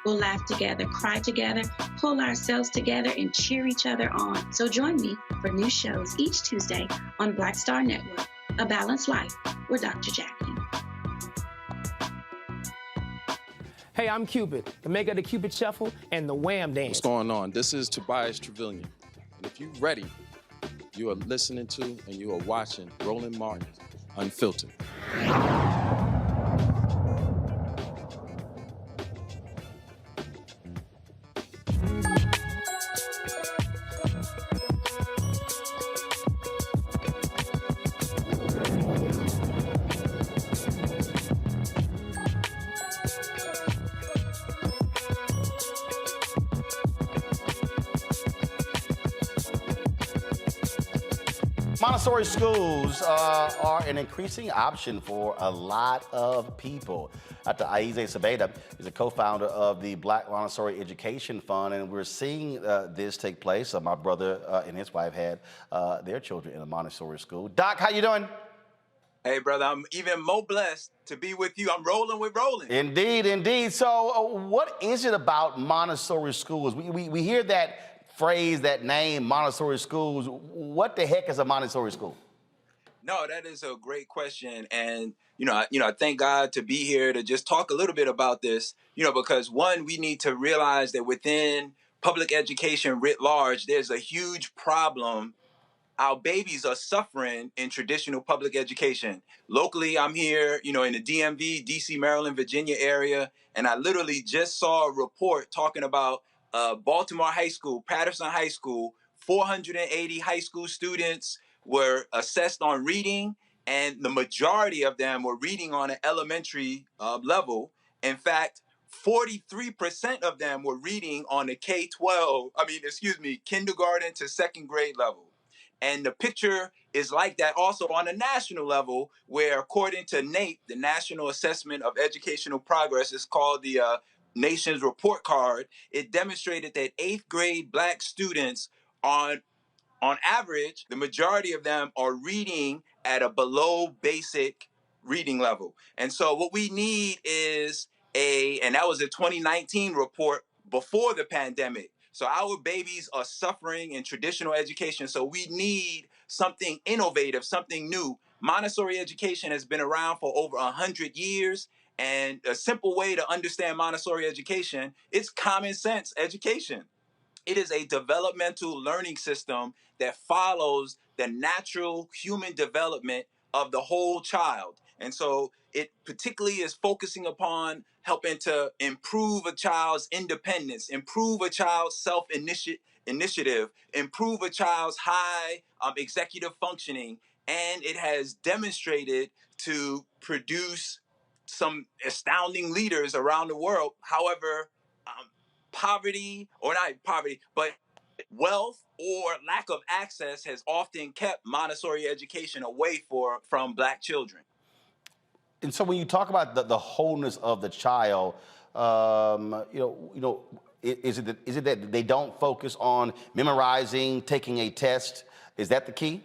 We'll laugh together, cry together, pull ourselves together, and cheer each other on. So join me for new shows each Tuesday on Black Star Network, A Balanced Life with Dr. Jackie. Hey, I'm Cupid, the maker of the Cupid Shuffle and the Wham Dance. What's going on? This is Tobias Trevelyan. And if you're ready, you are listening to and you are watching Roland Martin Unfiltered. Montessori schools are an increasing option for a lot of people. Dr. Aize Sabeda is a co-founder of the Black Montessori Education Fund, and we're seeing this take place. My brother and his wife had their children in a Montessori school. Doc, how you doing? Hey, brother, I'm even more blessed to be with you. I'm rolling with Roland. Indeed, indeed. So what is it about Montessori schools? We hear that phrase, that name, Montessori schools. What the heck is a Montessori school? No, that is a great question. And, I thank God to be here to just talk a little bit about this, because one, we need to realize that within public education writ large, there's a huge problem. Our babies are suffering in traditional public education. Locally, I'm here, in the DMV, DC, Maryland, Virginia area, and I literally just saw a report talking about Baltimore High School, Patterson High School, 480 high school students were assessed on reading, and the majority of them were reading on an elementary level. In fact, 43% of them were reading on the kindergarten to second grade level. And the picture is like that also on a national level, where according to NAEP, the National Assessment of Educational Progress, is called the Nation's Report Card. It demonstrated that 8th grade Black students on average, the majority of them are reading at a below basic reading level. And so what we need is and that was a 2019 report before the pandemic. So our babies are suffering in traditional education. So we need something innovative, something new. Montessori education has been around for over 100 years. And a simple way to understand Montessori education, it's common sense education. It is a developmental learning system that follows the natural human development of the whole child. And so it particularly is focusing upon helping to improve a child's independence, improve a child's self-initiative, improve a child's high executive functioning. And it has demonstrated to produce some astounding leaders around the world. However, but wealth or lack of access has often kept Montessori education away from Black children. And so when you talk about the wholeness of the child, is it that they don't focus on memorizing, taking a test? Is that the key?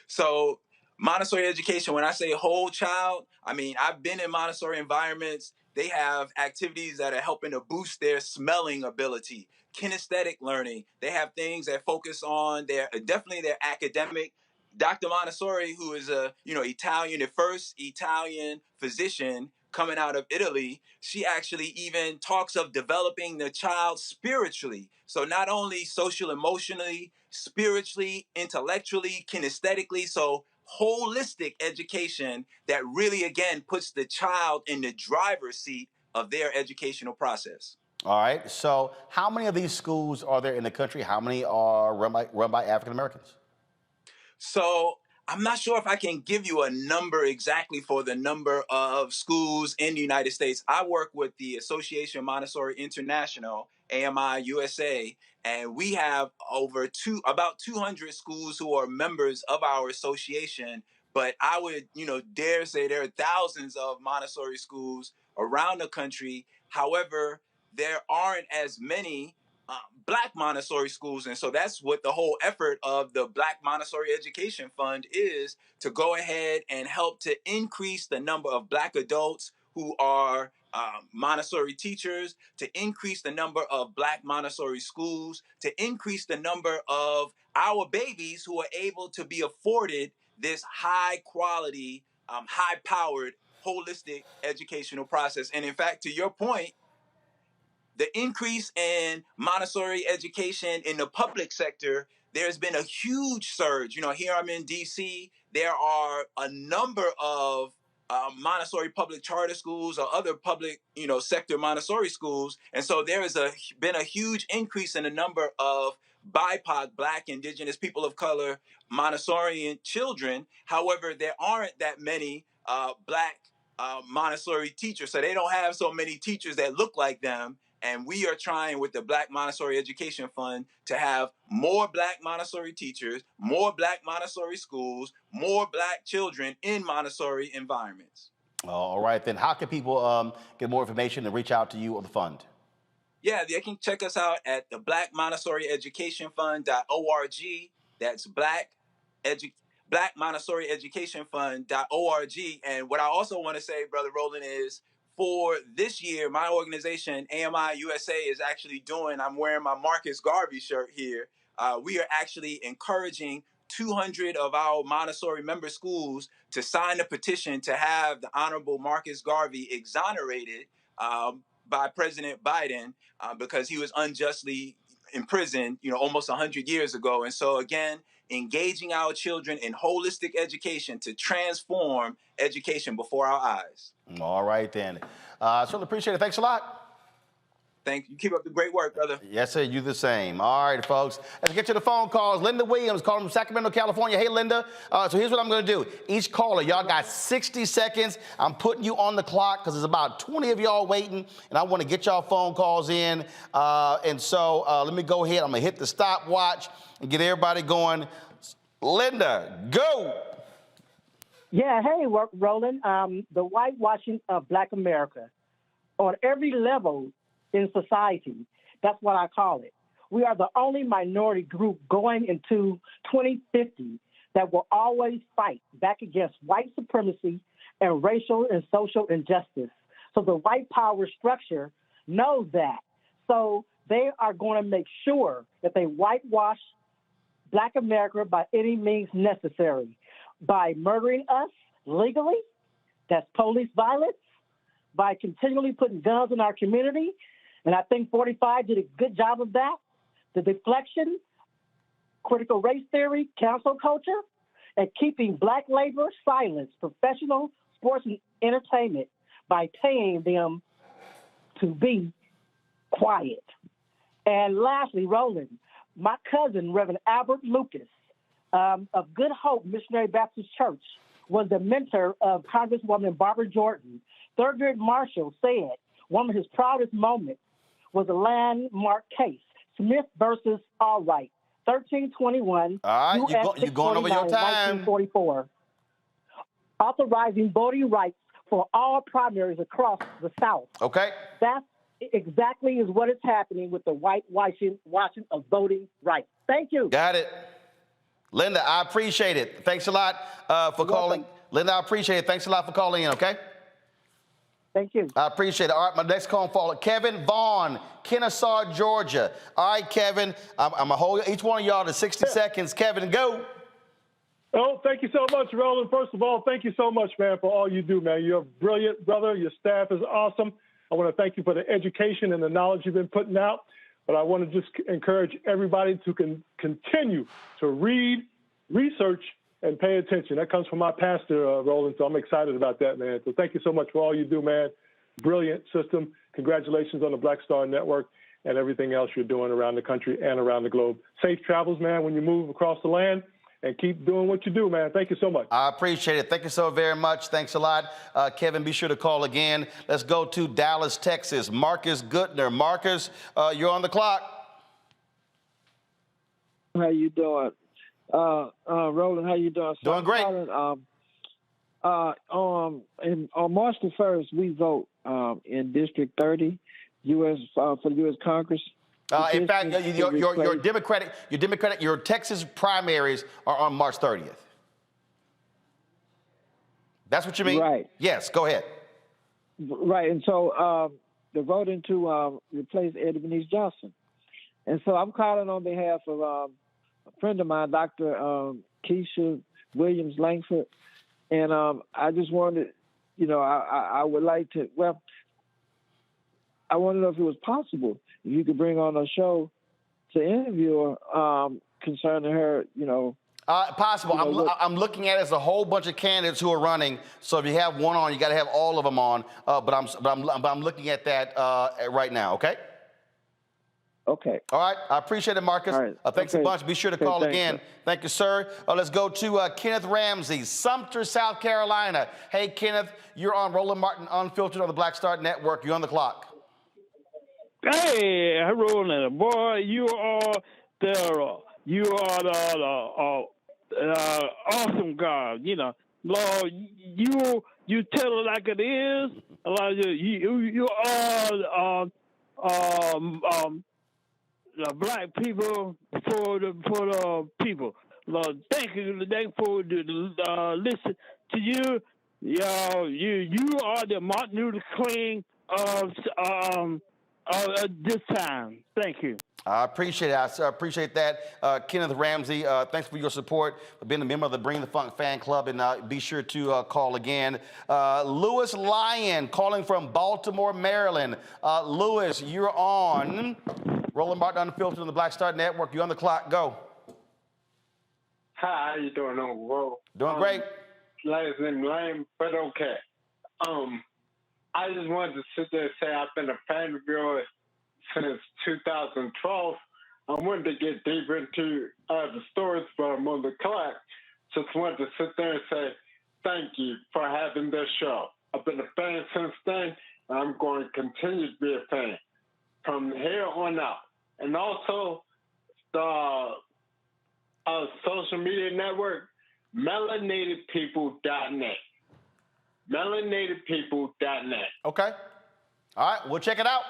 So Montessori education, when I say whole child, I mean, I've been in Montessori environments. They have activities that are helping to boost their smelling ability, kinesthetic learning. They have things that focus on definitely their academic. Dr. Montessori, who is the first Italian physician coming out of Italy, she actually even talks of developing the child spiritually. So not only social, emotionally, spiritually, intellectually, kinesthetically, so holistic education that really, again, puts the child in the driver's seat of their educational process. All right. So how many of these schools are there in the country? How many are run by African Americans? So I'm not sure if I can give you a number exactly for the number of schools in the United States. I work with the Association Montessori International, AMI USA, and we have about 200 schools who are members of our association. But I would, dare say there are thousands of Montessori schools around the country. However, there aren't as many Black Montessori schools. And so that's what the whole effort of the Black Montessori Education Fund is, to go ahead and help to increase the number of Black adults who are Montessori teachers, to increase the number of Black Montessori schools, to increase the number of our babies who are able to be afforded this high quality, high powered, holistic educational process. And in fact, to your point, the increase in Montessori education in the public sector, there's been a huge surge. You know, here I'm in DC, there are a number of Montessori public charter schools or other public, sector Montessori schools. And so there has been a huge increase in the number of BIPOC, Black, Indigenous, people of color, Montessorian children. However, there aren't that many Black Montessori teachers. So they don't have so many teachers that look like them. And we are trying with the Black Montessori Education Fund to have more Black Montessori teachers, more Black Montessori schools, more Black children in Montessori environments. All right, then how can people get more information and reach out to you or the fund? Yeah, they can check us out at the Black Montessori Education Fund.org. That's Black Montessori Education Fund.org. And what I also want to say, Brother Roland, is for this year, my organization, AMI USA, is actually doing, I'm wearing my Marcus Garvey shirt here. We are actually encouraging 200 of our Montessori member schools to sign a petition to have the Honorable Marcus Garvey exonerated by President Biden because he was unjustly imprisoned, almost 100 years ago. And so again, engaging our children in holistic education to transform education before our eyes. All right, then. Certainly appreciate it. Thanks a lot. Thank you. Keep up the great work, brother. Yes, sir. You the same. All right, folks. Let's get to the phone calls. Linda Williams calling from Sacramento, California. Hey, Linda. So here's what I'm going to do. Each caller, y'all got 60 seconds. I'm putting you on the clock because there's about 20 of y'all waiting, and I want to get y'all phone calls in. And so let me go ahead. I'm going to hit the stopwatch and get everybody going. Linda, go. Yeah, hey, Roland. The whitewashing of Black America on every level in society, that's what I call it. We are the only minority group going into 2050 that will always fight back against white supremacy and racial and social injustice. So the white power structure knows that. So they are going to make sure that they whitewash Black America by any means necessary, by murdering us legally, that's police violence, by continually putting guns in our community. And I think 45 did a good job of that. The deflection, critical race theory, cancel culture, and keeping Black labor silenced, professional sports and entertainment by paying them to be quiet. And lastly, Roland, my cousin, Reverend Albert Lucas of Good Hope Missionary Baptist Church, was the mentor of Congresswoman Barbara Jordan. Thurgood Marshall said one of his proudest moments was a landmark case, Smith versus Allwright, 1321. All right, you're going over your time. 1944, authorizing voting rights for all primaries across the South. Okay. That's exactly is what is happening with the whitewashing of voting rights. Thank you. Got it. Linda, I appreciate it. Thanks a lot for calling. Linda, I appreciate it. Thanks a lot for calling in, okay? Thank you. I appreciate it. All right, my next call follow. Kevin Vaughn, Kennesaw, Georgia. All right, Kevin, I'm going to hold each one of y'all to 60 seconds. Kevin, go. Oh, thank you so much, Roland. First of all, thank you so much, man, for all you do, man. You're a brilliant brother. Your staff is awesome. I want to thank you for the education and the knowledge you've been putting out. But I want to just encourage everybody to continue to read, research, and pay attention. That comes from my pastor, Roland, so I'm excited about that, man. So thank you so much for all you do, man. Brilliant system. Congratulations on the Black Star Network and everything else you're doing around the country and around the globe. Safe travels, man, when you move across the land, and keep doing what you do, man. Thank you so much. I appreciate it. Thank you so very much. Thanks a lot. Kevin, be sure to call again. Let's go to Dallas, Texas. Marcus Gutner. Marcus, you're on the clock. How you doing? Roland, how you doing? Doing great. On March the 1st, we vote in District 30, U.S. For the U.S. Congress. In fact, your Democratic, your Texas primaries are on March 30th. That's what you mean? Right. Yes, go ahead. Right, and so they're voting to replace Eddie Bernice Johnson. And so I'm calling on behalf of a friend of mine, Dr. Keisha Williams Langford. And I just wanted, I would like to, I want to know if it was possible if you could bring on a show to interview her concerning her, Possible. I'm looking at it as a whole bunch of candidates who are running. So if you have one on, you got to have all of them on. But I'm looking at that right now. Okay. Okay. All right. I appreciate it, Marcus. All right. Thanks a bunch. Be sure to call again. Sir. Thank you, sir. Let's go to Kenneth Ramsey, Sumter, South Carolina. Hey, Kenneth, you're on Roland Martin Unfiltered on the Black Star Network. You're on the clock. Hey, Roland, boy, you are the awesome guy. Lord, you tell it like it is. You are the black people for the people. Lord, thank you for listen to you. You are the Martin Luther King of this time. Thank you. I appreciate it. I appreciate that. Kenneth Ramsey, thanks for your support, for being a member of the Bring the Funk fan club, and be sure to call again. Lewis Lyon, calling from Baltimore, Maryland. Lewis, you're on Roland Martin Unfiltered on the Black Star Network. You're on the clock. Go. Hi, how you doing, Uncle Ro? Doing great. Last name lame, but okay. I just wanted to sit there and say I've been a fan of yours since 2012. I wanted to get deeper into the stories, but I'm on the clock. Just wanted to sit there and say thank you for having this show. I've been a fan since then, and I'm going to continue to be a fan from here on out. And also, the social media network, melanatedpeople.net. melanatedpeople.net. Okay. All right, we'll check it out.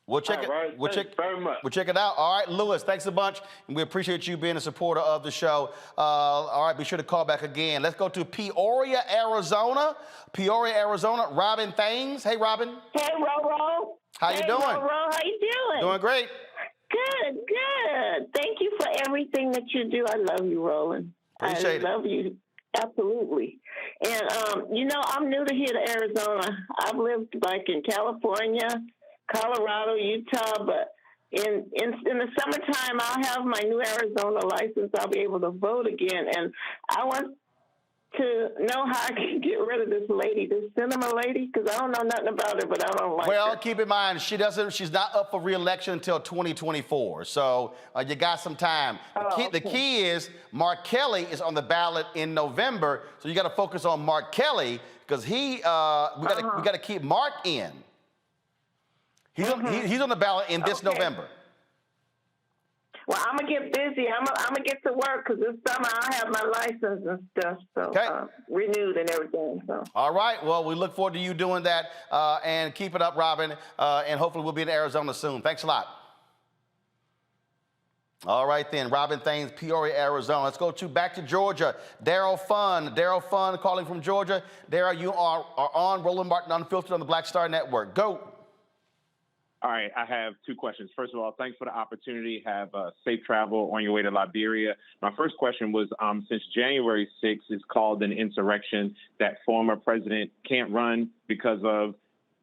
We'll check it. Right. We'll check very much. We'll check it out. All right, Lewis, thanks a bunch, and we appreciate you being a supporter of the show. All right, be sure to call back again. Let's go to Peoria, Arizona. Peoria, Arizona. Robin Thames. Hey, Robin. Hey, Roro. How you doing? Roro, how you doing? Doing great. Good, good. Thank you for everything that you do. I love you, Roland. Appreciate it. I love you. Absolutely. And, I'm new to here to Arizona. I've lived in California, Colorado, Utah, but in the summertime, I'll have my new Arizona license. I'll be able to vote again. And I want to know how I can get rid of this lady, this cinema lady, because I don't know nothing about her, but I don't like her. Well, keep in mind, she's not up for re-election until 2024, so you got some time. The key is Mark Kelly is on the ballot in November, so you got to focus on Mark Kelly, because we got to keep Mark in. He's on the ballot in this November. Well, I'm going to get busy. I'm going to get to work because this summer I'll have my license and stuff, so renewed and everything. So. All right. Well, we look forward to you doing that, and keep it up, Robin, and hopefully we'll be in Arizona soon. Thanks a lot. All right, then. Robin Thames, Peoria, Arizona. Let's go back to Georgia. Daryl Fun. Daryl Fun calling from Georgia. Daryl, you are on Roland Martin Unfiltered on the Black Star Network. Go. All right, I have two questions. First of all, thanks for the opportunity. Have safe travel on your way to Liberia. My first question was, since January 6th is called an insurrection, that former president can't run because of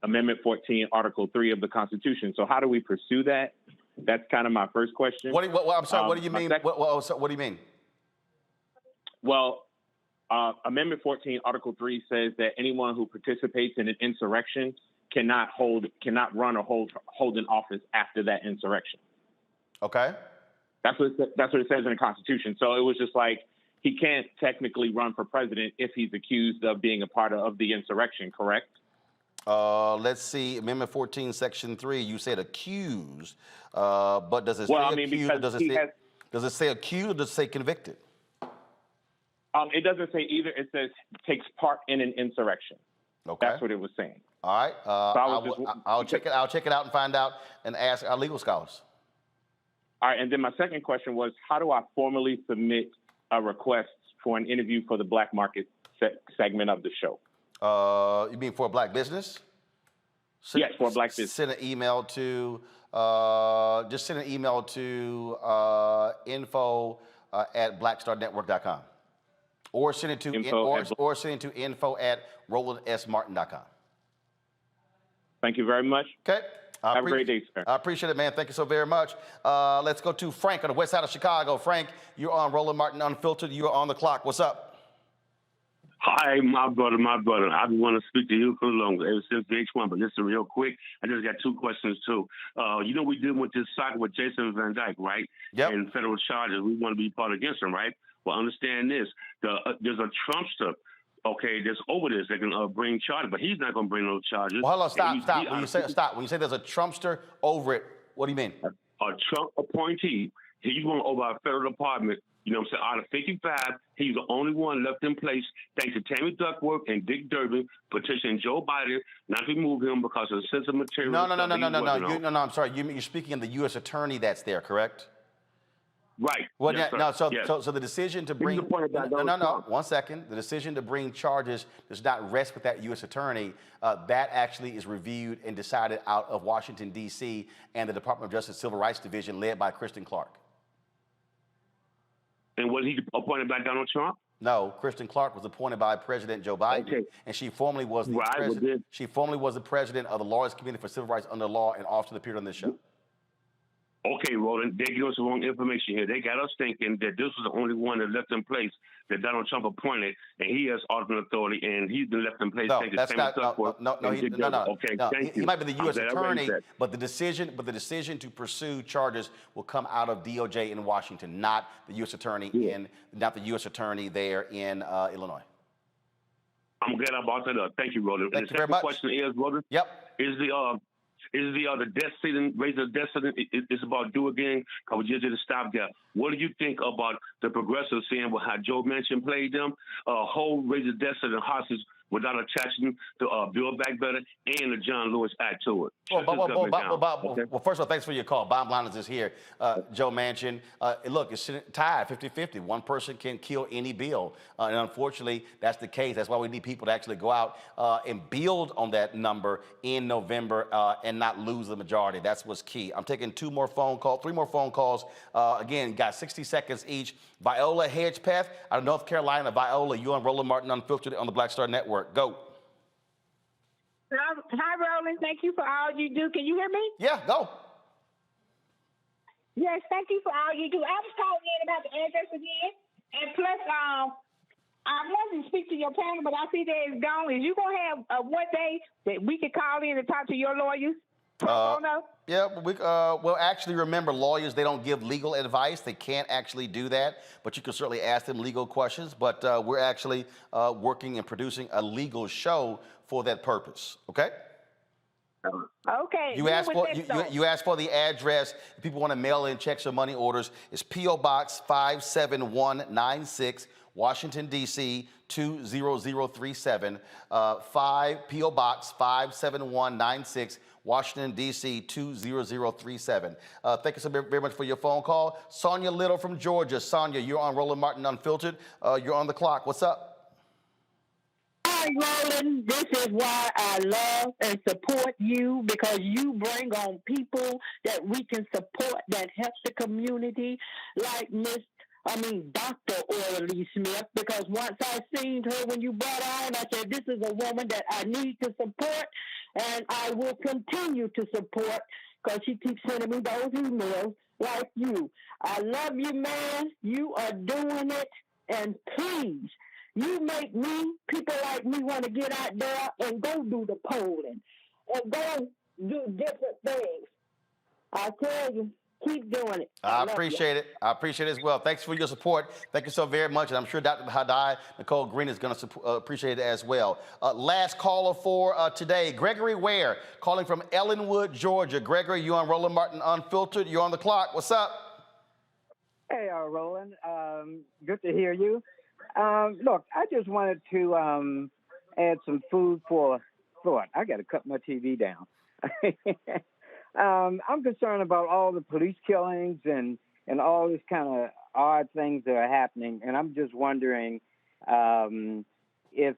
Amendment 14, Article 3 of the Constitution. So how do we pursue that? That's kind of my first question. I'm sorry, what do you mean? What do you mean? Well, Amendment 14, Article 3 says that anyone who participates in an insurrection cannot run or hold an office after that insurrection. Okay. That's what it says in the Constitution. So it was just like he can't technically run for president if he's accused of being a part of the insurrection, correct? Let's see, Amendment 14, Section 3. You said accused, but does it say accused? Does it say accused or does it say convicted? It doesn't say either. It says takes part in an insurrection. Okay. That's what it was saying. All right. I'll check it. I'll check it out and find out and ask our legal scholars. All right. And then my second question was, how do I formally submit a request for an interview for the Black Market segment of the show? You mean for a black business? Yes, for a black business. Send an email to just send an email to info@blackstarnetwork.com, or send it to info@rolandsmartin.com. Thank you very much. Okay. Have a great day, sir. I appreciate it, man. Thank you so very much. Let's go to Frank on the west side of Chicago. Frank, you're on Roland Martin Unfiltered. You are on the clock. What's up? Hi, my brother. I just want to speak to you for long, ever since VH1, but listen real quick. I just got two questions, too. We did with this soccer with Jason Van Dyke, right? Yep. And federal charges. We want to be part against him, right? Well, understand this. There's a Trumpster, okay, that's over this that can bring charges, but he's not going to bring no charges. Well, hold on, stop. When you say there's a Trumpster over it, what do you mean? A Trump appointee. He's going over our federal department. You know what I'm saying? Out of 55, he's the only one left in place, thanks to Tammy Duckworth and Dick Durbin petitioning Joe Biden not to remove him because of sensitive material. No. I'm sorry. You're speaking of the U.S. attorney that's there, correct? Right. Well, yes, so the decision to bring one second. The decision to bring charges does not rest with that U.S. attorney. That actually is reviewed and decided out of Washington, D.C. and the Department of Justice Civil Rights Division led by Kristen Clark. And was he appointed by Donald Trump? No, Kristen Clark was appointed by President Joe Biden, and she formerly was the president. She formerly was the president of the Lawyers Committee for Civil Rights under law, and often appeared on this show. Okay, Roland, they give us the wrong information here. They got us thinking that this was the only one that left in place that Donald Trump appointed, and he has ultimate authority, and he's been left in place. No, that's not. No. Okay, thank you. He might be the U.S. attorney, but the decision to pursue charges will come out of DOJ in Washington, not the U.S. attorney not the U.S. attorney there in Illinois. I'm glad I brought that up. Thank you, Roland. Thank you very much. The second question is, Roland. Yep. Is the death ceiling, raise the death ceiling, it's about do again, because we just did a stopgap. What do you think about the progressives saying how Joe Manchin played them? Whole raise the death ceiling hostage without attaching the Build Back Better and the John Lewis Act to it. Well, first of all, thanks for your call. Bottom line is this here. Joe Manchin, look, it's tied 50-50. One person can kill any bill. And unfortunately, that's the case. That's why we need people to actually go out and build on that number in November and not lose the majority. That's what's key. I'm taking three more phone calls. Again, got 60 seconds each. Viola Hedgepeth out of North Carolina. Viola, you on Roland Martin Unfiltered on the Black Star Network. Go. Hi, Roland. Thank you for all you do. Can you hear me? Yeah, go. Yes, thank you for all you do. I was calling in about the address again. And plus, I wanted to speak to your panel, but I see that it's gone. Is you going to have one day that we could call in and talk to your lawyers? Yeah, well, actually, remember, lawyers, they don't give legal advice. They can't actually do that, but you can certainly ask them legal questions. But we're actually working and producing a legal show for that purpose, okay? Okay. You asked for the address. If people want to mail in checks or money orders, it's P.O. Box 57196, Washington, D.C., 20037. P.O. Box 57196, Washington, D.C., 20037. Thank you so very much for your phone call. Sonia Little from Georgia. Sonia, you're on Roland Martin Unfiltered. You're on the clock. What's up? Hi, Roland. This is why I love and support you, because you bring on people that we can support that help the community, like Dr. Orly Smith, because once I seen her when you brought her on, I said, this is a woman that I need to support, and I will continue to support, because she keeps sending me those emails like you. I love you, man. You are doing it, and please, you make people like me want to get out there and go do the polling and go do different things. I tell you, keep doing it. I appreciate it. I appreciate it as well. Thanks for your support. Thank you so very much. And I'm sure Dr. Hadai, Nicole Green is going to appreciate it as well. Last caller for today, Gregory Ware, calling from Ellenwood, Georgia. Gregory, you're on Roland Martin Unfiltered. You're on the clock. What's up? Hey, Roland. Good to hear you. Look, I just wanted to add some food for thought. I got to cut my TV down. I'm concerned about all the police killings and all this kind of odd things that are happening. And I'm just wondering if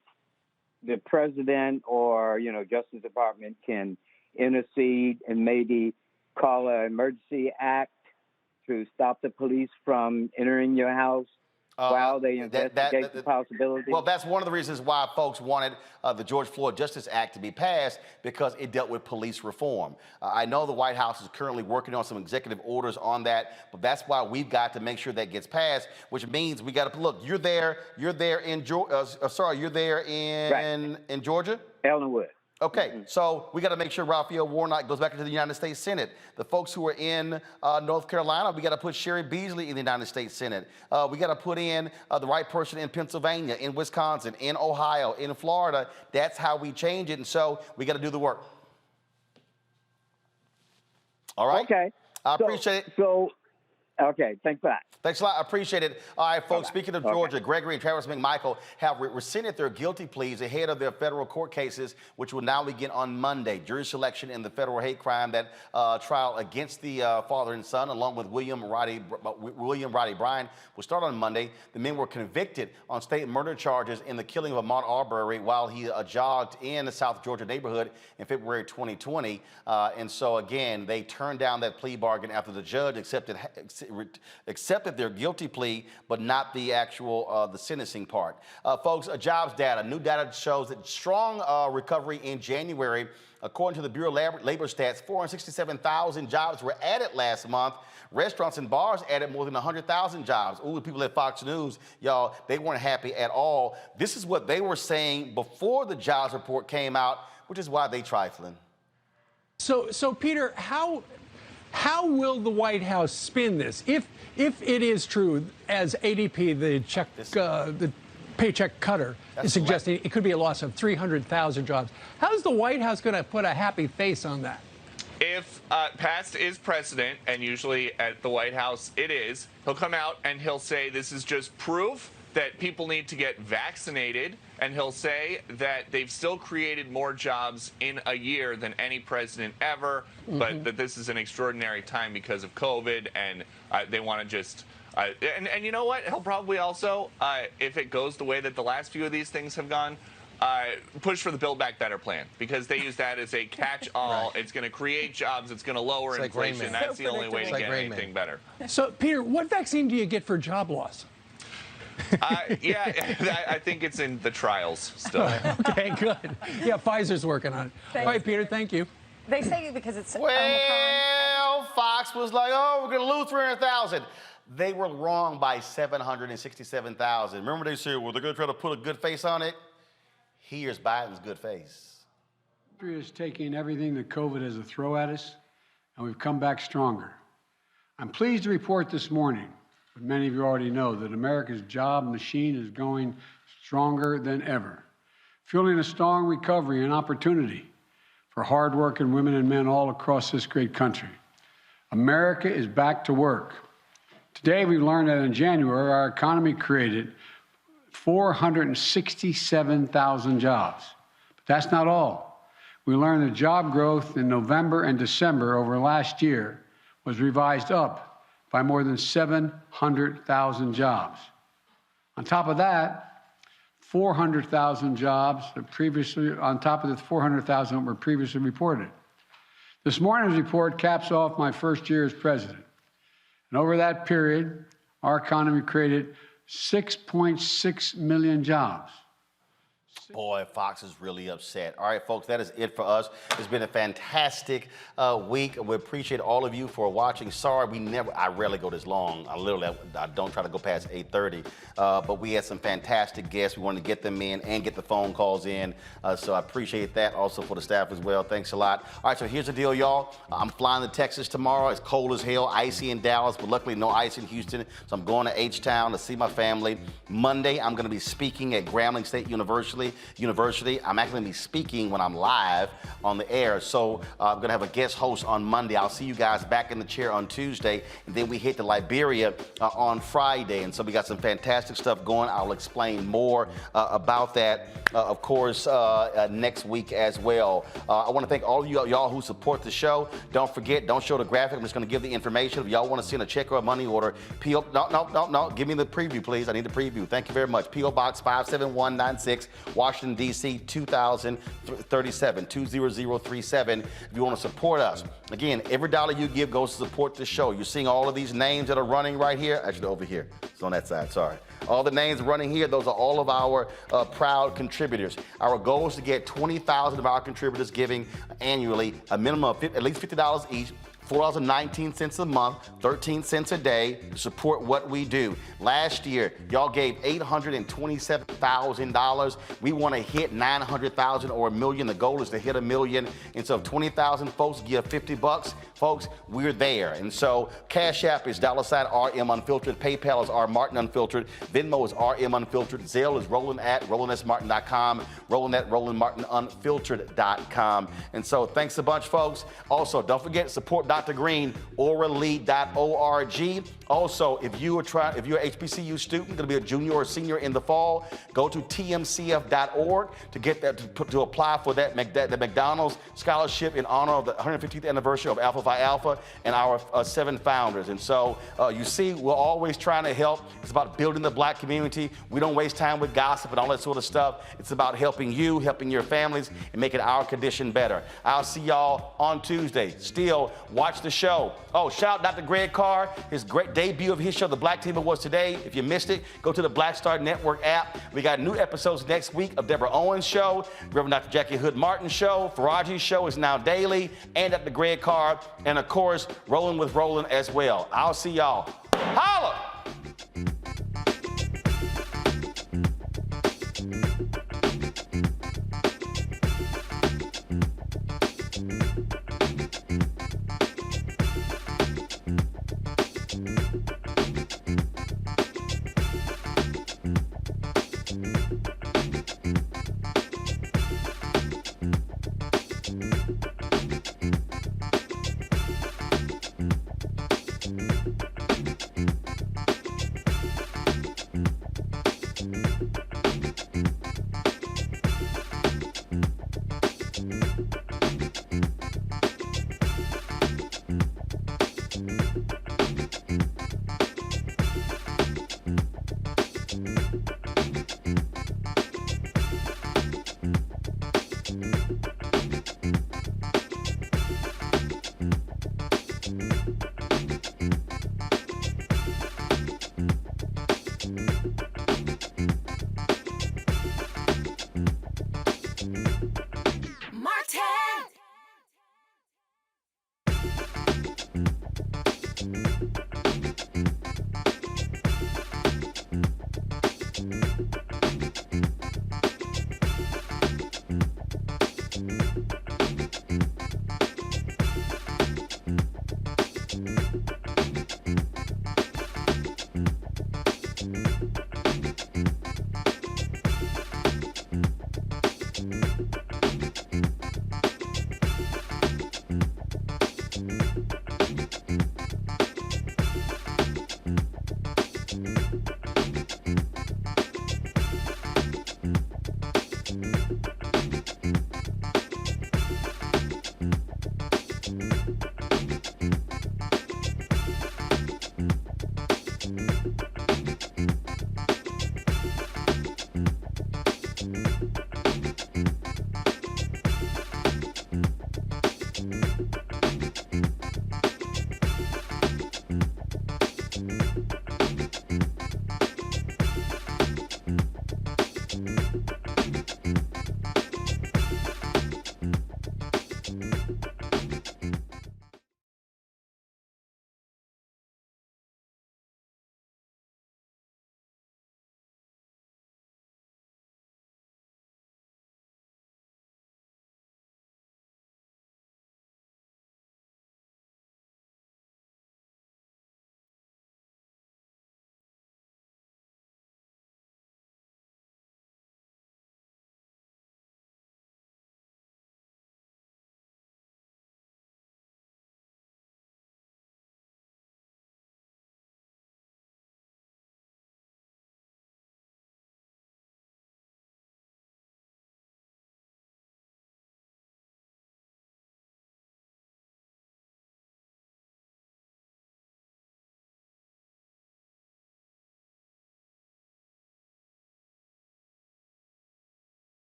the president or, Justice Department can intercede and maybe call an emergency act to stop the police from entering your house while they investigate the possibility. Well, that's one of the reasons why folks wanted the George Floyd Justice Act to be passed, because it dealt with police reform. I know the White House is currently working on some executive orders on that, but that's why we've got to make sure that gets passed, which means we got to look. You're there in Georgia. You're there in Georgia. Ellenwood. Okay, so we got to make sure Raphael Warnock goes back into the United States Senate. The folks who are in North Carolina, we got to put Sherry Beasley in the United States Senate. We got to put in the right person in Pennsylvania, in Wisconsin, in Ohio, in Florida. That's how we change it, and so we got to do the work. All right? Okay. I appreciate it. Okay, thanks for that. Thanks a lot. I appreciate it. All right, folks, speaking of Georgia, Gregory and Travis Mcmichael have rescinded their guilty pleas ahead of their federal court cases, which will now begin on Monday. Jury selection in the federal hate crime trial against the father and son, along with William Roddy Bryan, will start on Monday. The men were convicted on state murder charges in the killing of Ahmaud Arbery while he jogged in the South Georgia neighborhood in February 2020. And so, again, they turned down that plea bargain after the judge accepted their guilty plea, but not the actual the sentencing part. Folks, jobs data. New data shows that strong recovery in January. According to the Bureau of Labor Stats, 467,000 jobs were added last month. Restaurants and bars added more than 100,000 jobs. Ooh, the people at Fox News, y'all, they weren't happy at all. This is what they were saying before the jobs report came out, which is why they trifling. So Peter, how will the White House spin this? If it is true, as ADP, the paycheck cutter, is suggesting it could be a loss of 300,000 jobs, how is the White House going to put a happy face on that? If Past is president, and usually at the White House it is, he'll come out and he'll say this is just proof that people need to get vaccinated, and he'll say that they've still created more jobs in a year than any president ever, but that this is an extraordinary time because of COVID, and they want to just... and you know what? He'll probably also, if it goes the way that the last few of these things have gone, push for the Build Back Better plan, because they use that as a catch-all. Right. It's going to create jobs. It's going to lower inflation. That's the only way to get anything better. So, Peter, what vaccine do you get for job loss? Yeah, I think it's in the trials still. Okay, good. Yeah, Pfizer's working on it. All right, Peter, thank you. They say because it's Well, Fox was like, oh, we're going to lose 300,000. They were wrong by 767,000. Remember they said, well, they're going to try to put a good face on it? Here's Biden's good face. The country is taking everything that COVID has to throw at us, and we've come back stronger. I'm pleased to report this morning, but many of you already know, that America's job machine is going stronger than ever, fueling a strong recovery and opportunity for hardworking women and men all across this great country. America is back to work. Today, we learned that in January, our economy created 467,000 jobs. But that's not all. We learned that job growth in November and December over last year was revised up by more than 700,000 jobs. On top of that, 400,000 jobs on top of the 400,000 that were previously reported. This morning's report caps off my first year as president. And over that period, our economy created 6.6 million jobs. Boy, Fox is really upset. All right, folks, that is it for us. It's been a fantastic week. We appreciate all of you for watching. Sorry, I rarely go this long. I don't try to go past 8:30. But we had some fantastic guests. We wanted to get them in and get the phone calls in. So I appreciate that also for the staff as well. Thanks a lot. All right, so here's the deal, y'all. I'm flying to Texas tomorrow. It's cold as hell, icy in Dallas, but luckily no ice in Houston. So I'm going to H-Town to see my family. Monday, I'm going to be speaking at Grambling State University University. I'm actually going to be speaking when I'm live on the air. So I'm going to have a guest host on Monday. I'll see you guys back in the chair on Tuesday. And then we hit to Liberia on Friday. And so we got some fantastic stuff going. I'll explain more about that, of course, next week as well. I want to thank all of y'all who support the show. Don't forget, don't show the graphic. I'm just going to give the information. If y'all want to send a check or a money order, no. Give me the preview, please. I need the preview. Thank you very much. P.O. Box 57196, Washington, D.C. 20037. If you want to support us. Again, every dollar you give goes to support the show. You're seeing all of these names that are running right here. Actually, over here. It's on that side. Sorry. All the names running here, those are all of our proud contributors. Our goal is to get 20,000 of our contributors giving annually a minimum of at least $50 each. $4.19 a month, 13 cents a day to support what we do. Last year, y'all gave $827,000. We want to hit 900,000 or $1 million. The goal is to hit $1 million. And so if 20,000 folks give $50, folks, we're there. And so Cash App is $RM Unfiltered. PayPal is R Martin Unfiltered. Venmo is RM Unfiltered. Zelle is Roland at RolandSMartin.com. Roland at RolandMartinUnfiltered.com. And so thanks a bunch, folks. Also, don't forget, support Dr. Greene, orally.org. Also, if you're an HBCU student, going to be a junior or senior in the fall, go to tmcf.org to get that to apply for the McDonald's scholarship in honor of the 150th anniversary of Alpha Phi Alpha and our 7 founders. And so you see, we're always trying to help. It's about building the black community. We don't waste time with gossip and all that sort of stuff. It's about helping you, helping your families, and making our condition better. I'll see y'all on Tuesday. Still, watch the show. Oh, shout out Dr. Greg Carr. His great debut of his show, The Black Team, was today. If you missed it, go to the Black Star Network app. We got new episodes next week of Deborah Owens' show, Reverend Dr. Jackie Hood Martin's show. Faraji's show is now daily, and Dr. Greg Carr, and of course, Rolling with Roland as well. I'll see y'all. Holla!